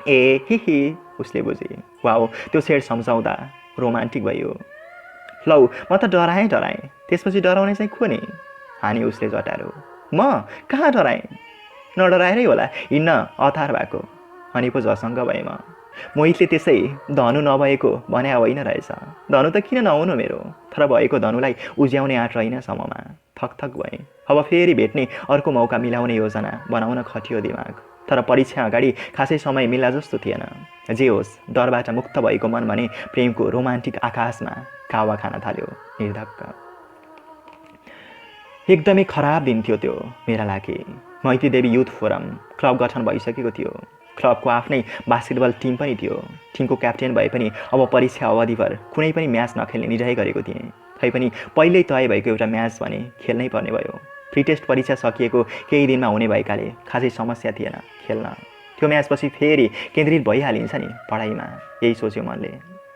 ए हि उसले बुझे। वाउ, त्यो सेड सम्झाउँदा रोमान्टिक भयो। लौ म त डराएँ। त्यसपछि डराउने चाहिँ को नि? हानी उसले जटारो। म कहाँ डराएँ? नडराएरै होला हिँड्न अतार भएको। अनि पो झसङ्ग भएँ म। मोहितले त्यसै धनु नभएको भन्या होइन रहेछ। धनु त किन नहुनु मेरो, तर भएको धनुलाई उज्याउने आँट रहेन सम्ममा। थकथक भएँ। अब फेरि भेट्ने अर्को मौका मिलाउने योजना बनाउन खटियो दिमाग। तर परीक्षा अगाडि खासै समय मिल्ला जस्तो थिएन। जे होस्, डरबाट मुक्त भएको मन भने प्रेमको रोमान्टिक आकाशमा कावा खान थाल्यो निर्धक्क। एकदमै खराब दिन थियो त्यो मेरा लागि। मैत्री देवी युथ फोरम क्लब गठन भइसकेको थियो। क्लबको आफ्नै बास्केटबल टिम पनि थियो। टिमको क्याप्टेन भए पनि अब परीक्षा अवधिभर कुनै पनि म्याच नखेल्ने निर्णय गरेको थिएँ। तैपनि पहिल्यै तय भएको एउटा म्याच भने खेल्नै पर्ने भयो। प्री टेस्ट परीक्षा सकिएको केही दिनमा हुने भएकाले खासै समस्या थिएन खेल्न। त्यो म्याचपछि फेरि केन्द्रित भइहालिन्छ नि पढाइमा, यही सोच्यो मनले।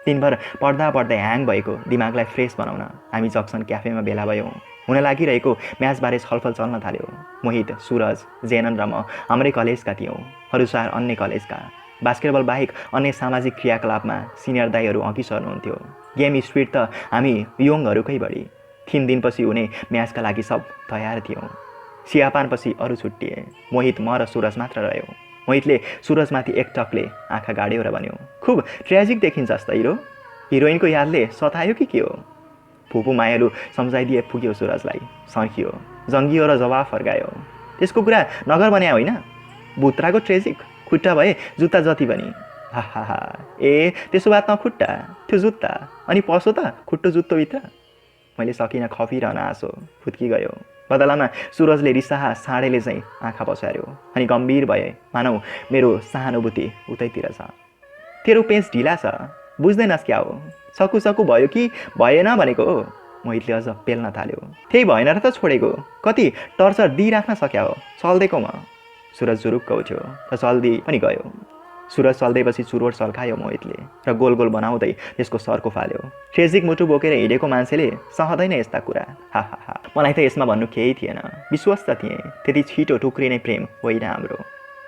दिनभर पढ्दा ह्याङ भएको दिमागलाई फ्रेस बनाउन हामी जक्सन क्याफेमा भेला भयौँ। हुन लागिरहेको म्याचबारे छलफल चल्न थाल्यो। मोहित, सुरज, जेनन र म हाम्रै कलेजका थियौँ। अरू 4 अन्य कलेजका। बास्केटबल बाहेक अन्य सामाजिक क्रियाकलापमा सिनियर दाईहरू अघि सर्नुहुन्थ्यो। गेम स्पिड त हामी योङहरूकै बढी। 3 दिनपछि हुने म्याचका लागि सब तयार थियौँ। चियापानपछि अरू छुट्टिए। मोहित, म र सुरज मात्र रह्यौँ। मोहितले सुरजमाथि एकटकले आँखा गाड्यो र भन्यो, खुब ट्रेजिक देखिन्छस् त हिरो। हिरोइनको यादले सतायो कि के हो? फुपू मायालु सम्झाइदिए पुग्यो सुरजलाई। सर्कियो, जङ्गियो र जवाफ फर्कायो, त्यसको कुरा नगर भन्या होइन। बुत्राको ट्रेजिक, खुट्टा भए जुत्ता जति पनि। हा हा हा। ए त्यसो बात नखुट्टा, त्यो जुत्ता अनि पसो त खुट्टो जुत्तोभित्र। मैले सकिनँ खपिरहन हाँसो फुत्की गयो। बदलामा सुरजले रिसाहा साँडेले चाहिँ आँखा पछार्यो अनि गम्भीर भए, मानौ मेरो सहानुभूति उतैतिर छ। तेरो पेच ढिला छ, बुझ्दैनस् क्या हो? सकु भयो कि भएन भनेको हो। मोहितले अझ पेल्न थाल्यो। त्यही भएन र त छोडेको। कति टर्चर दिइराख्न सक्या हो, चल्देको म। सुरज जुरुक्क उठ्यो र चल्दी पनि गयो। सुरज चल्दैपछि चुरोट चल्कायो मोहितले र गोल गोल बनाउँदै त्यसको सर्को फाल्यो। ट्रेजिक मुटु बोकेर हिँडेको मान्छेले सहदैन यस्ता कुरा। हा हा हा। मलाई त यसमा भन्नु केही थिएन। विश्वस्त थिएँ त्यति छिटो टुक्रिने प्रेम होइन हाम्रो।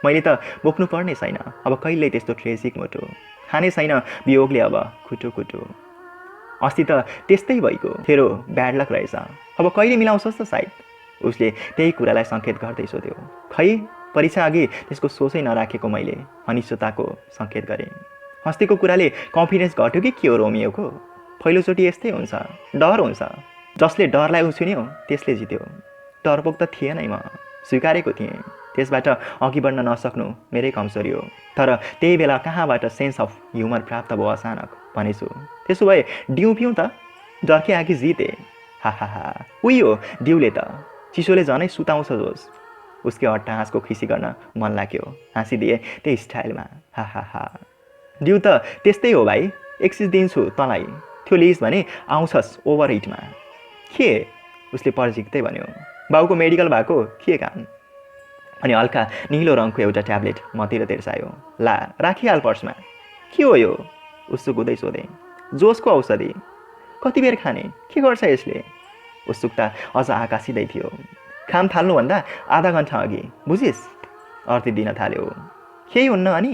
मैले त बोक्नु पर्ने छैन अब कहिल्यै त्यस्तो ट्रेजिक मुटु। खाने छैन वियोगले अब कुटु कुटु। अस्ति त त्यस्तै भइगयो। तेरो ब्याड लक रहेछ। अब कहिले मिलाउँछस् त सायद? उसले त्यही कुरालाई सङ्केत गर्दै सोध्यो। खै, परीक्षा अघि त्यसको सोचै नराखेको मैले अनिश्चितताको सङ्केत गरेँ। हस्तीको कुराले कन्फिडेन्स घट्यो कि के हो रोमियोको? पहिलोचोटि यस्तै हुन्छ, डर हुन्छ। जसले डरलाई उछिन्यो त्यसले जित्यो। डरपोक त थिएन म, स्वीकारेको थिएँ। त्यसबाट अघि बढ्न नसक्नु मेरै कमजोरी हो। तर त्यही बेला कहाँबाट सेन्स अफ ह्युमर प्राप्त भयो अचानक भनेछु। त्यसो भए डिउ पिउँ त? डरकी आँखी जिते। हा उही हो डिउले त, चिसोले झनै सुताउँछ जोस्। उसकै अट्टहासको खिसी गर्न मन लाग्यो। हाँसिदिए त्यही स्टाइलमा। हा डिउ त त्यस्तै हो भाइ, एक्सिस दिन्छु तँलाई। त्यो लिइस् भने आउँछस् ओभर हिटमा। के? उसले पर्झिक्दै भन्यो। बाउको मेडिकल भएको के काम? अनि हल्का निलो रङको एउटा ट्याब्लेट मतिर तेर्सायो। ला राखिहाल पर्समा। के हो यो? उत्सुक हुँदै सोधेँ। जोसको औषधि। कति बेर खाने? के गर्छ यसले? उत्सुकता अझ आकाशिँदै थियो। खाम थाल्नुभन्दा आधा घन्टा अघि, बुझिस्? अर्थी दिन थाल्यो। केही हुन्न अनि?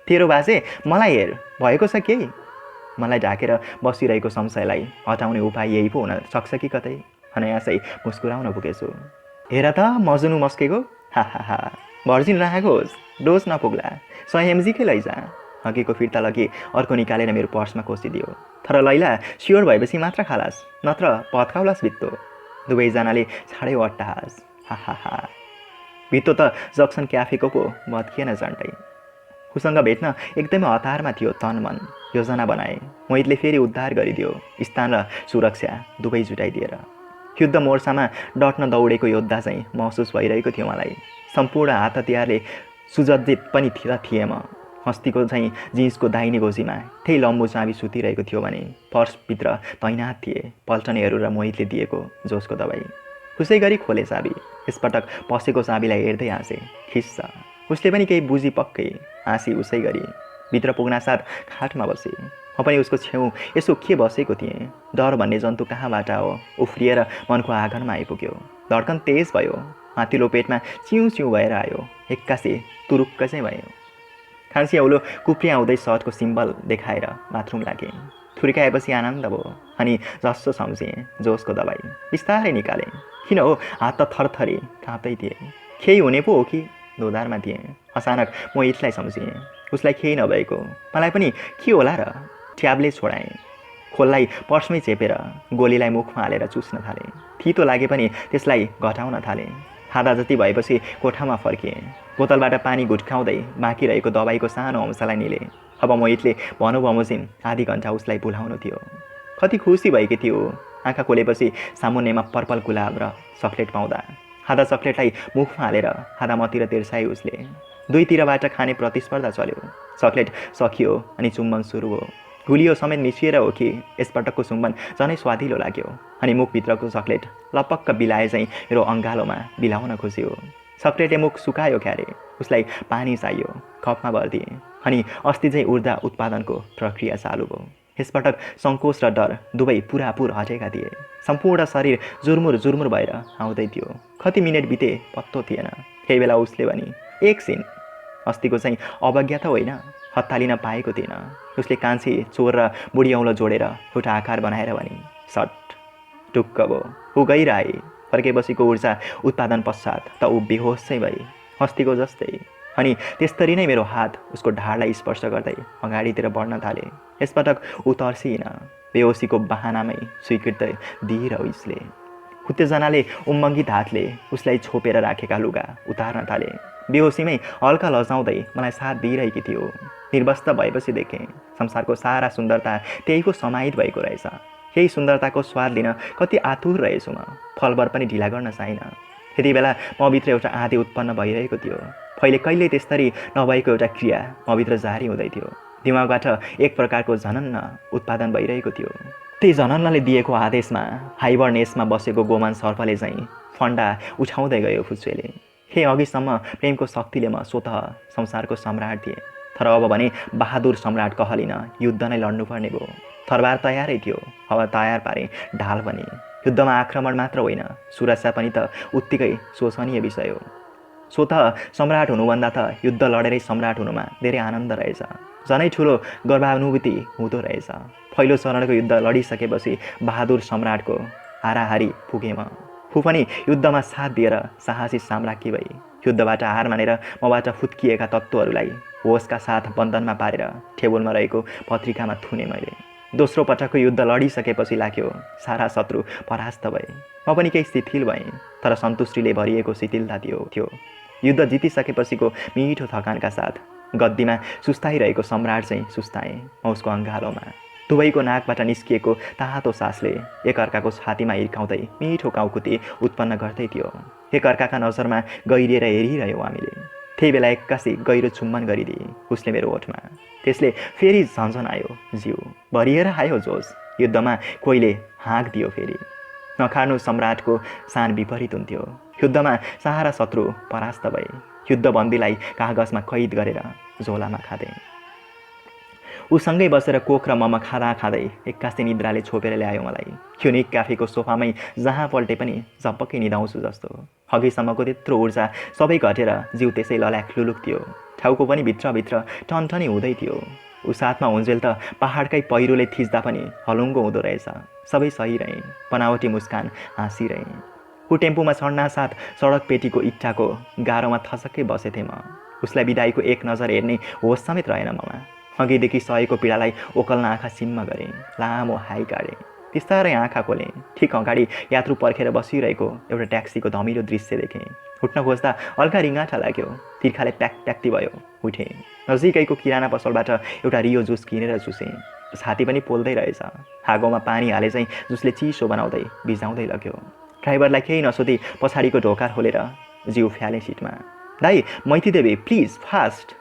तेरो बाजे मलाई हेर, भएको छ केही? मलाई ढाकेर बसिरहेको संशयलाई हटाउने उपाय यही पो हुन सक्छ कि कतै? अनायासै मुस्कुराउन पुगेछु। हेर त मजुनु मस्केको। हा भर्जिन राखेको होस्, डोज नपुग्ला। 100 mg लैजा। हकीको फिर्ता लगी अर्को निकालेर मेरो पर्समा कोसिदियो। तर लैला स्योर भएपछि मात्र खालास, नत्र पत्काउलास भित्तो। दुवैजनाले छाड्यो अट्टहास। हा भित्तो त जक्सन क्याफेको पो भत्किएन झन्डै। उसँग भेट्न एकदमै हतारमा थियो तन मन। योजना बनाए। मोहितले फेरि उद्धार गरिदियो, स्थान र सुरक्षा दुवै जुटाइदिएर। युद्ध मोर्चामा डट्न दौडेको योद्धा चाहिँ महसुस भइरहेको थियो मलाई। सम्पूर्ण हात हतियारले सुसज्जित पनि थिएँ म। हस्तीको चाहिँ जिन्सको दाहिने गोजीमा त्यही लम्बु चाबी सुतिरहेको थियो भने पर्सभित्र तैनात थिए पल्टनेहरू र मोहितले दिएको जोसको दबाई। उसै गरी खोले चाबी। यसपटक पसेको चाबीलाई हेर्दै हाँसे। खिस्छ। उसले पनि केही बुझी पक्कै हाँसी उसै गरी भित्र पुग्नासाथ खाटमा बसे। म पनि उसको छेउ यसो के बसेको थिएँ। डर भन्ने जन्तु कहाँबाट हो उफ्रिएर मनको आँगनमा आइपुग्यो। धड्कन तेज भयो। माथिल्लो पेटमा चिउँ भएर आयो। एक्कासी तुरुक्क चाहिँ भयो। खान्सी औलो कुप्रियाउँदै सर्टको सिम्बल देखाएर बाथरुम लागेँ। थुर्काएपछि आनन्द भयो। अनि जसो सम्झेँ जोसको दबाई बिस्तारै निकालेँ। किन हो हात त थरथरी काँप्दै थिए। केही हुने पो हो कि दोधारमा थिएँ। अचानक मोहितलाई सम्झेँ। उसलाई केही नभएको, मलाई पनि के होला र? ट्याब्लेट छोडाएँ। खोललाई पर्समै चेपेर गोलीलाई मुखमा हालेर चुस्न थालेँ। तितो लागे पनि त्यसलाई घटाउन थालेँ। आधा जति भएपछि कोठामा फर्किएँ। बोतलबाट पानी घुट्काउँदै बाँकी रहेको दबाईको सानो अंशलाई निलेँ। अब मोहितले बमोजिम आधी घन्टा उसलाई बोलाउनु थियो। कति खुसी भएकी थियो। आँखा खोलेपछि सामुन्नेमा पर्पल गुलाब र चक्लेट पाउँदा आधा चक्लेटलाई मुखमा हालेर आधा मतिर तेर्साए उसले। दुईतिरबाट खाने प्रतिस्पर्धा चल्यो। चक्लेट सकियो अनि चुम्बन सुरु हो। गुलियो समेत मिसिएर हो कि यसपटकको चुम्बन झनै स्वादिलो लाग्यो। अनि मुखभित्रको चक्लेट लपक्क बिलाए चाहिँ मेरो अङ्गालोमा बिलाउन खुसी हो। चक्लेटले मुख सुकायो क्यारे। उसलाई पानी चाहियो। कपमा भरिदिएँ। अनि अस्ति चाहिँ ऊर्जा उत्पादनको प्रक्रिया चालु भयो। यसपटक सङ्कोच र डर दुवै पुरापुर हटेका थिए। सम्पूर्ण शरीर जुर्मुर भएर आउँदै थियो। कति मिनट बिते पत्तो थिएन। केही बेला उसले भने, एकछिन। अस्तिको चाहिँ अवज्ञा त होइन, हत्तालिन पाएको थिएन। उसले कान्छी चोर र बुढी औँलो जोडेर एउटा आकार बनाएर भने, सट। टुक्क भयो। ऊ गइरहे। फर्केपछिको ऊर्जा उत्पादन पश्चात त ऊ बेहोस चाहिँ भई, अस्तिको जस्तै। अनि त्यस्तरी नै मेरो हात उसको ढाडलाई स्पर्श गर्दै अगाडितिर बढ्न थाले। यसपटक ऊ तर्सिएन। बेहोसीको बहानामै स्वीकृति दिएर उसले उत्तेजनाले उम्मङ्गित हातले उसलाई छोपेर राखेका लुगा उतार्न थाले। बेहोसीमै हल्का लजाउँदै मलाई साथ दिइरहेकी थियो। निर्वस्त भएपछि देखेँ संसारको सारा सुन्दरता त्यहीको समाहित भएको रहेछ। यही सुन्दरताको स्वाद लिन कति आतुर रहेछु म। फलभर पनि ढिला गर्न चाहिन। यति बेला मभित्र एउटा आँधी उत्पन्न भइरहेको थियो। पहिले कहिल्यै त्यस्तरी नभएको एउटा क्रिया मभित्र जारी हुँदै थियो। दिमागबाट एक प्रकारको झनन्न उत्पादन भइरहेको थियो। त्यही झनन्नले दिएको आदेशमा हाइबरनेसमा बसेको गोमान सर्पले चाहिँ फन्डा उठाउँदै गयो फुच्चेले। हे अघिसम्म प्रेमको शक्तिले म स्वतः संसारको सम्राट थिएँ। तर अब भने बहादुर सम्राट कहलिन युद्ध नै लड्नुपर्ने भयो। तरबार तयारै थियो। अब तयार पारे ढाल पनि। युद्धमा आक्रमण मात्र होइन, सुरक्षा पनि त उत्तिकै शोचनीय विषय हो। स्वतः सम्राट हुनुभन्दा त युद्ध लडेरै सम्राट हुनुमा धेरै आनन्द रहेछ। झनै ठुलो गर्वानुभूति हुँदो रहेछ। पहिलो चरणको युद्ध लडिसकेपछि बहादुर सम्राटको हाराहारी पुगेँ म। फु पनि युद्धमा साथ दिएर साहसी साम्राज्ञी भई युद्धबाट हार मानेर मबाट फुत्किएका तत्त्वहरूलाई होसका साथ बन्धनमा पारेर टेबलमा रहेको पत्रिकामा थुने मैले। दोस्रो पटकको युद्ध लडिसकेपछि लाग्यो सारा शत्रु परास्त भए। म पनि केही शिथिल भएँ, तर सन्तुष्टिले भरिएको शिथिलता थियो। युद्ध जितिसकेपछिको मिठो थकानका साथ गद्दीमा सुस्ताइरहेको सम्राट चाहिँ सुस्ताएँ म उसको अँगालोमा। दुवैको नाकबाट निस्किएको तातो सासले एकअर्काको छातीमा हिर्काउँदै मिठो काउकुती उत्पन्न गर्दै थियो। एकअर्काका नजरमा गहिरिएर हेरिरह्यौँ हामीले। त्यही बेला एक्कासी गहिरो चुम्बन गरिदिए उसले मेरो ओठमा। त्यसले फेरि झन्झनायो जिउ, भरिएर आयो जोस। युद्धमा कोहीले हाँक दियो फेरि। नखानु सम्राटको सान विपरीत हुन्थ्यो। युद्धमा सारा शत्रु परास्त भए। युद्धबन्दीलाई कागजमा कैद गरेर झोलामा खाँदै उसँगै बसेर कोक र मम खाँदा खाँदै एक्कासी निद्राले छोपेर ल्यायो मलाई। क्युनिक क्याफेको सोफामै जहाँ पल्टे पनि झपक्कै निदाउँछु जस्तो। अघिसम्मको त्यत्रो ऊर्जा सबै घटेर जिउ त्यसै लल्याक लुलुक थियो। टाउको पनि भित्रभित्र टनटनी हुँदै थियो। उसाथमा हुन्जेल त पहाडकै पहिरोले थिच्दा पनि हलुङ्गो हुँदो रहेछ। सबै सही रहे, बनावटी मुस्कान हाँसिरहे। ऊ टेम्पोमा चढ्ना साथ सडक पेटीको इट्टाको गाह्रोमा थचक्कै बसेथेँ म। उसलाई बिदाईको एक नजर हेर्ने होस समेत रहेन ममा। अघिदेखि सहेको पीडालाई ओकल्न आँखा सिम्म गरेँ, लामो हाई काटेँ, बिस्तारै आँखा खोलेँ। ठिक अगाडि यात्रु पर्खेर बसिरहेको एउटा ट्याक्सीको धमिलो दृश्य देखेँ। उठ्न खोज्दा हल्का रिङ्गाटा लाग्यो। तिर्खाले प्याक प्याक्ती भयो। उठेँ। नजिकैको किराना पसलबाट एउटा रियो जुस किनेर चुसेँ। छाती पनि पोल्दै रहेछ। आगोमा पानी हाले चाहिँ जुसले चिसो बनाउँदै भिजाउँदै लग्यो। ड्राइभरलाई केही नसोधी पछाडिको ढोका खोलेर जिउ फ्यालेँ सिटमा। दाइ मैती देवी प्लिज फास्ट,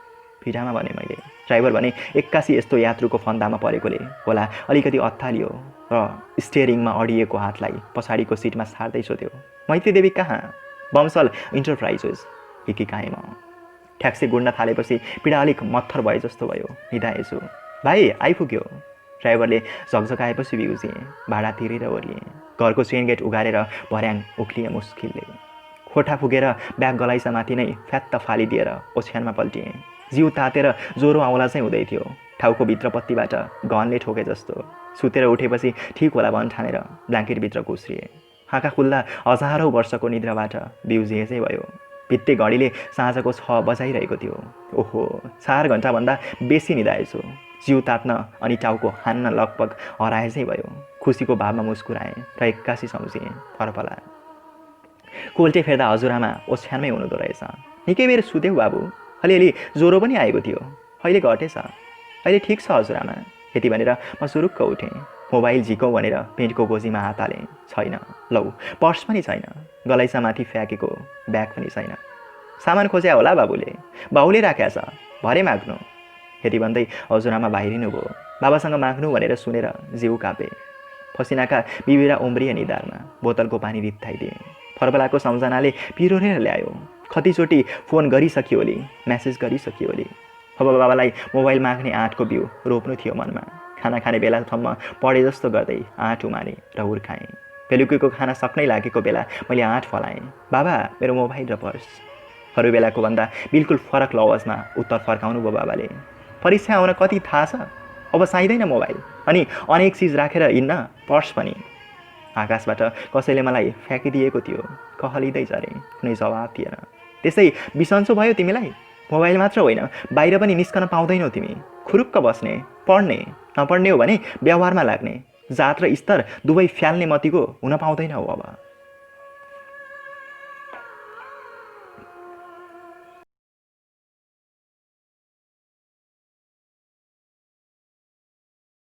भिडामा भने मैले। ड्राइभर भने एक्कासी यस्तो यात्रुको फन्दामा परेकोले होला अलिकति अत्तालियो र स्टियरिङमा अडिएको हातलाई पछाडिको सिटमा सार्दै सोध्यो, मैती देवी कहाँ? बमसल इन्टरप्राइजेस, हिकिकाएँ म। ट्याक्सी गुड्न थालेपछि पीडा अलिक मत्थर भए जस्तो भयो। निधाएछु। भाइ आइपुग्यो। ड्राइभरले झकझकाएपछि बिउजिएँ। भाडा तिरेर ओर्लिएँ। घरको चेन गेट उगारेर भर्याङ उक्लिएँ मुस्किलले। कोठा पुगेर ब्याग गलाइसामाथि नै फ्यात्त फालिदिएर ओछ्यानमा पल्टिएँ। जिउ तातेर ज्वरो आउला चाहिँ हुँदै थियो। टाउको भित्रपट्टिबाट गनले ठोके जस्तो। सुतेर उठेपछि ठिक होला भन् ठानेर ब्ल्याङ्केटभित्र घुस्रिएँ। आँखा खुल्दा हजारौँ वर्षको निद्राबाट बिउजिए चाहिँ भयो। भित्ते घडीले साँझको 6 बजाइरहेको थियो। ओहो, 4 घन्टाभन्दा बेसी निदाएछु। जिउ तात्न अनि टाउको हान्न लगभग हराए चाहिँ भयो। खुसीको भावमा मुस्कुराएँ र एक्कासी सम्झिएँ फरफला। कोल्टे फेर्दा हजुरआमा ओछ्यानमै हुनुहुँदो रहेछ। निकै बेर सुत्यौ बाबु, अलिअलि ज्वरो पनि आएको थियो, अहिले घटेछ, अहिले ठिक छ हजुरआमा। यति भनेर म सुरुक्क उठेँ। मोबाइल झिकौँ भनेर पेन्टको गोजीमा हात हालेँ। छैन। लौ पर्स पनि छैन। गलैँचामाथि फ्याँकेको ब्याग पनि छैन। सामान खोज्या होला बाबुले, बाउले राख्या छ, भरे माग्नु। यति भन्दै हजुरआमा बाहिरिनु भयो। बाबासँग माग्नु भनेर सुनेर जिउ कापे। पसिनाका बिबिरा उम्रिए निधारमा। बोतलको पानी रित्थाइदिए। फरफलाको सम्झनाले पिरोरेर ल्यायो। कतिचोटि फोन गरिसकियो ओली, म्यासेज गरिसकियो ओली। अब बाबालाई मोबाइल माग्ने आँटको बिउ रोप्नु थियो मनमा। खाना खाने बेलासम्म पढे जस्तो गर्दै आँट उमारेँ र हुर्काएँ। बेलुकीको खाना सक्नै लागेको बेला मैले आँट फलाएँ, बाबा मेरो मोबाइल र पर्स। अरू बेलाको भन्दा बिल्कुल फरक लवजमा उत्तर फर्काउनु भयो बाबाले। परीक्षा आउन कति थाहा छ, अब चाहिँदैन मोबाइल, अनि अनेक चिज राखेर हिँड्न, पर्स पनि। आकाशबाट कसैले मलाई फ्याँकिदिएको थियो। कहलिँदै झरेँ, कुनै जवाब थिएन। त्यसै बिसन्चो भयो तिमीलाई? मोबाइल मात्र होइन, बाहिर पनि निस्कन पाउँदैनौ तिमी। खुरुक्क बस्ने, पढ्ने, नपढ्ने हो भने व्यवहारमा लाग्ने, जात र स्तर दुवै फ्याल्ने मतिको हुन पाउँदैनौ अब।